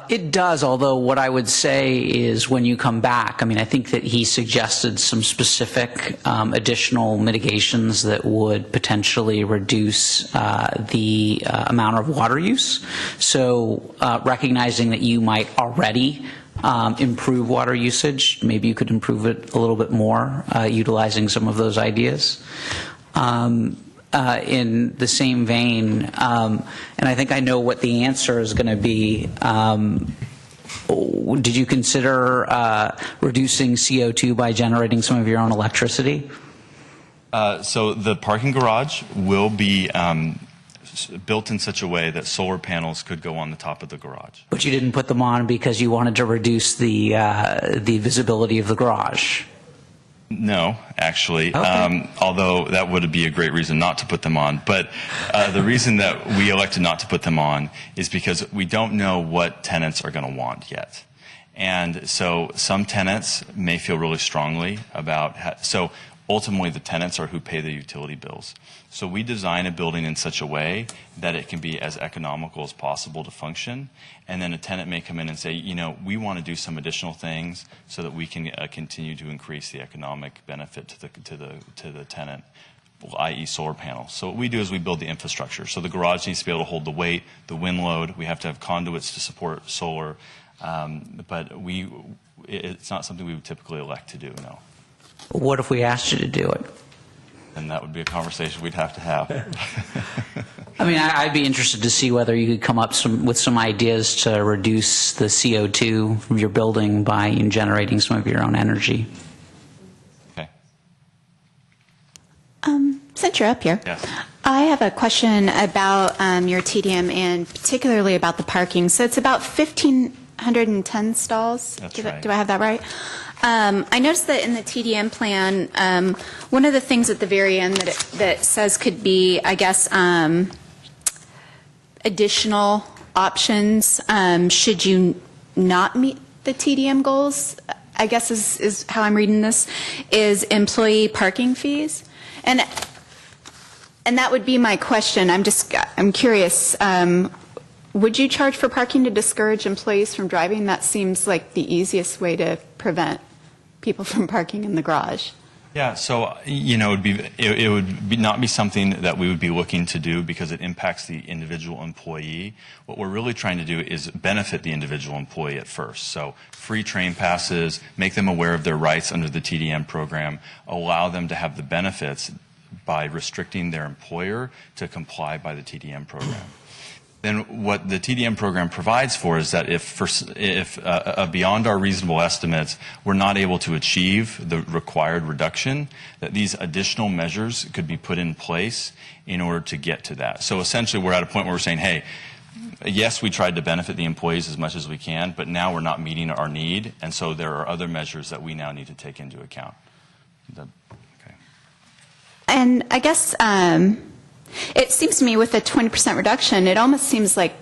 It does, although what I would say is when you come back, I think that he suggested some specific additional mitigations that would potentially reduce the amount of water use. So recognizing that you might already improve water usage, maybe you could improve it a little bit more utilizing some of those ideas. In the same vein, and I think I know what the answer is going to be, did you consider reducing CO2 by generating some of your own electricity? So the parking garage will be built in such a way that solar panels could go on the top of the garage. But you didn't put them on because you wanted to reduce the visibility of the garage. No, actually, okay. Although that would be a great reason not to put them on. But the reason that we elected not to put them on is because we don't know what tenants are going to want yet. And so some tenants may feel really strongly about, so ultimately the tenants are who pay the utility bills. So we design a building in such a way that it can be as economical as possible to function. And then a tenant may come in and say, we want to do some additional things so that we can continue to increase the economic benefit to the tenant, i.e. solar panels. So what we do is we build the infrastructure. So the garage needs to be able to hold the weight, the wind load. We have to have conduits to support solar. But it's not something we would typically elect to do, no. What if we asked you to do it? And that would be a conversation we'd have to have. I'd be interested to see whether you could come up with some ideas to reduce the CO2 from your building by generating some of your own energy. Okay. Since you're up here, Yes. I have a question about your TDM and particularly about the parking. So it's about 1,510 stalls. That's right. Do I have that right? I noticed that in the TDM plan, one of the things at the very end that says could be, I guess, additional options should you not meet the TDM goals. I guess is how I'm reading this, is employee parking fees. And that would be my question. I'm curious. Would you charge for parking to discourage employees from driving? That seems like the easiest way to prevent people from parking in the garage. Yeah, so it would not be something that we would be looking to do because it impacts the individual employee. What we're really trying to do is benefit the individual employee at first. So free train passes, make them aware of their rights under the TDM program, allow them to have the benefits by restricting their employer to comply by the TDM program. Then what the TDM program provides for is that if beyond our reasonable estimates, we're not able to achieve the required reduction, that these additional measures could be put in place in order to get to that. So essentially, we're at a point where we're saying, hey, yes, we tried to benefit the employees as much as we can, but now we're not meeting our need, and so there are other measures that we now need to take into account. And I guess it seems to me with a 20% reduction, it almost seems like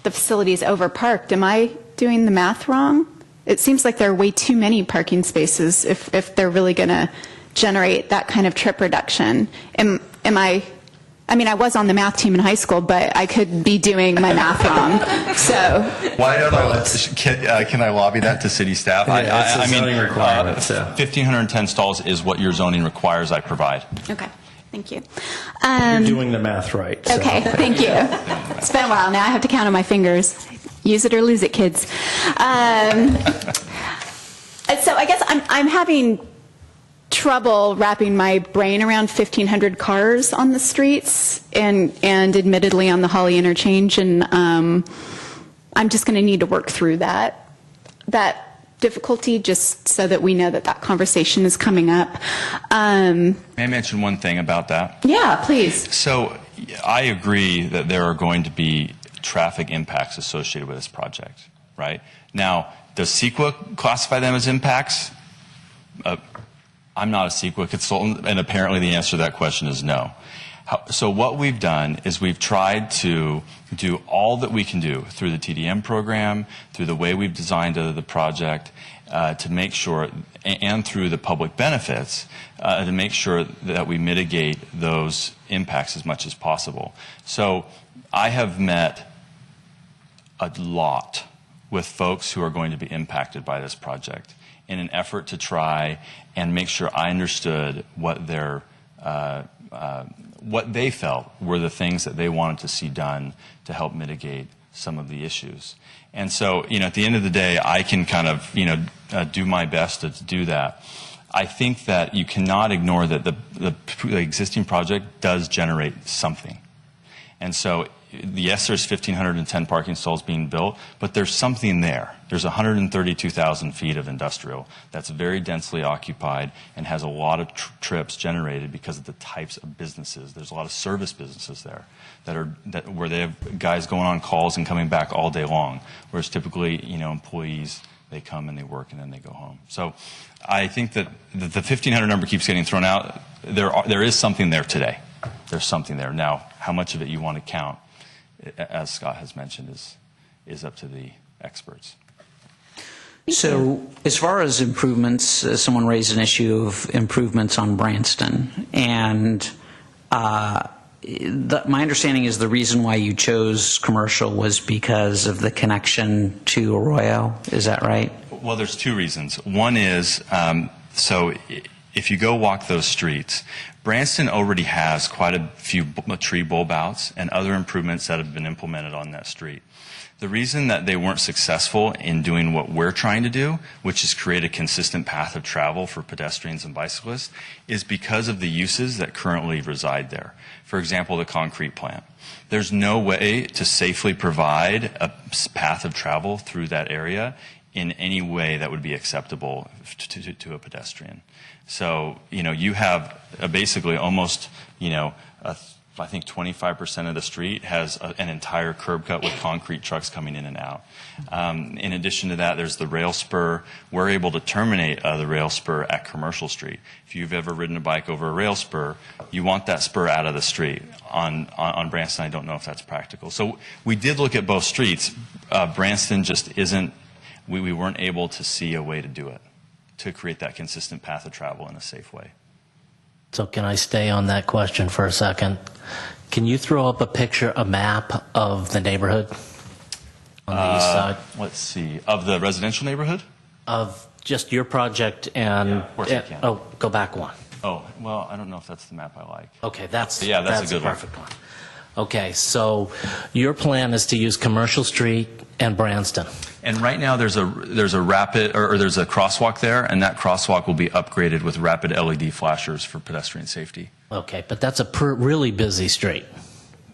the facility is overparked. Am I doing the math wrong? It seems like there are way too many parking spaces if they're really going to generate that kind of trip reduction. Am I mean, I was on the math team in high school, but I could be doing my math wrong. So why don't can I lobby that to city staff? Yeah, it's a zoning requirement. 1,510 stalls is what your zoning requires I provide. Okay. Thank you. You're doing the math right. So. Okay, thank you. It's been a while now. I have to count on my fingers. Use it or lose it, kids. So I guess I'm having trouble wrapping my brain around 1,500 cars on the streets and admittedly on the Holly interchange, and I'm just going to need to work through that difficulty just so that we know that conversation is coming up. May I mention one thing about that? Yeah, please. So I agree that there are going to be traffic impacts associated with this project, right? Now, does CEQA classify them as impacts? I'm not a CEQA consultant, and apparently the answer to that question is no. So what we've done is we've tried to do all that we can do through the TDM program, through the way we've designed the project, to make sure, and through the public benefits, to make sure that we mitigate those impacts as much as possible. So I have met a lot with folks who are going to be impacted by this project in an effort to try and make sure I understood what they felt were the things that they wanted to see done to help mitigate some of the issues. And so, at the end of the day, I can kind of, do my best to do that. I think that you cannot ignore that the existing project does generate something. And so, yes, there's 1,510 parking stalls being built, but there's something there. There's 132,000 feet of industrial that's very densely occupied and has a lot of trips generated because of the types of businesses. There's a lot of service businesses there where they have guys going on calls and coming back all day long, whereas typically, employees, they come and they work and then they go home. So I think that the 1,500 number keeps getting thrown out. There is something there today. There's something there. Now, how much of it you want to count, as Scott has mentioned, is up to the experts. So as far as improvements, someone raised an issue of improvements on Branston. And my understanding is the reason why you chose commercial was because of the connection to Arroyo. Is that right? Well, there's two reasons. One is, so if you go walk those streets, Branston already has quite a few tree bulb outs and other improvements that have been implemented on that street. The reason that they weren't successful in doing what we're trying to do, which is create a consistent path of travel for pedestrians and bicyclists, is because of the uses that currently reside there. For example, the concrete plant. There's no way to safely provide a path of travel through that area in any way that would be acceptable to a pedestrian. So, you have basically almost, I think 25% of the street has an entire curb cut with concrete trucks coming in and out. In addition to that, there's the rail spur. We're able to terminate the rail spur at Commercial Street. If you've ever ridden a bike over a rail spur, you want that spur out of the street. On Branston, I don't know if that's practical. So we did look at both streets. Branston just isn't, we weren't able to see a way to do it. to create that consistent path of travel in a safe way. So can I stay on that question for a second? Can you throw up a map of the neighborhood on the east side? Let's see. Of the residential neighborhood? Of just your project and... Yeah, of course I can. Oh, go back one. Oh, well, I don't know if that's the map I like. Okay, that's a good perfect one. Okay, so your plan is to use Commercial Street and Branston. And right now there's a rapid or there's a crosswalk there, and that crosswalk will be upgraded with rapid LED flashers for pedestrian safety. Okay, but that's a really busy street.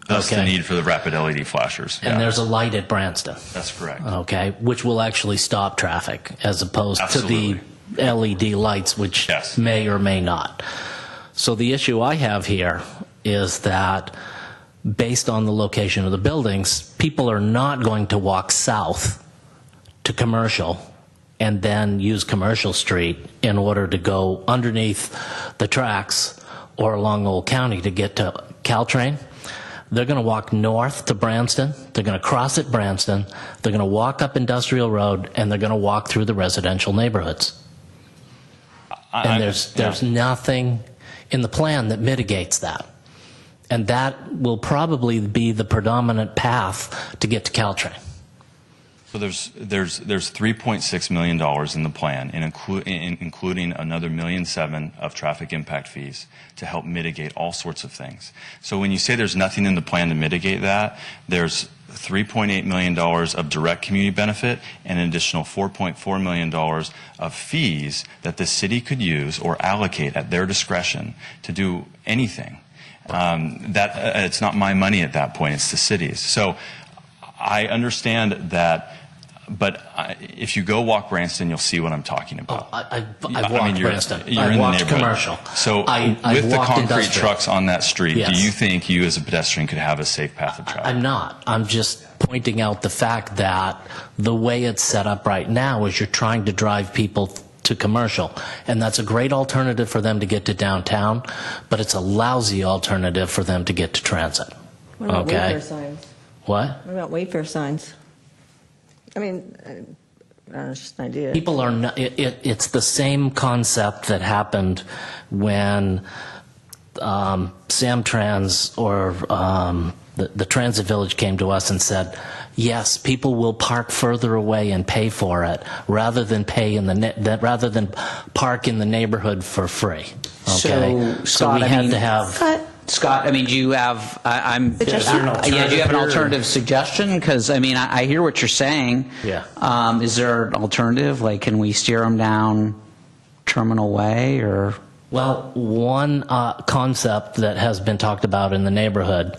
That's the need for the rapid LED flashers. And there's a light at Branston. That's correct. Okay, which will actually stop traffic as opposed to the LED lights, which may or may not. So the issue I have here is that based on the location of the buildings, people are not going to walk south to Commercial and then use Commercial Street in order to go underneath the tracks or along Old County to get to Caltrain. They're going to walk north to Branston, they're going to cross at Branston, they're going to walk up Industrial Road, and they're going to walk through the residential neighborhoods. And there's nothing in the plan that mitigates that. And that will probably be the predominant path to get to Caltrain. So there's $3.6 million in the plan, including another $1.7 million of traffic impact fees to help mitigate all sorts of things. So when you say there's nothing in the plan to mitigate that, there's $3.8 million of direct community benefit and an additional $4.4 million of fees that the city could use or allocate at their discretion to do anything. It's not my money at that point, it's the city's. So I understand that, but if you go walk Branston, you'll see what I'm talking about. I've walked Branston. You're I've in the walked neighborhood. Commercial. So I've with the walked concrete industrial. trucks on that street, Yes. do you think you as a pedestrian could have a safe path of travel? I'm not. I'm just pointing out the fact that the way it's set up right now is you're trying to drive people to Commercial, and that's a great alternative for them to get to downtown, but it's a lousy alternative for them to get to transit. What about Wayfair signs? What? What about Wayfair signs? I mean, I don't know, it's just an idea. People are not, it's the same concept that happened when Samtrans or the Transit Village came to us and said, yes, people will park further away and pay for it rather than rather than park in the neighborhood for free. Okay? So, Scott, we had to have. Scott, I mean, do you have? Do you have an alternative suggestion? Because I mean, I hear what you're saying. Yeah. Is there an alternative? Like, can we steer them down Terminal Way or? Well, one concept that has been talked about in the neighborhood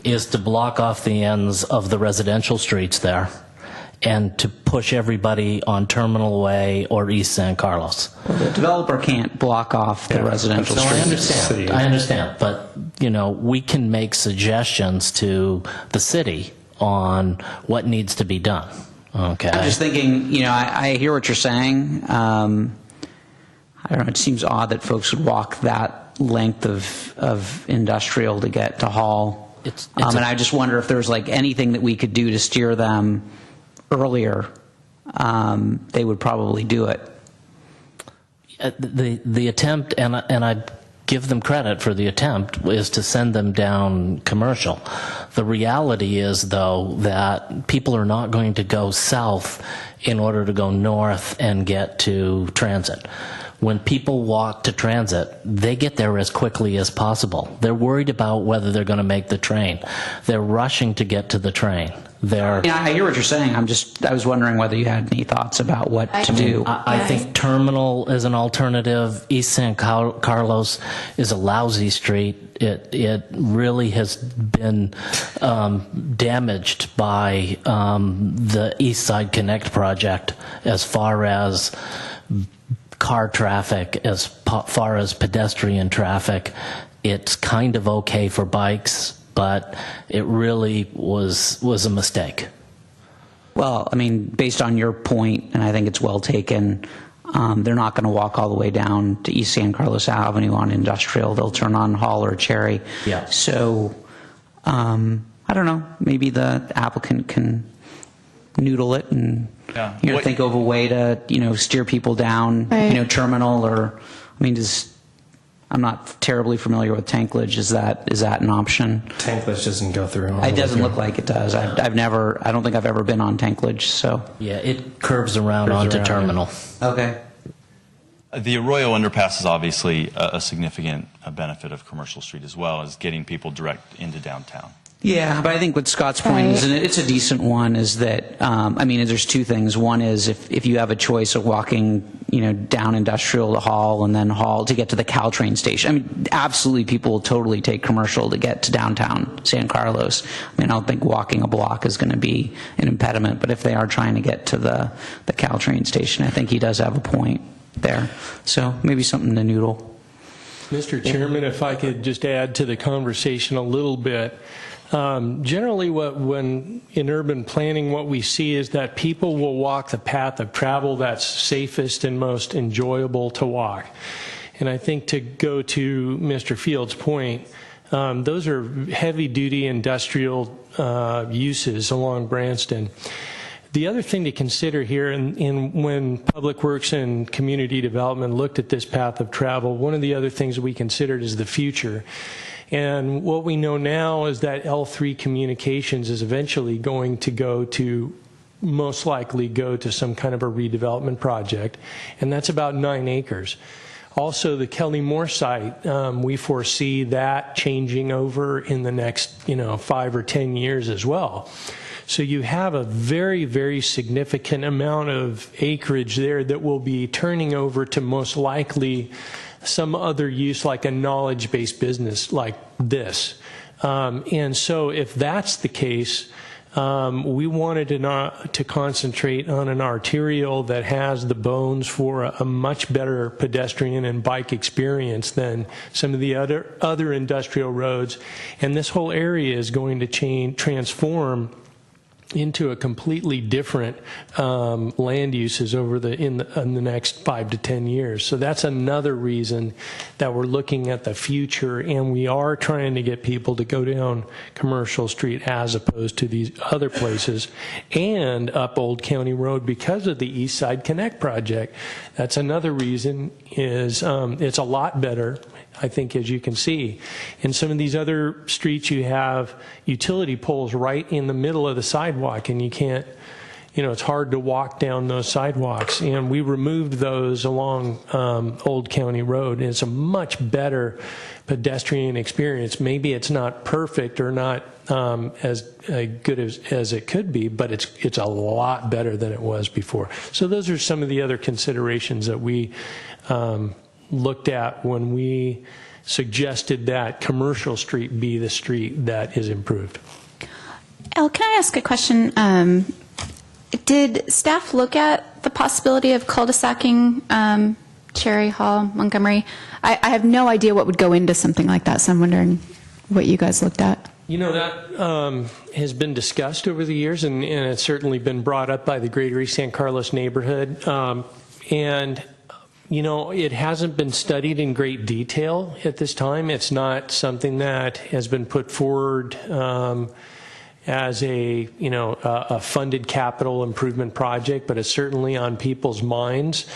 is to block off the ends of the residential streets there and to push everybody on Terminal Way or East San Carlos. Well, the developer can't block off the residential streets. I understand, but you know, we can make suggestions to the city on what needs to be done. Okay. I'm just thinking, you know, I hear what you're saying. I don't know, it seems odd that folks would walk that length of industrial to get to Hall. And I just wonder if there's like anything that we could do to steer them earlier. They would probably do it. The attempt, and I give them credit for the attempt, is to send them down Commercial. The reality is, though, that people are not going to go south in order to go north and get to transit. When people walk to transit, they get there as quickly as possible. They're worried about whether they're going to make the train. They're rushing to get to the train. I hear what you're saying. I was wondering whether you had any thoughts about what to do. I think Terminal is an alternative. East San Carlos is a lousy street. It really has been damaged by the East Side Connect project as far as car traffic, as far as pedestrian traffic. It's kind of okay for bikes, but it really was a mistake. Well, I mean, based on your point, and I think it's well taken, they're not going to walk all the way down to East San Carlos Avenue on Industrial. They'll turn on Hall or Cherry. Yeah. So, I don't know, maybe the applicant can noodle it and Yeah. you know, think of a way to, you know, steer people down, you know, terminal or, I mean, I'm not terribly familiar with tanklage. Is that an option? Tanklage doesn't go through. It doesn't look like it does. I don't think I've ever been on tanklage, so. Yeah, it curves around onto terminal. Okay. The Arroyo underpass is obviously a significant benefit of Commercial Street as well as getting people direct into downtown. Yeah, but I think what Scott's point is, and it's a decent one, is that, I mean, there's two things. One is if you have a choice of walking, you know, down Industrial to Hall and then Hall to get to the Caltrain station. I mean, absolutely people will totally take Commercial to get to downtown San Carlos. I mean, I don't think walking a block is going to be an impediment, but if they are trying to get to the Caltrain station, I think he does have a point there. So maybe something to noodle. Mr. Chairman, if I could just add to the conversation a little bit. Generally, when in urban planning, what we see is that people will walk the path of travel that's safest and most enjoyable to walk. And I think to go to Mr. Field's point, those are heavy-duty industrial uses along Branston. The other thing to consider here, when Public Works and Community Development looked at this path of travel, one of the other things we considered is the future. And what we know now is that L3 Communications is eventually going to most likely go to some kind of a redevelopment project, and that's about 9 acres. Also, the Kelly Moore site, we foresee that changing over in the next 5 or 10 years as well. So you have a very, very significant amount of acreage there that will be turning over to most likely some other use, like a knowledge-based business like this. And so if that's the case, we wanted to concentrate on an arterial that has the bones for a much better pedestrian and bike experience than some of the other industrial roads. And this whole area is going to transform into a completely different land uses over in the next 5 to 10 years. So that's another reason that we're looking at the future, and we are trying to get people to go down Commercial Street as opposed to these other places and up Old County Road because of the East Side Connect project. That's another reason is it's a lot better, I think, as you can see. In some of these other streets, you have utility poles right in the middle of the sidewalk, and you can't, it's hard to walk down those sidewalks. And we removed those along Old County Road, and it's a much better pedestrian experience. Maybe it's not perfect or not as good as it could be, but it's a lot better than it was before. So those are some of the other considerations that we looked at when we suggested that Commercial Street be the street that is improved. Elle, can I ask a question? Did staff look at the possibility of cul-de-sacing Cherry Hall, Montgomery? I have no idea what would go into something like that, so I'm wondering what you guys looked at. That has been discussed over the years, and it's certainly been brought up by the Greater East San Carlos neighborhood. It hasn't been studied in great detail at this time. It's not something that has been put forward as a funded capital improvement project, but it's certainly on people's minds.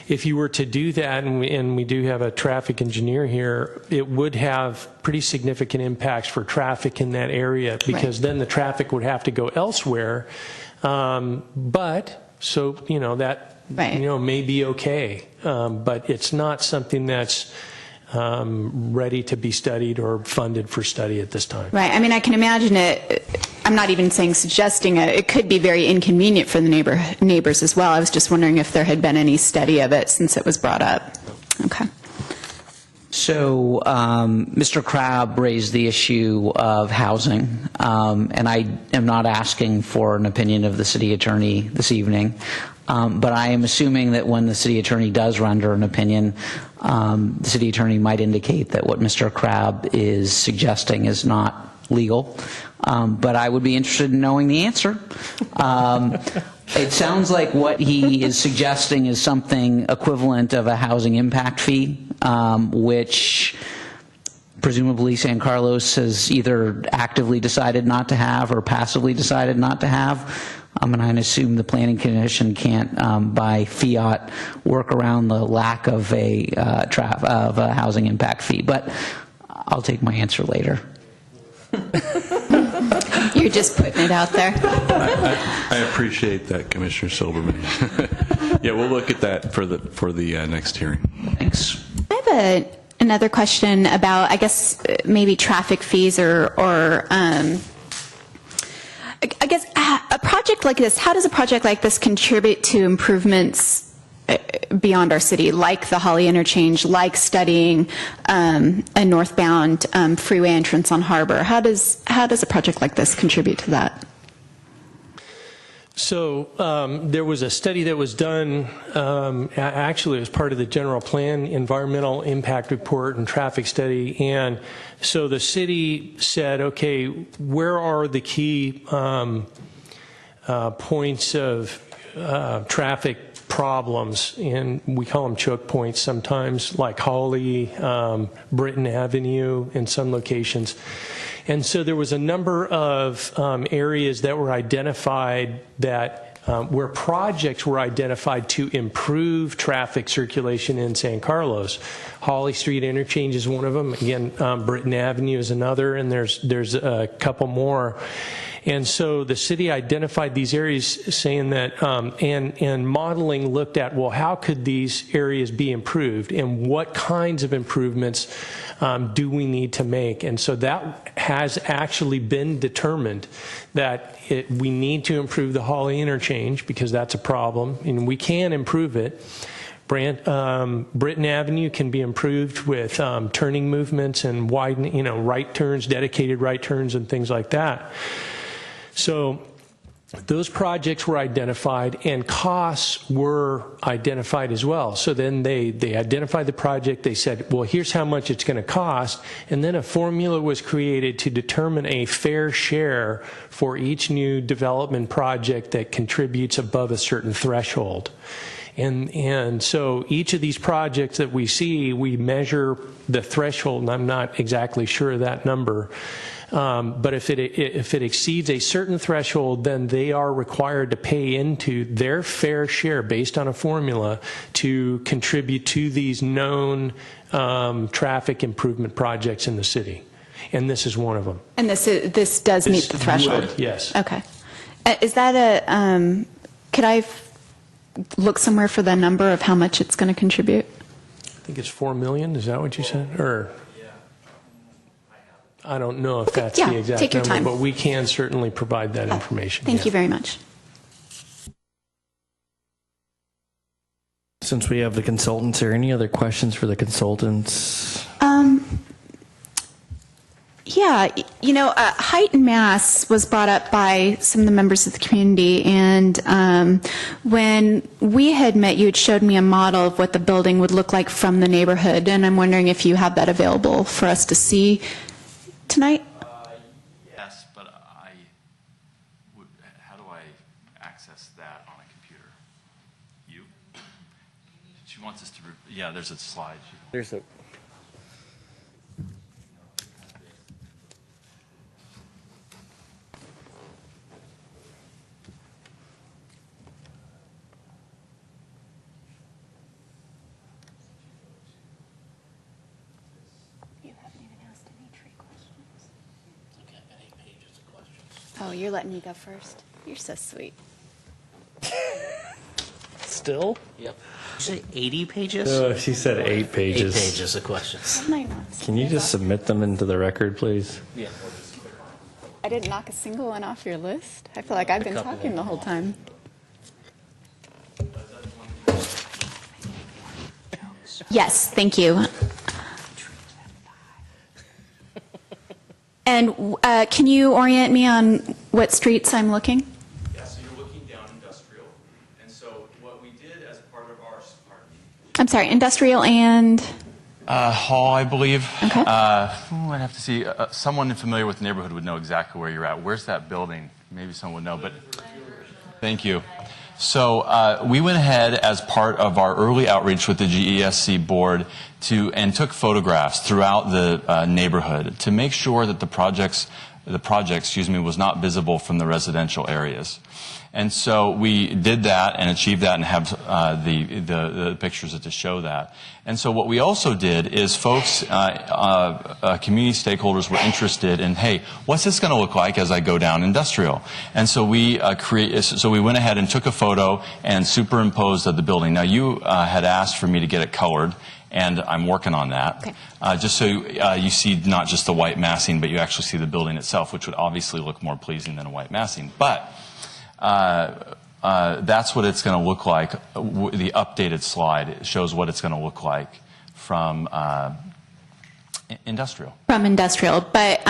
If you were to do that, and we do have a traffic engineer here, it would have pretty significant impacts for traffic in that area, because then the traffic would have to go elsewhere. That may be okay, but it's not something that's ready to be studied or funded for study at this time. Right. I mean, I can imagine it. I'm not even suggesting it. It could be very inconvenient for the neighbors as well. I was just wondering if there had been any study of it since it was brought up. Okay. So Mr. Crabb raised the issue of housing, and I am not asking for an opinion of the city attorney this evening. But I am assuming that when the city attorney does render an opinion, the city attorney might indicate that what Mr. Crabb is suggesting is not legal. But I would be interested in knowing the answer. It sounds like what he is suggesting is something equivalent of a housing impact fee, which presumably San Carlos has either actively decided not to have or passively decided not to have. And I assume the Planning Commission can't, by fiat, work around the lack of a housing impact fee. But I'll take my answer later. You're just putting it out there. I appreciate that, Commissioner Silberman. Yeah, we'll look at that for the next hearing. Thanks. I have another question about, I guess, maybe traffic fees or I guess a project like this, how does a project like this contribute to improvements beyond our city, like the Holly interchange, like studying a northbound freeway entrance on Harbor? How does a project like this contribute to that? So there was a study that was done, actually it was part of the general plan, environmental impact report and traffic study. And so the city said, okay, where are the key points of traffic problems? And we call them choke points sometimes, like Holly, Britton Avenue in some locations. And so there was a number of areas that were identified that where projects were identified to improve traffic circulation in San Carlos. Holly Street interchange is one of them. Again, Britton Avenue is another, and there's a couple more. And so the city identified these areas, saying that, and modeling looked at, well, how could these areas be improved, and what kinds of improvements do we need to make? And so that has actually been determined, that we need to improve the Holly interchange because that's a problem, and we can improve it. Britton Avenue can be improved with turning movements and widening, right turns, dedicated right turns, and things like that. So those projects were identified, and costs were identified as well. So then they identified the project. They said, well, here's how much it's going to cost. And then a formula was created to determine a fair share for each new development project that contributes above a certain threshold. And so each of these projects that we see, we measure the threshold, and I'm not exactly sure of that number. But if it exceeds a certain threshold, then they are required to pay into their fair share based on a formula to contribute to these known traffic improvement projects in the city. And this is one of them. And this does meet the threshold? Would, yes. Okay. Is that could I look somewhere for the number of how much it's going to contribute? I think it's $4 million. Is that what you said? Or I don't know if that's the exact take your number, time. but we can certainly provide that information. Thank you very much. Since we have the consultants here, any other questions for the consultants? Yeah, height and mass was brought up by some of the members of the community, and when we had met, you had showed me a model of what the building would look like from the neighborhood, and I'm wondering if you have that available for us to see tonight? Yes, but how do I access that on a computer? You? She wants us to, yeah, there's a slide. There's a... Oh, you're letting me go first. You're so sweet. Still? Yep. Did you say 80 pages? She said 8 pages. 8 pages of questions. Can you just submit them into the record, please? Yeah. I didn't knock a single one off your list. I feel like I've been talking the whole time. Yes, thank you. And can you orient me on what streets I'm looking? Yeah, so you're looking down industrial. And so what we did as part of our, I'm sorry, industrial and? Hall, I believe. Okay. I'd have to see. Someone familiar with the neighborhood would know exactly where you're at. Where's that building? Maybe someone would know, but thank you. So we went ahead as part of our early outreach with the GESC board and took photographs throughout the neighborhood to make sure that the project was not visible from the residential areas. And so we did that and achieved that and have the pictures to show that. And so what we also did is folks, community stakeholders were interested in, hey, what's this going to look like as I go down industrial? And so we we went ahead and took a photo and superimposed the building. Now you had asked for me to get it colored, and I'm working on that. Okay. Just so you see not just the white massing, but you actually see the building itself, which would obviously look more pleasing than a white massing. But that's what it's going to look like. The updated slide shows what it's going to look like from industrial. From industrial, but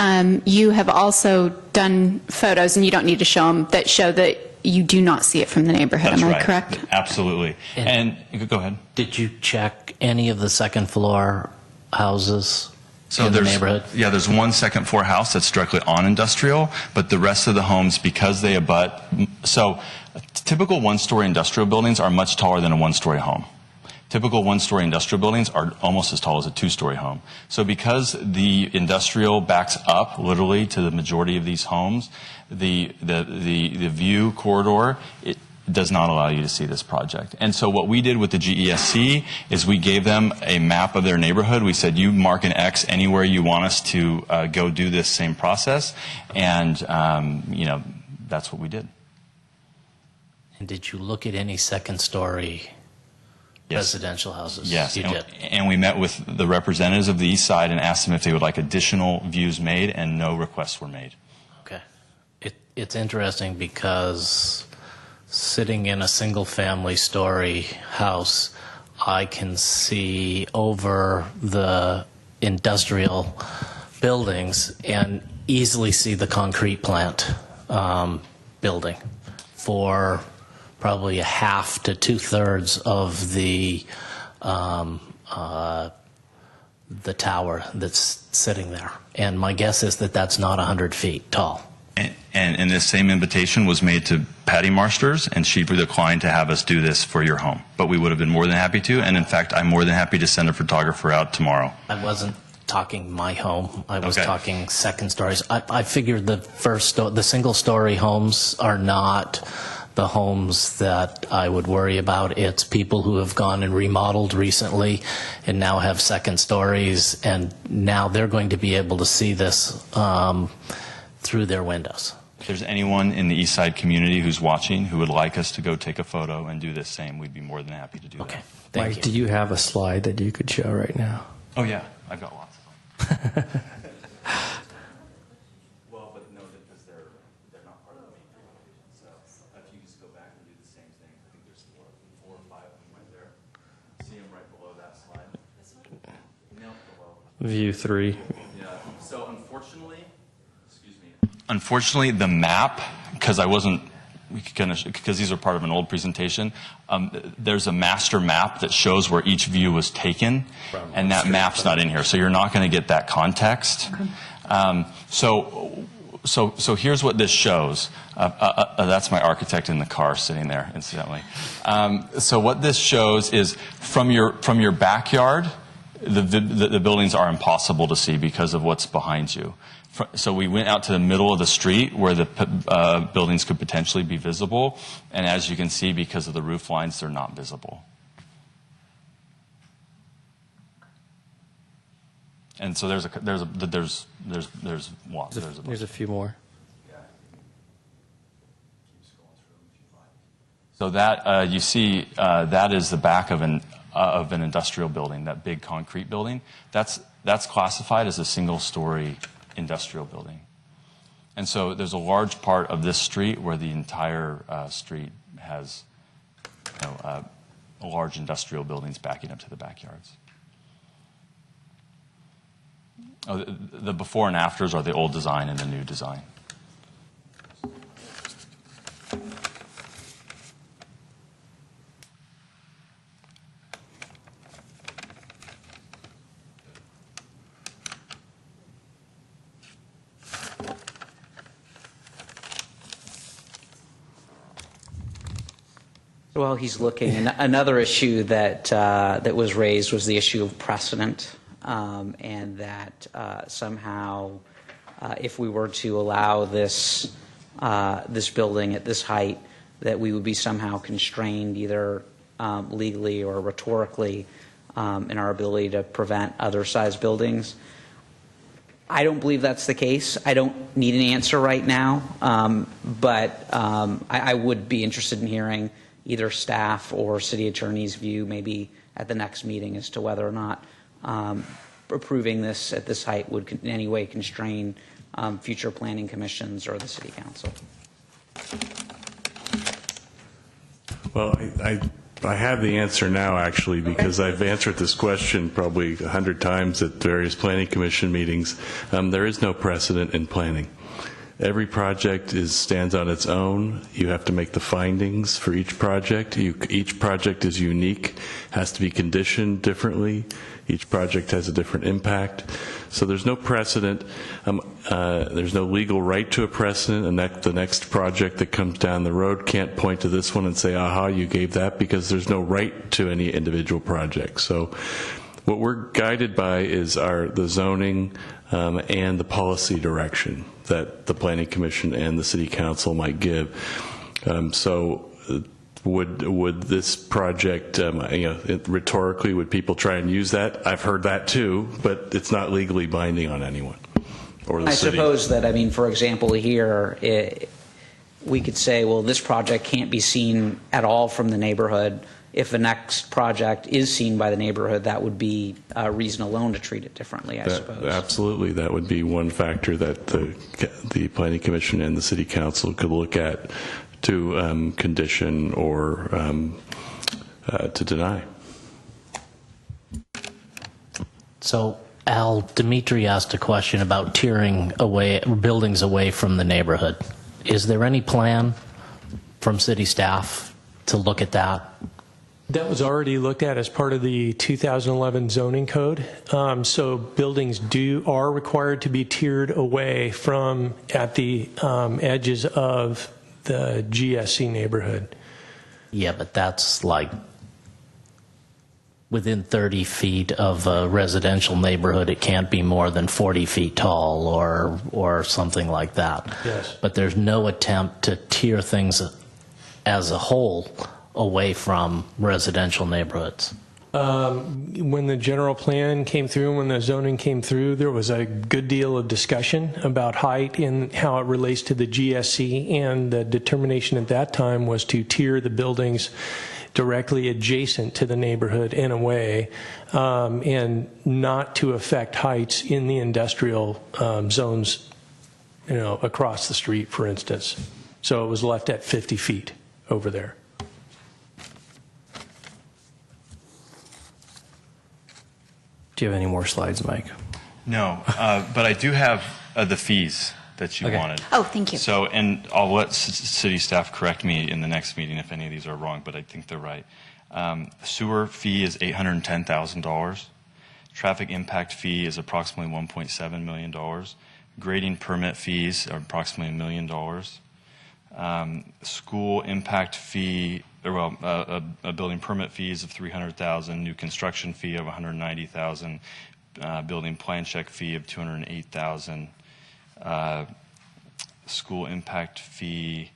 you have also done photos, and you don't need to show them, that show that you do not see it from the neighborhood. That's Am I right. correct? Absolutely. And go ahead. Did you check any of the second floor houses in the neighborhood? Yeah, there's one second floor house that's directly on industrial, but the rest of the homes, because they abut, so typical one-story industrial buildings are much taller than a one-story home. Typical one-story industrial buildings are almost as tall as a two-story home. So because the industrial backs up literally to the majority of these homes, the view corridor, it does not allow you to see this project. And so what we did with the GESC is we gave them a map of their neighborhood. We said, you mark an X anywhere you want us to go do this same process. And, that's what we did. And did you look at any second-story residential houses? Yes, You did. and we met with the representatives of the East Side and asked them if they would like additional views made, and no requests were made. Okay. It's interesting because sitting in a single-family story house, I can see over the industrial buildings and easily see the concrete plant building for probably a half to two-thirds of the tower that's sitting there. And my guess is that that's not 100 feet tall. And this same invitation was made to Patty Marsters, and she declined to have us do this for your home. But we would have been more than happy to, and in fact, I'm more than happy to send a photographer out tomorrow. I wasn't talking my home. I was Okay. talking second stories. I figured the single-story homes are not the homes that I would worry about. It's people who have gone and remodeled recently and now have second stories, and now they're going to be able to see this through their windows. If there's anyone in the East Side community who's watching who would like us to go take a photo and do this same, we'd be more than happy to do that. Mike, do you have a slide that you could show right now? Oh, yeah. I've got lots of them. Well, but no, because they're not part of the main presentation. So if you just go back and do the same thing, I think there's four or five of them right there. See them right below that slide? No, below. View 3. Yeah. So unfortunately, the map, because these are part of an old presentation, there's a master map that shows where each view was taken, and that map's not in here, so you're not going to get that context. So here's what this shows. That's my architect in the car sitting there, incidentally. So what this shows is from your backyard, the buildings are impossible to see because of what's behind you. So we went out to the middle of the street where the buildings could potentially be visible, and as you can see, because of the roof lines, they're not visible. And so there's a few more. So that you see, that is the back of an industrial building, that big concrete building. That's classified as a single-story industrial building. And so there's a large part of this street where the entire street has large industrial buildings backing up to the backyards. Oh, the before and afters are the old design and the new design. While he's looking, another issue that was raised was the issue of precedent, and that somehow, if we were to allow this building at this height, that we would be somehow constrained either legally or rhetorically in our ability to prevent other size buildings. I don't believe that's the case. I don't need an answer right now, but I would be interested in hearing either staff or city attorney's view maybe at the next meeting as to whether or not approving this at this height would in any way constrain future planning commissions or the city council. Well, I have the answer now, actually, because I've answered this question probably 100 times at various planning commission meetings. There is no precedent in planning. Every project stands on its own. You have to make the findings for each project. Each project is unique, has to be conditioned differently. Each project has a different impact. So there's no precedent. There's no legal right to a precedent, and the next project that comes down the road can't point to this one and say, aha, you gave that, because there's no right to any individual project. So what we're guided by is the zoning and the policy direction that the Planning Commission and the City Council might give. Would this project, rhetorically, would people try and use that? I've heard that too, but it's not legally binding on anyone or the city. I suppose that, for example, here, we could say, well, this project can't be seen at all from the neighborhood. If the next project is seen by the neighborhood, that would be reason alone to treat it differently, I suppose. Absolutely. That would be one factor that the Planning Commission and the City Council could look at to condition or to deny. So, Al, Dimitri asked a question about tiering buildings away from the neighborhood. Is there any plan from city staff to look at that? That was already looked at as part of the 2011 zoning code. So buildings are required to be tiered away from at the edges of the GSC neighborhood. Yeah, but that's like within 30 feet of a residential neighborhood. It can't be more than 40 feet tall or something like that. Yes. But there's no attempt to tier things as a whole away from residential neighborhoods. When the general plan came through, when the zoning came through, there was a good deal of discussion about height and how it relates to the GSC, and the determination at that time was to tier the buildings directly adjacent to the neighborhood in a way, and not to affect heights in the industrial zones, across the street, for instance. So it was left at 50 feet over there. Do you have any more slides, Mike? No, but I do have the fees that you wanted. Oh, thank you. So, and I'll let city staff correct me in the next meeting if any of these are wrong, but I think they're right. Sewer fee is $810,000. Traffic impact fee is approximately $1.7 million. Grading permit fees are approximately $1 million. School impact fee, a building permit fees of $300,000, new construction fee of $190,000, building plan check fee of $208,000, school impact fee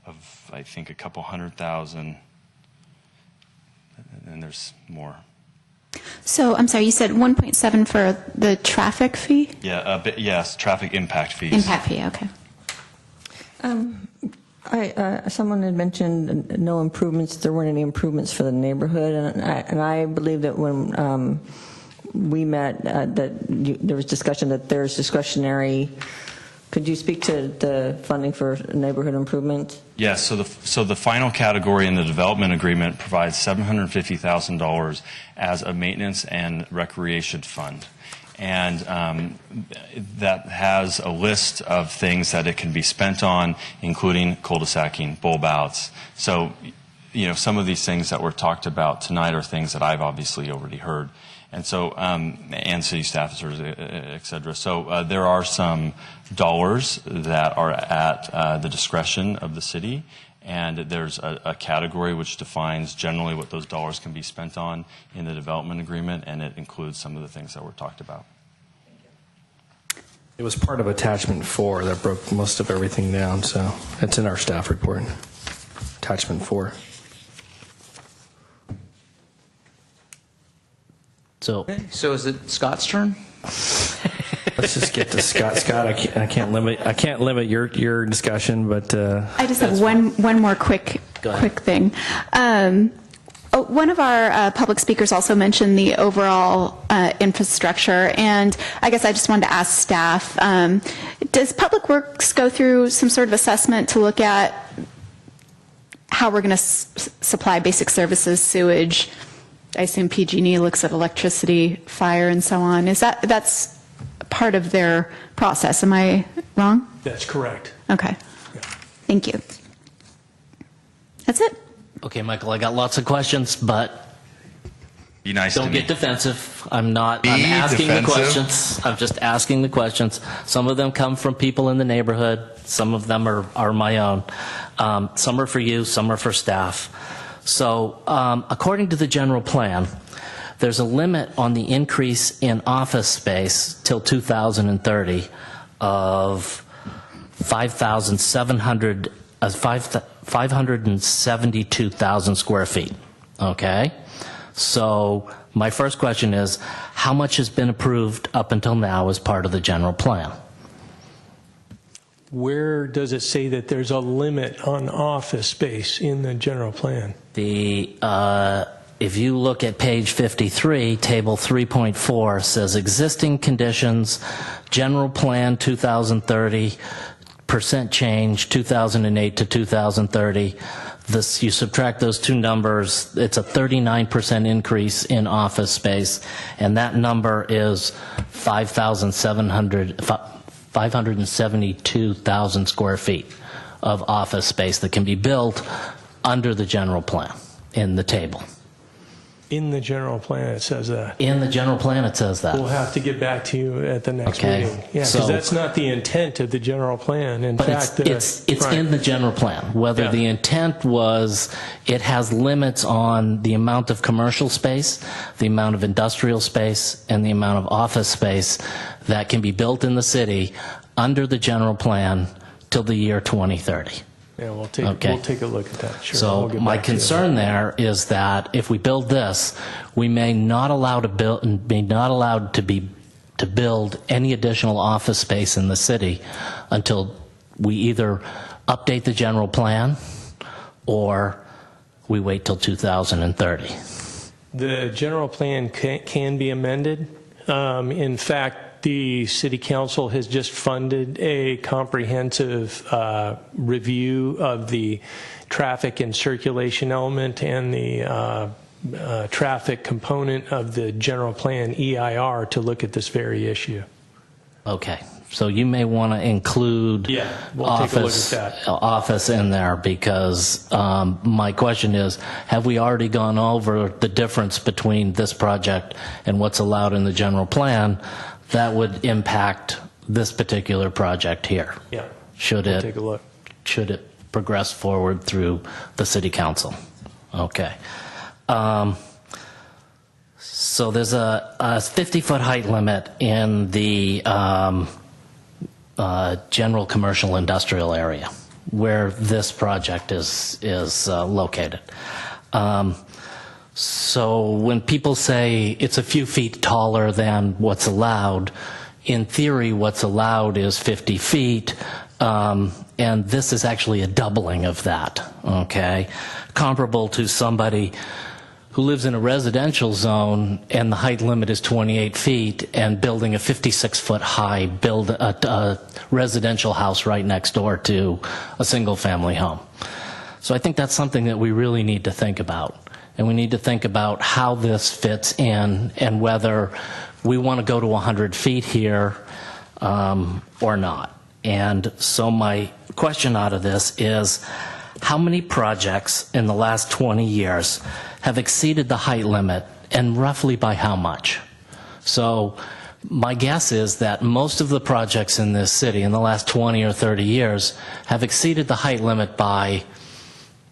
of I think a couple $100,000, and there's more. So, I'm sorry, you said 1.7 for the traffic fee? Yeah, yes, traffic impact fees. Impact fee, okay. Someone had mentioned no improvements. There weren't any improvements for the neighborhood, and I believe that when we met, there was discussion that there's discretionary. Could you speak to the funding for neighborhood improvement? Yes. So the final category in the development agreement provides $750,000 as a maintenance and recreation fund. And that has a list of things that it can be spent on, including cul-de-sacing, bulb outs. So, some of these things that were talked about tonight are things that I've obviously already heard. And so, and city staffers, et cetera. So there are some dollars that are at the discretion of the city. And there's a category which defines generally what those dollars can be spent on in the development agreement, and it includes some of the things that were talked about. It was part of attachment 4 that broke most of everything down, so it's in our staff report. attachment 4. So is it Scott's turn? Let's just get to Scott. Scott, I can't limit your discussion, but I just have one more quick thing. One of our public speakers also mentioned the overall infrastructure, and I guess I just wanted to ask staff, does Public Works go through some sort of assessment to look at how we're going to supply basic services, sewage? I assume PG&E looks at electricity, fire, and so on. That's part of their process? Am I wrong? That's correct. Okay. Thank you. That's it. Okay, Michael, I got lots of questions, but Be nice don't to me. get defensive. I'm asking defensive? the questions. I'm just asking the questions. Some of them come from people in the neighborhood. Some of them are my own. Some are for you, some are for staff. So according to the general plan, there's a limit on the increase in office space till 2030 of 572,000 square feet. Okay? So my first question is, how much has been approved up until now as part of the general plan? Where does it say that there's a limit on office space in the general plan? If you look at page 53, table 3.4 says existing conditions, general plan 2030, percent change 2008 to 2030. You subtract those two numbers, it's a 39% increase in office space, and that number is 572,000 square feet of office space that can be built under the general plan in the table. In the general plan, it says that. In the general plan, it says that. We'll have to get back to you at the next Okay. meeting. Yeah, because So- that's not the intent of the general plan. In But fact, it's right. in the general plan. Whether Yeah. the intent was, it has limits on the amount of commercial space, the amount of industrial space, and the amount of office space that can be built in the city under the general plan till the year 2030. Yeah, we'll take a look at that. Sure. So We'll get my back to you. concern there is that if we build this, we may not allow to build any additional office space in the city until we either update the general plan or we wait till 2030. The general plan can be amended. In fact, the City Council has just funded a comprehensive review of the traffic and circulation element and the traffic component of the general plan EIR to look at this very issue. Okay, so you may want to include we'll take a look at that. office in there, because my question is, have we already gone over the difference between this project and what's allowed in the general plan that would impact this particular project here? Yeah. Should We'll it take a look. Should it progress forward through the city council? Okay. So there's a 50-foot height limit in the general commercial industrial area where this project is located. So when people say it's a few feet taller than what's allowed, in theory what's allowed is 50 feet, and this is actually a doubling of that, okay? Comparable to somebody who lives in a residential zone and the height limit is 28 feet and building a 56-foot high a residential house right next door to a single-family home. So I think that's something that we really need to think about. And we need to think about how this fits in and whether we want to go to 100 feet here or not. And so my question out of this is, how many projects in the last 20 years have exceeded the height limit, and roughly by how much? So my guess is that most of the projects in this city in the last 20 or 30 years have exceeded the height limit by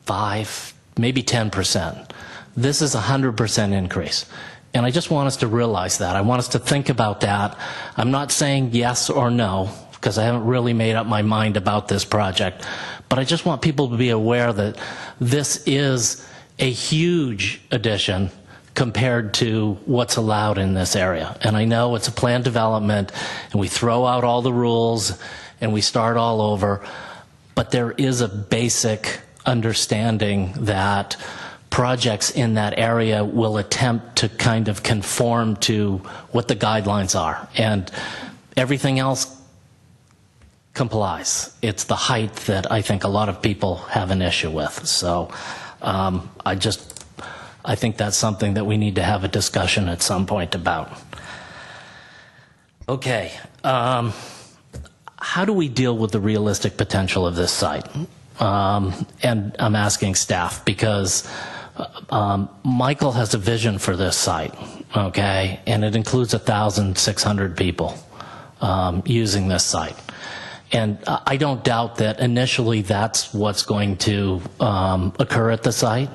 5, maybe 10%. This is a 100% increase. And I just want us to realize that. I want us to think about that. I'm not saying yes or no, because I haven't really made up my mind about this project. But But I just want people to be aware that this is a huge addition compared to what's allowed in this area. And I know it's a planned development, and we throw out all the rules, and we start all over, but there is a basic understanding that projects in that area will attempt to kind of conform to what the guidelines are, and everything else complies. It's the height that I think a lot of people have an issue with. So I think that's something that we need to have a discussion at some point about. Okay, how do we deal with the realistic potential of this site? And I'm asking staff because Michael has a vision for this site, okay, and it includes 1,600 people using this site. And I don't doubt that initially that's what's going to occur at the site.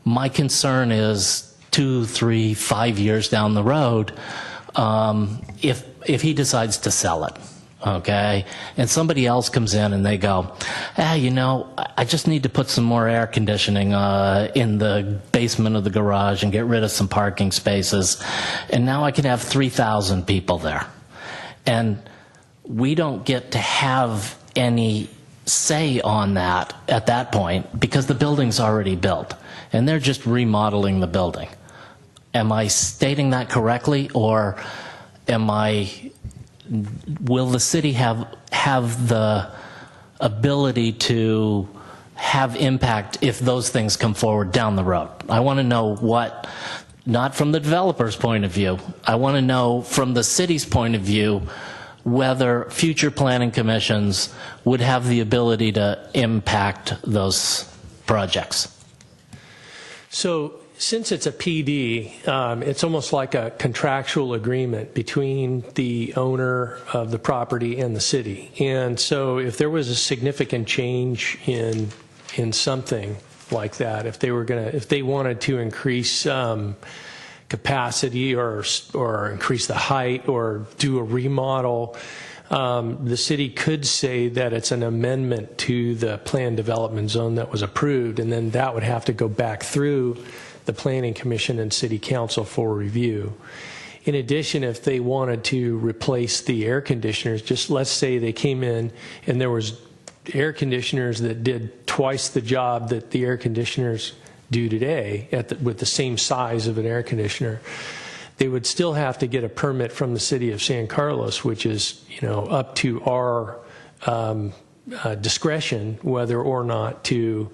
My concern is 2, 3, 5 years down the road, if he decides to sell it, okay, and somebody else comes in and they go, you know, I just need to put some more air conditioning in the basement of the garage and get rid of some parking spaces, and now I can have 3,000 people there. And we don't get to have any say on that at that point because the building's already built, and they're just remodeling the building. Am I stating that correctly, or will the city have the ability to have impact if those things come forward down the road? I want to know what, not from the developer's point of view, I want to know from the city's point of view whether future planning commissions would have the ability to impact those projects. So since it's a PD, it's almost like a contractual agreement between the owner of the property and the city. And so if there was a significant change in something like that, if they wanted to increase capacity or increase the height or do a remodel, the city could say that it's an amendment to the planned development zone that was approved, and then that would have to go back through the Planning Commission and City Council for review. In addition, if they wanted to replace the air conditioners, just let's say they came in and there was air conditioners that did twice the job that the air conditioners do today with the same size of an air conditioner, they would still have to get a permit from the city of San Carlos, which is, you know, up to our discretion whether or not to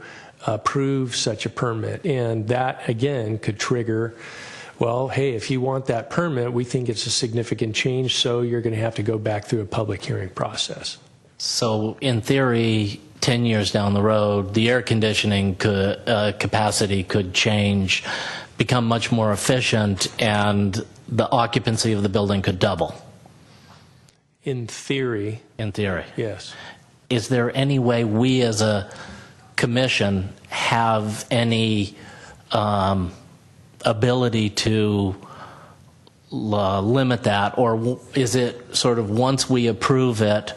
approve such a permit. And that again could trigger, well, hey, if you want that permit, we think it's a significant change, so you're going to have to go back through a public hearing process. So in theory, 10 years down the road, the air conditioning capacity could change, become much more efficient, and the occupancy of the building could double. In theory. In theory. Yes. Is there any way we as a commission have any ability to limit that, or is it sort of once we approve it,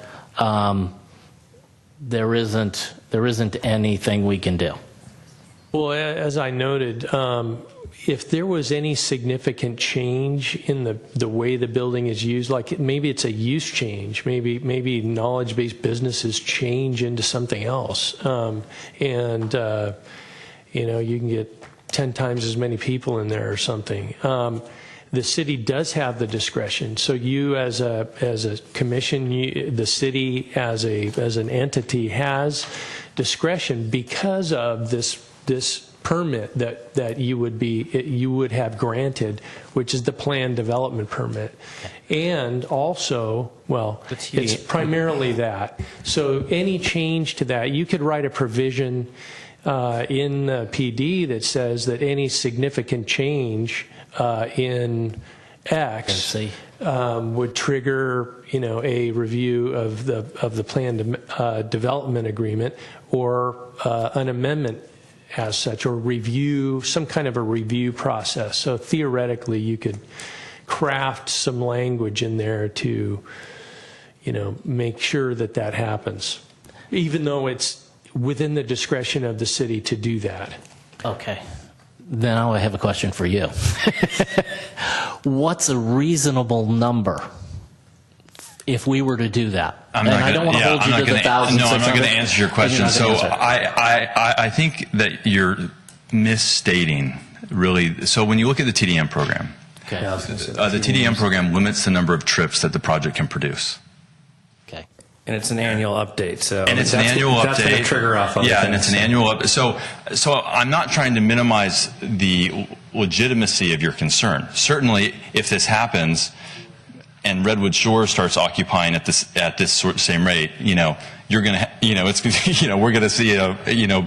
there isn't anything we can do? Well, as I noted, if there was any significant change in the way the building is used, like maybe it's a use change, maybe knowledge-based businesses change into something else, and you know, you can get 10 times as many people in there or something. The city does have the discretion. So you, as a commission, the city as an entity has discretion because of this permit that you would have granted, which is the planned development permit, and also, well, it's primarily that. So any change to that, you could write a provision in the PD that says that any significant change in X would trigger, you know, a review of the planned development agreement, or an amendment as such, or review, some kind of a review process. So theoretically, you could craft some language in there to, you know, make sure that happens, even though it's within the discretion of the city to do that. Okay. Then now I have a question for you. What's a reasonable number if we were to do that? I'm not going to answer your question. So I think that you're misstating, really. So when you look at the TDM program, okay. The TDM program limits the number of trips that the project can produce. Okay. And it's an annual update. So and it's an annual update. That's going to trigger off other Yeah, things. and it's an annual update. So I'm not trying to minimize the legitimacy of your concern. Certainly, if this happens and Redwood Shores starts occupying at this same rate, you're going to, it's, we're going to see,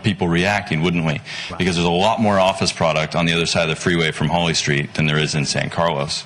people reacting, wouldn't we? Right. Because there's a lot more office product on the other side of the freeway from Holly Street than there is in San Carlos.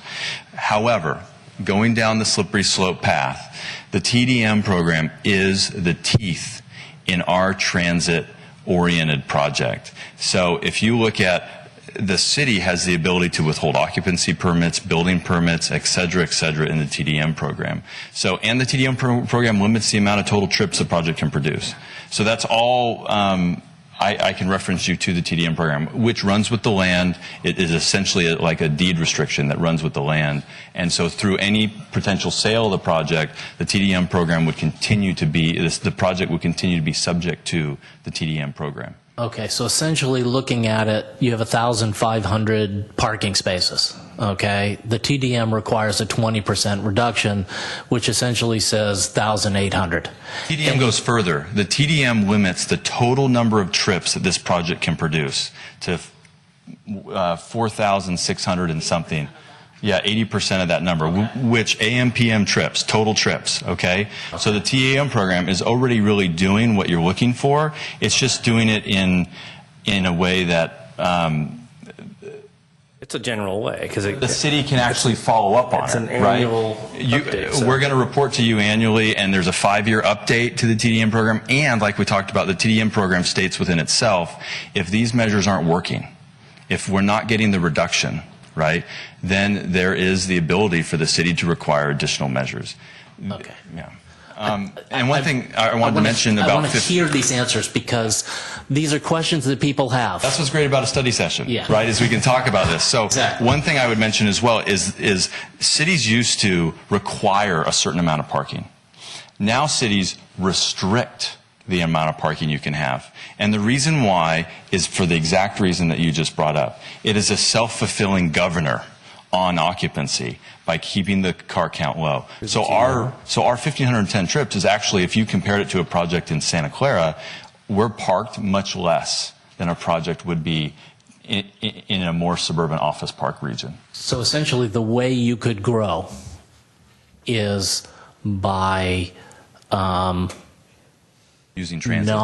However, going down the slippery slope path, the TDM program is the teeth in our transit-oriented project. So if you look at the city has the ability to withhold occupancy permits, building permits, et cetera, in the TDM program. So, and the TDM program limits the amount of total trips the project can produce. So that's all, I can reference you to the TDM program, which runs with the land. It is essentially like a deed restriction that runs with the land. And so through any potential sale of the project, the TDM program would continue to be, the project would continue to be subject to the TDM program. Okay, so essentially looking at it, you have 1,500 parking spaces, okay? The TDM requires a 20% reduction, which essentially says 1,800. TDM goes further. The TDM limits the total number of trips that this project can produce to 4,600 and something. Yeah, 80% of that number, which AM/PM trips, total trips, okay? So the TAM program is already really doing what you're looking for. It's just doing it in a way that it's a general way because the city can actually follow up on it, an annual right? update, so. We're going to report to you annually, and there's a 5-year update to the TDM program. And like we talked about, the TDM program states within itself, if these measures aren't working, if we're not getting the reduction, right, then there is the ability for the city to require additional measures. Okay. Yeah. And one thing I wanted to mention about... I want to hear these answers because these are questions that people have. That's what's great about a study session, yeah. right, is we can talk about this. So exactly. One thing I would mention as well is cities used to require a certain amount of parking. Now cities restrict the amount of parking you can have. And the reason why is for the exact reason that you just brought up. It is a self-fulfilling governor on occupancy by keeping the car count low. So our 1,510 trips is actually, if you compared it to a project in Santa Clara, we're parked much less than a project would be in a more suburban office park region. So essentially the way you could grow is by using transit,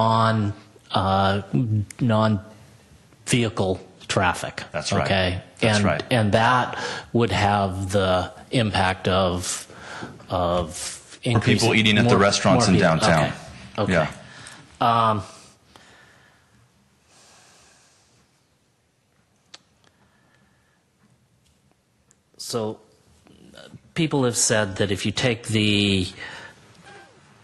non-vehicle traffic. That's right. Okay, that's right. And that would have the impact of more people eating at the restaurants in downtown. Okay. Yeah. So people have said that if you take the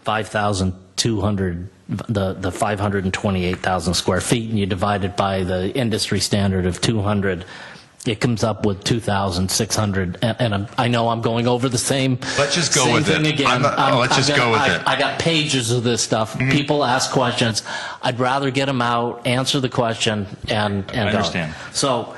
5,200, the 528,000 square feet, and you divide it by the industry standard of 200, it comes up with 2,600. And I know I'm going over the same. Let's just go with it. Again. Let's just go with it. I got pages of this stuff. Mm-hmm. People ask questions. I'd rather get them out, answer the question, and I understand. Go. So,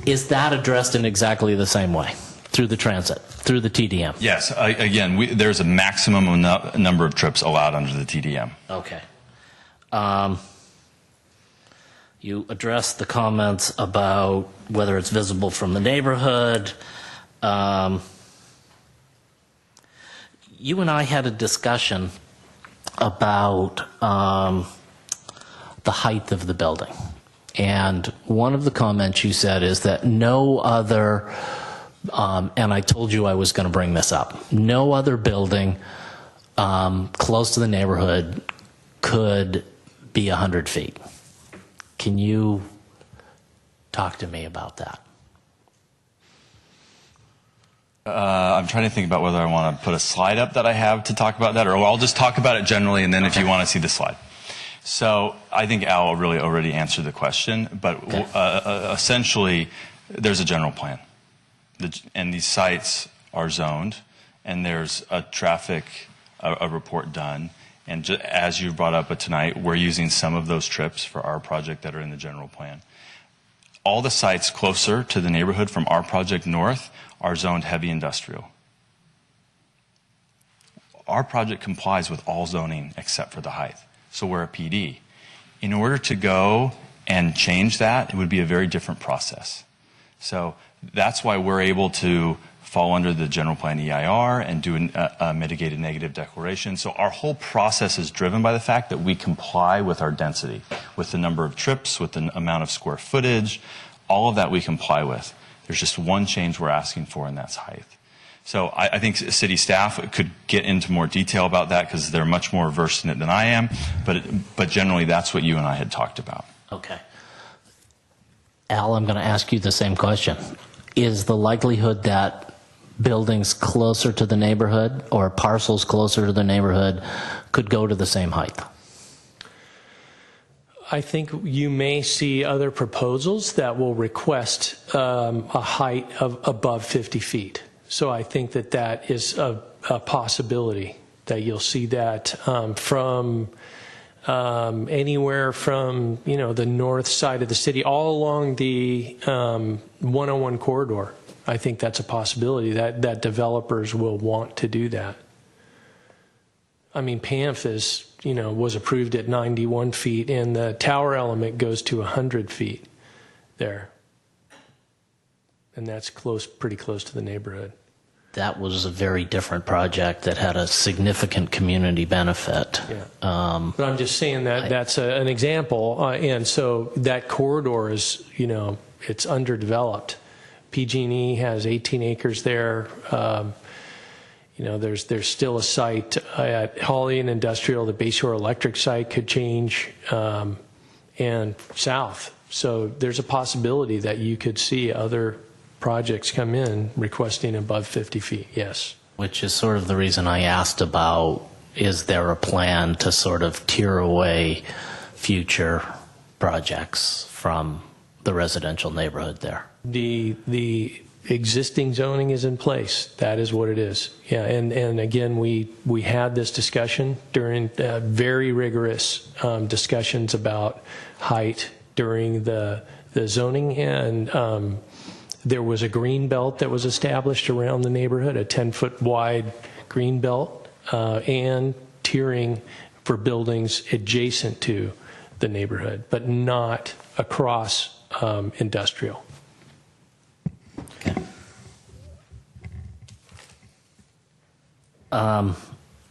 is that addressed in exactly the same way? Through the transit, through the TDM? Yes. Again, there's a maximum number of trips allowed under the TDM. Okay. You addressed the comments about whether it's visible from the neighborhood. You and I had a discussion about the height of the building. And one of the comments you said is that no other... and I told you I was going to bring this up. No other building close to the neighborhood could be 100 feet. Can you talk to me about that? I'm trying to think about whether I want to put a slide up that I have to talk about that, or I'll just talk about it generally, and then if you want to see the slide. So I think Al really already answered the question, but essentially, there's a general plan. And these sites are zoned, and there's a traffic a report done. And as you brought up tonight, we're using some of those trips for our project that are in the general plan. All the sites closer to the neighborhood from our project north are zoned heavy industrial. Our project complies with all zoning except for the height. So we're a PD. In order to go and change that, it would be a very different process. So that's why we're able to fall under the general plan EIR and do a mitigated negative declaration. So our whole process is driven by the fact that we comply with our density, with the number of trips, with the amount of square footage, all of that we comply with. There's just one change we're asking for, and that's height. So I think city staff could get into more detail about that because they're much more versed in it than I am, but generally that's what you and I had talked about. Okay. Al, I'm going to ask you the same question. Is the likelihood that buildings closer to the neighborhood or parcels closer to the neighborhood could go to the same height? I think you may see other proposals that will request a height of above 50 feet. So I think that that is a possibility, that you'll see that from anywhere from, the north side of the city all along the 101 corridor. I think that's a possibility that developers will want to do that. I mean, PAMF was approved at 91 feet, and the tower element goes to 100 feet there. And that's pretty close to the neighborhood. That was a very different project that had a significant community benefit. Yeah. But I'm just saying that that's an example. And so that corridor is, it's underdeveloped. PG&E has 18 acres there. There's still a site at Hawley and Industrial. The Bayshore Electric site could change, and south. So there's a possibility that you could see other projects come in requesting above 50 feet, yes. Which is sort of the reason I asked about, is there a plan to sort of tear away future projects from the residential neighborhood there? The existing zoning is in place. That is what it is. Yeah, and again, we had this discussion during very rigorous discussions about height during the zoning, and there was a green belt that was established around the neighborhood, a 10-foot wide green belt, and tiering for buildings adjacent to the neighborhood, but not across industrial. Okay.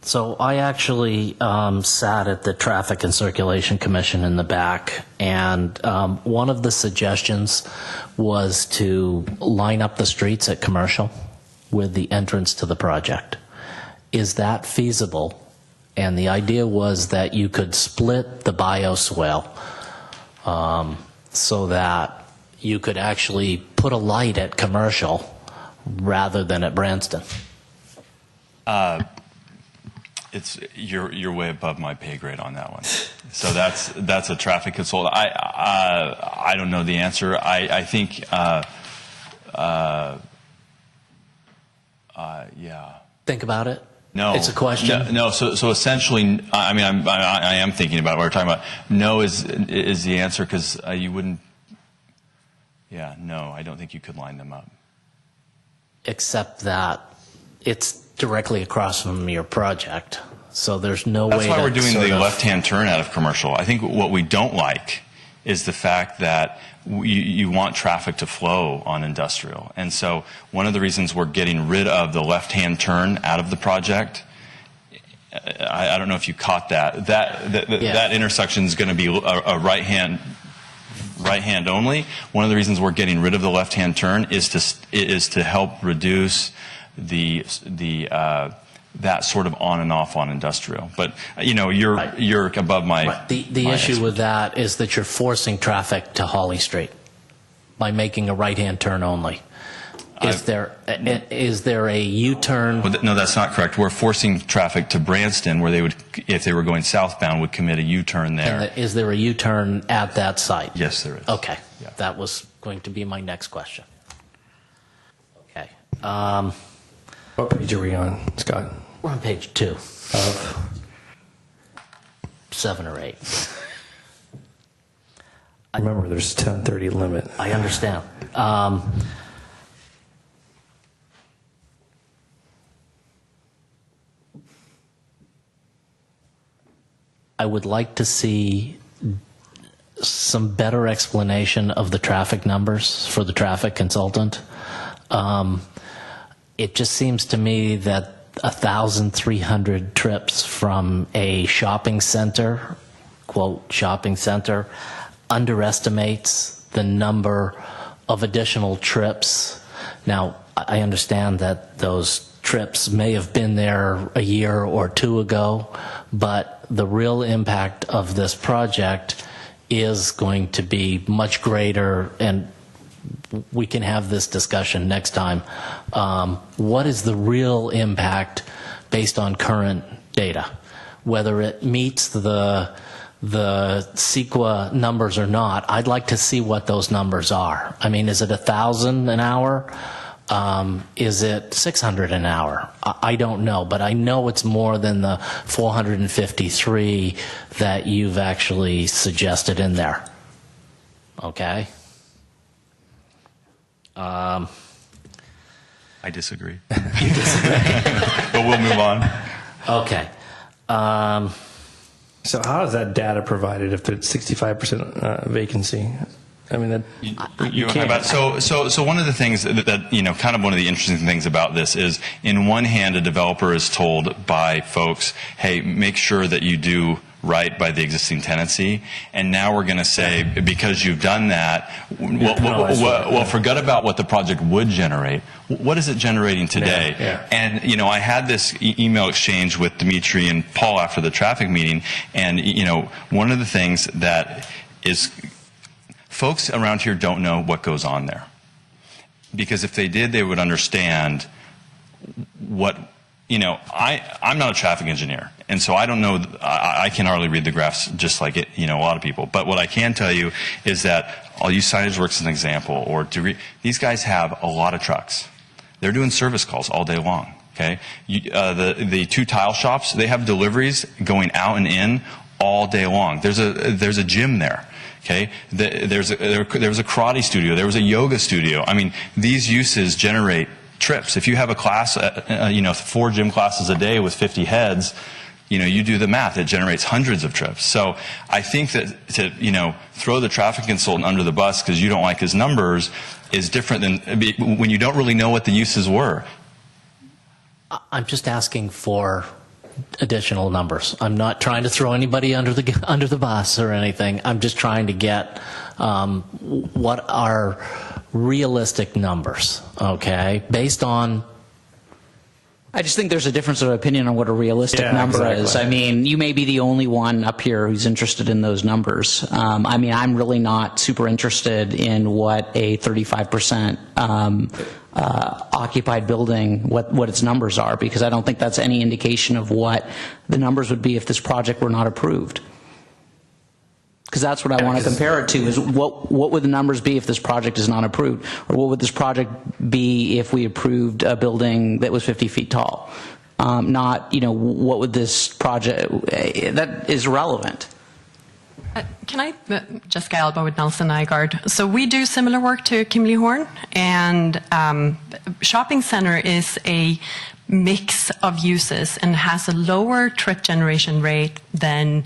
So I actually sat at the Traffic and Circulation Commission in the back, and one of the suggestions was to line up the streets at Commercial with the entrance to the project. Is that feasible? And the idea was that you could split the bioswale so that you could actually put a light at Commercial rather than at Branston. You're way above my pay grade on that one. So that's a traffic consultant. I don't know the answer. I think yeah. Think about it. No, it's a question. No. So essentially, I am thinking about what we're talking about. No is the answer, because you wouldn't. Yeah, no, I don't think you could line them up. Except that it's directly across from your project, so there's no way. That's why we're doing the left-hand turn out of Commercial. I think what we don't like is the fact that you want traffic to flow on industrial. And so one of the reasons we're getting rid of the left-hand turn out of the project, I don't know if you caught that. That intersection is going to be a right-hand only. One of the reasons we're getting rid of the left-hand turn is to help reduce that sort of on and off on industrial. But you're above my. The issue with that is that you're forcing traffic to Hawley Street by making a right-hand turn only. Is there a U-turn? No, that's not correct. We're forcing traffic to Branston, where they would, if they were going southbound, would commit a U-turn there. And is there a U-turn at that site? Yes, there is. Okay. That was going to be my next question. Okay. What page are we on, Scott? We're on page 2. Of 7 or 8. Remember, there's a 10:30 limit. I understand. I would like to see some better explanation of the traffic numbers for the traffic consultant. It just seems to me that 1,300 trips from a shopping center, quote, shopping center, underestimates the number of additional trips. Now, I understand that those trips may have been there a year or two ago, but the real impact of this project is going to be much greater, and we can have this discussion next time. What is the real impact based on current data? Whether it meets the CEQA numbers or not, I'd like to see what those numbers are. I mean, is it 1,000 an hour? Is it 600 an hour? I don't know, but I know it's more than the 453 that you've actually suggested in there. Okay? I disagree. You disagree? But we'll move on. Okay. So how is that data provided if there's 65% vacancy? I mean, that you can't. So one of the things that, you know, kind of one of the interesting things about this is, in one hand, a developer is told by folks, hey, make sure that you do right by the existing tenancy, and now we're going to say, because you've done that, well, forget about what the project would generate. What is it generating today? And, you know, I had this email exchange with Dimitri and Paul after the traffic meeting, and, you know, one of the things that is, folks around here don't know what goes on there. Because if they did, they would understand what, you know, I'm not a traffic engineer, and so I don't know, I can hardly read the graphs just like it, you know, a lot of people. But what I can tell you is that, I'll use Signage as an example, or these guys have a lot of trucks. They're doing service calls all day long, okay? The two tile shops, they have deliveries going out and in all day long. There's a gym there. Okay, there was a karate studio, there was a yoga studio. I mean, these uses generate trips. If you have a class, you know, 4 gym classes a day with 50 heads, you know, you do the math, it generates hundreds of trips. So I think that to, you know, throw the traffic consultant under the bus because you don't like his numbers is different than when you don't really know what the uses were. I'm just asking for additional numbers. I'm not trying to throw anybody under the bus or anything. I'm just trying to get what are realistic numbers, okay, based on. I just think there's a difference of opinion on what a realistic number is. I mean, you may be the only one up here who's interested in those numbers. I mean, I'm really not super interested in what a 35% occupied building, what its numbers are, because I don't think that's any indication of what the numbers would be if this project were not approved. Because that's what I want to compare it to, is what would the numbers be if this project is not approved? Or what would this project be if we approved a building that was 50 feet tall? Not, you know, what would this project, that is relevant. Can I, Jessica Alba with Nelson Nygaard. So we do similar work to Kimley Horn, and shopping center is a mix of uses and has a lower trip generation rate than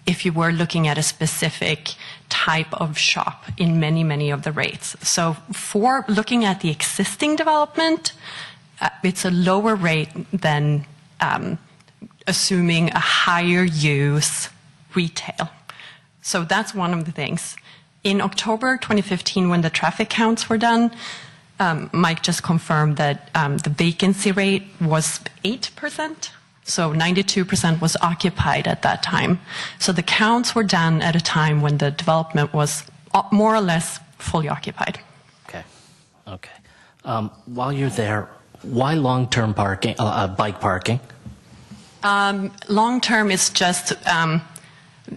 if you were looking at a specific type of shop in many of the rates. So for looking at the existing development, it's a lower rate than assuming a higher use retail. So that's one of the things. In October 2015, when the traffic counts were done, Mike just confirmed that the vacancy rate was 8%. So 92% was occupied at that time. So the counts were done at a time when the development was more or less fully occupied. Okay. While you're there, why long-term parking, bike parking? Long term is just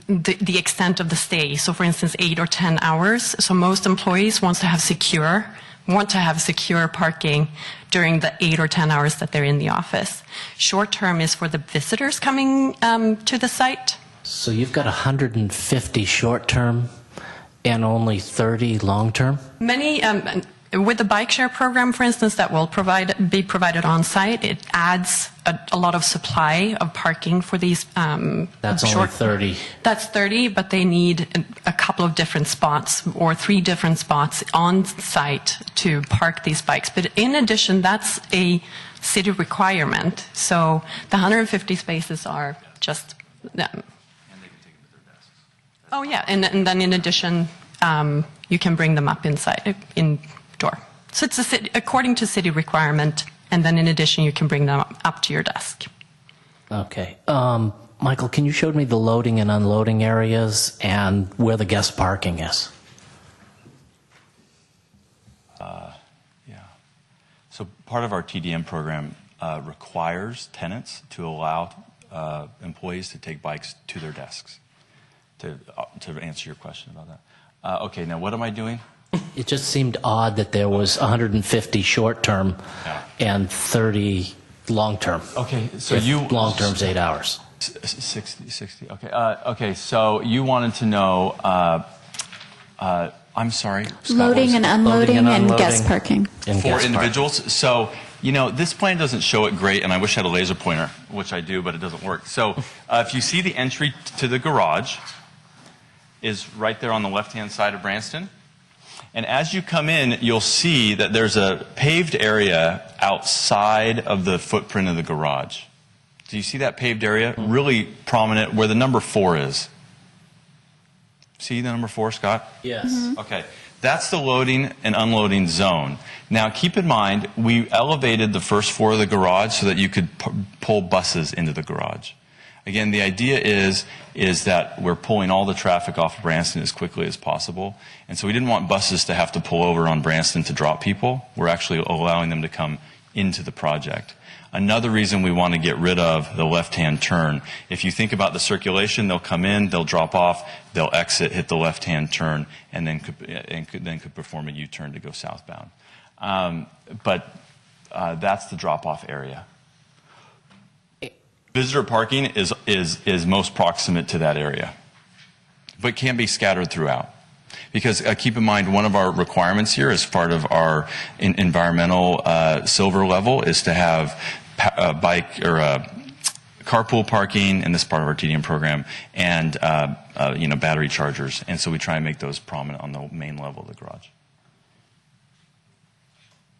the extent of the stay. So, for instance, 8 or 10 hours. So most employees want to have secure parking during the 8 or 10 hours that they're in the office. Short term is for the visitors coming to the site. So you've got 150 short-term and only 30 long-term? Many, with the bike share program, for instance, that will be provided on site, it adds a lot of supply of parking for these That's only 30. That's 30, but they need a couple of different spots or 3 different spots on site to park these bikes. But in addition, that's a city requirement. So the 150 spaces are just... Oh, yeah, and then in addition, you can bring them up indoor. So it's according to city requirement, and then in addition, you can bring them up to your desk. Okay. Michael, can you show me the loading and unloading areas and where the guest parking is? Yeah. So part of our TDM program requires tenants to allow employees to take bikes to their desks. To answer your question about that. Okay, now what am I doing? It just seemed odd that there was 150 short-term and 30 long-term. Okay, so long-term's 8 hours. 60. Okay. Okay, so you wanted to know, I'm sorry. Scott, Loading and unloading and guest parking. For individuals. So, this plan doesn't show it great, and I wish I had a laser pointer, which I do, but it doesn't work. So if you see the entry to the garage is right there on the left-hand side of Branston. And as you come in, you'll see that there's a paved area outside of the footprint of the garage. Do you see that paved area? Really prominent where the number 4 is. See the number 4, Scott? Yes. Mm-hmm. Okay. That's the loading and unloading zone. Now, keep in mind, we elevated the first floor of the garage so that you could pull buses into the garage. Again, the idea is that we're pulling all the traffic off of Branston as quickly as possible. And so we didn't want buses to have to pull over on Branston to drop people. We're actually allowing them to come into the project. Another reason we want to get rid of the left-hand turn. If you think about the circulation, they'll come in, they'll drop off, they'll exit, hit the left-hand turn, and then could perform a U-turn to go southbound. But that's the drop-off area. Visitor parking is most proximate to that area, but can be scattered throughout. Because keep in mind, one of our requirements here as part of our environmental silver level is to have bike or carpool parking in this part of our TDM program and battery chargers. And so we try and make those prominent on the main level of the garage.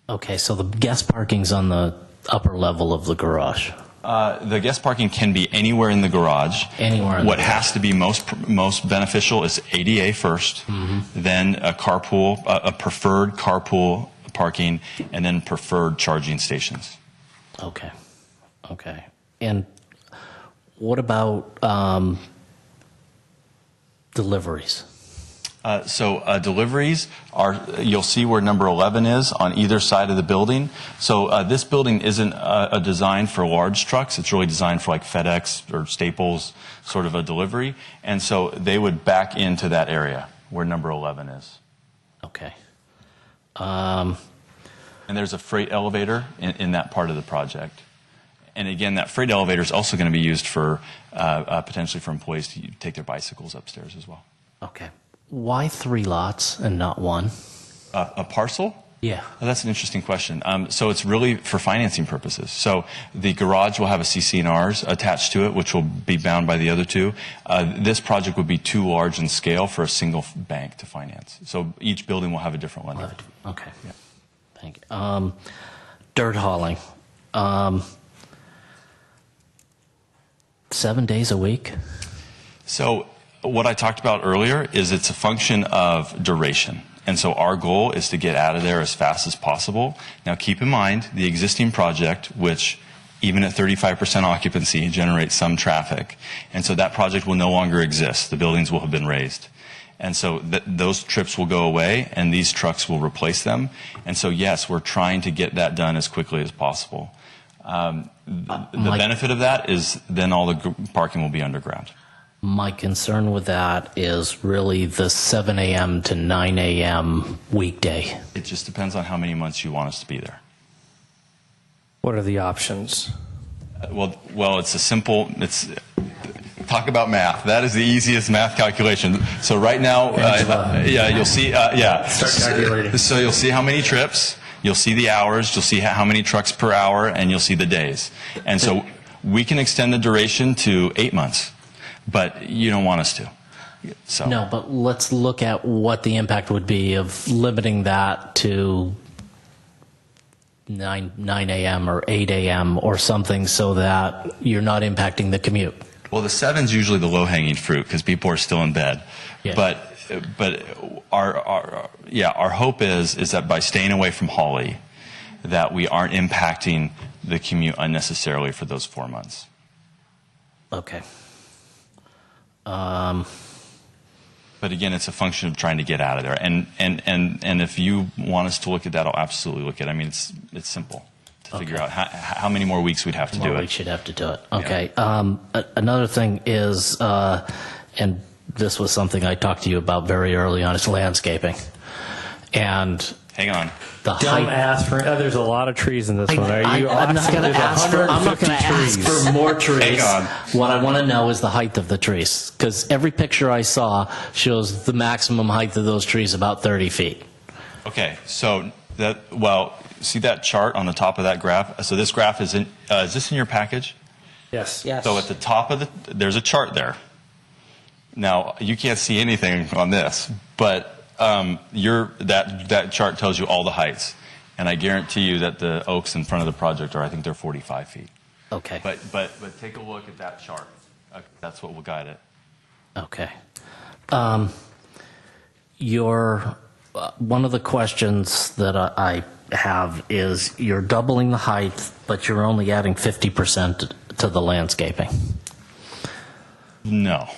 Okay, so the guest parking's on the upper level of the garage. The guest parking can be anywhere in the garage. What has to be most beneficial is ADA first, then a preferred carpool parking, and then preferred charging stations. Okay. And what about deliveries? Deliveries you'll see where number 11 is on either side of the building. So this building isn't designed for large trucks. It's really designed for like FedEx or Staples sort of a delivery. And so they would back into that area where number 11 is. Okay. And there's a freight elevator in that part of the project. And again, that freight elevator is also going to be used for potentially for employees to take their bicycles upstairs as well. Okay. Why 3 lots and not 1? A parcel? Yeah. Oh, that's an interesting question. So it's really for financing purposes. So the garage will have a CC&Rs attached to it, which will be bound by the other 2. This project would be too large in scale for a single bank to finance. So each building will have a different lender. Okay. Yeah. Thank you. Dirt hauling. 7 days a week? So what I talked about earlier is it's a function of duration. And so our goal is to get out of there as fast as possible. Now keep in mind the existing project, which even at 35% occupancy generates some traffic. And so that project will no longer exist. The buildings will have been raised. And so those trips will go away, and these trucks will replace them. And so, yes, we're trying to get that done as quickly as possible. The benefit of that is then all the parking will be underground. My concern with that is really the 7 a.m. to 9 a.m. weekday. It just depends on how many months you want us to be there. What are the options? Well, it's a simple. Talk about math. That is the easiest math calculation. So right now, you'll see. Start calculating. So you'll see how many trips. You'll see the hours. You'll see how many trucks per hour, and you'll see the days. And so we can extend the duration to 8 months, but you don't want us to. So No, but let's look at what the impact would be of limiting that to 9 a.m. or 8 a.m. or something so that you're not impacting the commute. Well, the 7's usually the low-hanging fruit because people are still in bed. Yeah. But our hope is that by staying away from Hawley, that we aren't impacting the commute unnecessarily for those 4 months. Okay. But again, it's a function of trying to get out of there. And if you want us to look at that, I'll absolutely look at it. I mean, it's simple to figure out how many more weeks we'd have to do it. We should have to do it. Okay. Another thing is, and this was something I talked to you about very early on, is landscaping. And hang on. Don't ask for. There's a lot of trees in this one. I'm not going to ask for more trees. Hang on. What I want to know is the height of the trees, because every picture I saw shows the maximum height of those trees about 30 feet. Okay, so see that chart on the top of that graph? So this graph is this in your package? Yes. So at the top of there's a chart there. Now, you can't see anything on this, but that chart tells you all the heights. And I guarantee you that the oaks in front of the project I think they're 45 feet. Okay. But take a look at that chart. That's what will guide it. Okay. One of the questions that I have is you're doubling the height, but you're only adding 50% to the landscaping. No.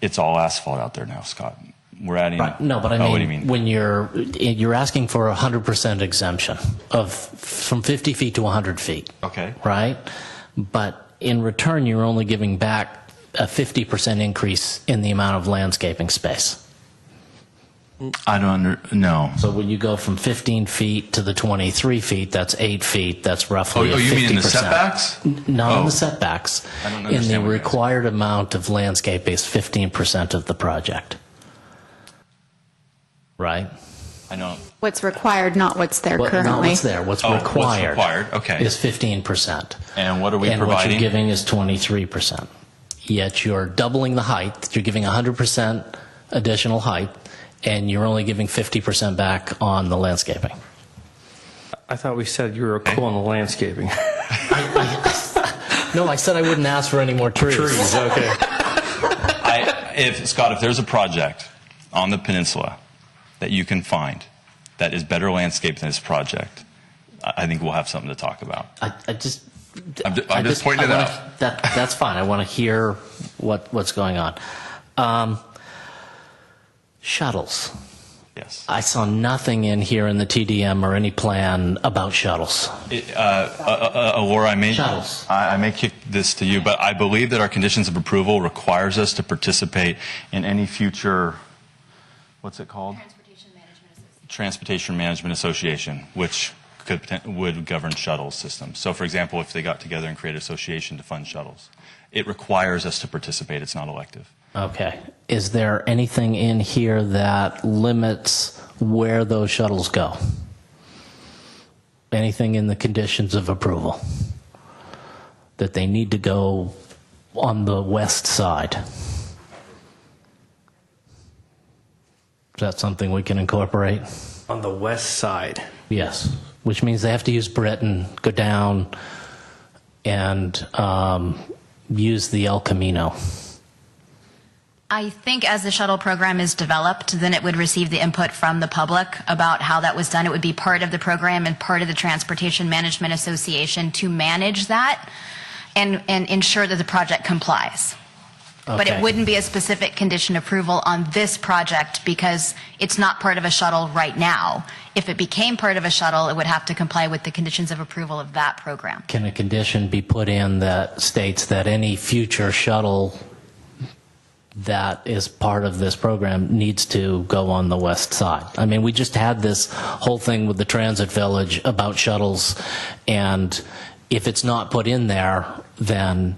It's all asphalt out there now, Scott. We're adding. Right. No, but I mean, what do you mean? When you're asking for a 100% exemption from 50 feet to 100 feet. Okay. Right? But in return, you're only giving back a 50% increase in the amount of landscaping space. I don't know. So when you go from 15 feet to the 23 feet, that's 8 feet. That's roughly 50%. You mean in the setbacks? Not in the setbacks. I don't in understand the required amount of landscape is 15% of the project. Right? I know. What's required, not what's there currently. Not what's there. What's required, okay. is 15%. And what are we and providing? What you're giving is 23%. Yet you're doubling the height. You're giving 100% additional height, and you're only giving 50% back on the landscaping. I thought we said you were cool on the landscaping. No, I said I wouldn't ask for any more trees. Okay. Scott, if there's a project on the peninsula that you can find that is better landscaped than this project, I think we'll have something to talk about. I'm just pointing it out. That's fine. I want to hear what's going on. Shuttles. Yes. I saw nothing in here in the TDM or any plan about shuttles. Laura, I may kick this to you, but I believe that our conditions of approval requires us to participate in any future, what's it called? Transportation Management Association, which would govern shuttle systems. So, for example, if they got together and created an association to fund shuttles, it requires us to participate. It's not elective. Okay. Is there anything in here that limits where those shuttles go? Anything in the conditions of approval? That they need to go on the west side? Is that something we can incorporate? On the west side? Yes. Which means they have to use Britain, go down, and use the El Camino. I think as the shuttle program is developed, then it would receive the input from the public about how that was done. It would be part of the program and part of the Transportation Management Association to manage that and ensure that the project complies. But it Okay. wouldn't be a specific condition approval on this project because it's not part of a shuttle right now. If it became part of a shuttle, it would have to comply with the conditions of approval of that program. Can a condition be put in that states that any future shuttle that is part of this program needs to go on the west side? I mean, we just had this whole thing with the Transit Village about shuttles, and if it's not put in there, then...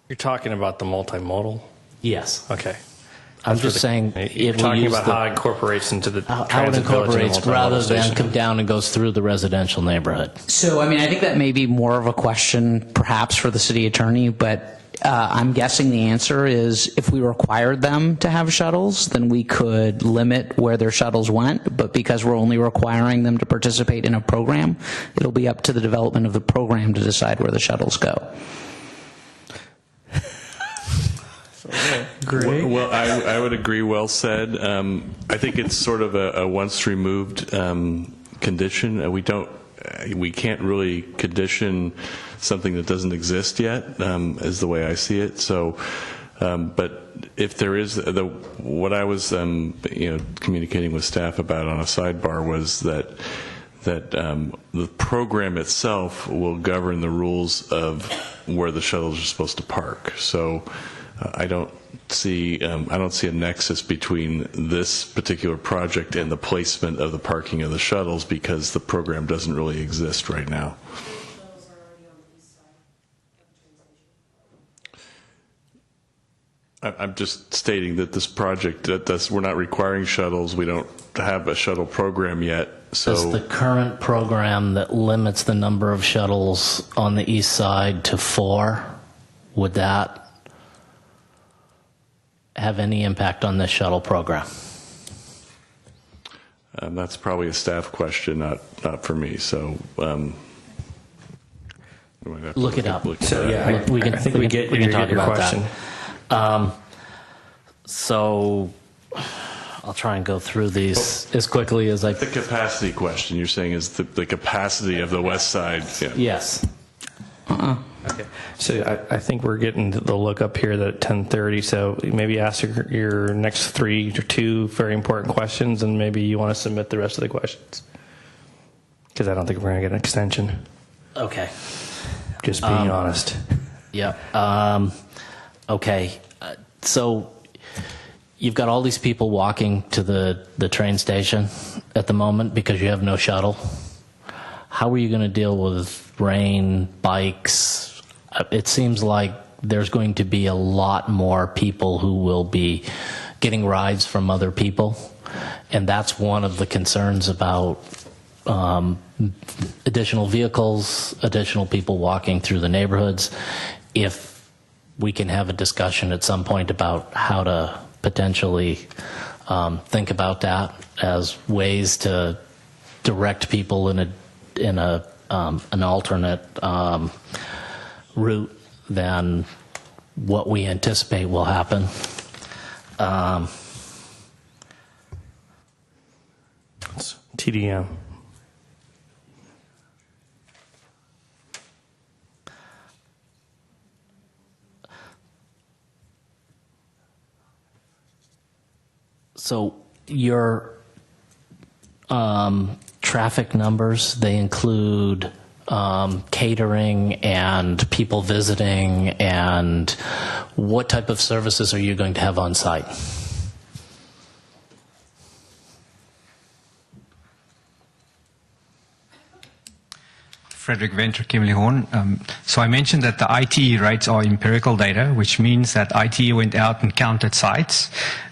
You're talking about the multimodal? Yes. Okay. I'm just saying You're it will talking use about how it incorporates into the how it transit village and the incorporates multimodal rather than station. come down and goes through the residential neighborhood. So, I mean, I think that may be more of a question perhaps for the city attorney, but I'm guessing the answer is if we required them to have shuttles, then we could limit where their shuttles went, but because we're only requiring them to participate in a program, it'll be up to the development of the program to decide where the shuttles go. Great. Well, I would agree. Well said. I think it's sort of a once removed condition. We can't really condition something that doesn't exist yet, is the way I see it. So, but if there is what I was communicating with staff about on a sidebar was that the program itself will govern the rules of where the shuttles are supposed to park. So I don't see a nexus between this particular project and the placement of the parking of the shuttles because the program doesn't really exist right now. I'm just stating that this project, we're not requiring shuttles. We don't have a shuttle program yet. So Does the current program that limits the number of shuttles on the east side to 4, would that have any impact on this shuttle program? that's probably a staff question, not for me. So Look it up. So, yeah, we can, I think we we can, get we can talk your about question. that. So I'll try and go through these as quickly as I the capacity question you're saying is the capacity of the west side. Yeah. Yes. Okay. So I think we're getting the look up here at 10:30. So maybe ask your next 3 or 2 very important questions, and maybe you want to submit the rest of the questions because I don't think we're going to get an extension. Okay. Just being honest. Yeah. Okay. So you've got all these people walking to the train station at the moment because you have no shuttle. How are you going to deal with rain, bikes? It seems like there's going to be a lot more people who will be getting rides from other people. And that's one of the concerns about additional vehicles, additional people walking through the neighborhoods. If we can have a discussion at some point about how to potentially think about that as ways to direct people in an alternate route than what we anticipate will happen. TDM. So your traffic numbers, they include catering and people visiting, and what type of services are you going to have on site? Frederick Venter, Kimberly Horn. So I mentioned that the ITE rates are empirical data, which means that ITE went out and counted sites.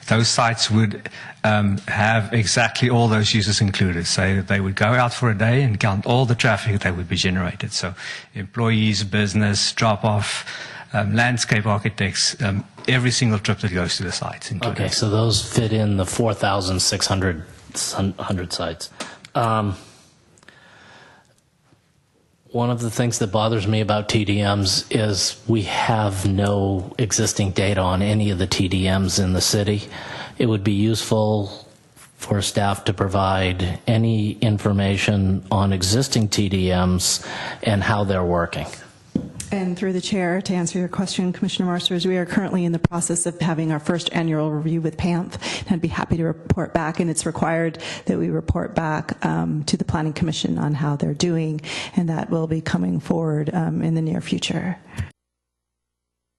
Those sites would have exactly all those users included. So they would go out for a day and count all the traffic that would be generated. So employees, business, drop-off, landscape architects, every single trip that goes to the sites. Okay, so those fit in the 4,600 sites. One of the things that bothers me about TDMs is we have no existing data on any of the TDMs in the city. It would be useful for staff to provide any information on existing TDMs and how they're working. And through the chair, to answer your question, Commissioner Marsters, we are currently in the process of having our first annual review with PAMF, and I'd be happy to report back, and it's required that we report back to the Planning Commission on how they're doing, and that will be coming forward in the near future.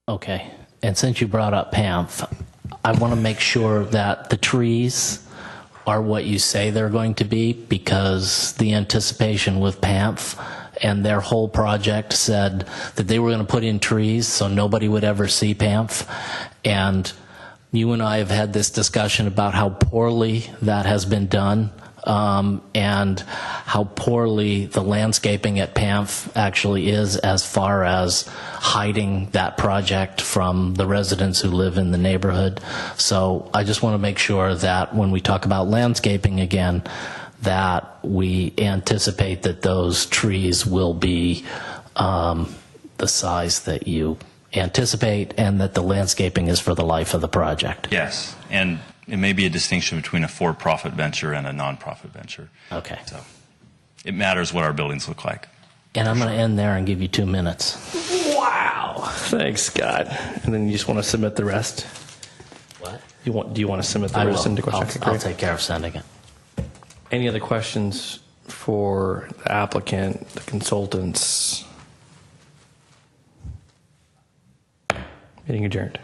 Okay, and since you brought up PAMF, I want to make sure that the trees are what you say they're going to be, because the anticipation with PAMF and their whole project said that they were going to put in trees so nobody would ever see PAMF. And you and I have had this discussion about how poorly that has been done, and how poorly the landscaping at PAMF actually is as far as hiding that project from the residents who live in the neighborhood. So I just want to make sure that when we talk about landscaping again, that we anticipate that those trees will be the size that you anticipate, and that the landscaping is for the life of the project. Yes, and it may be a distinction between a for-profit venture and a non-profit venture. Okay. So it matters what our buildings look like. And I'm going to end there and give you 2 minutes. Wow. Thanks, Scott. And then you just want to submit the rest? What? Do you want to submit the I rest will. into question? I'll take care of sending it. Any other questions for the applicant, the consultants? Meeting adjourned.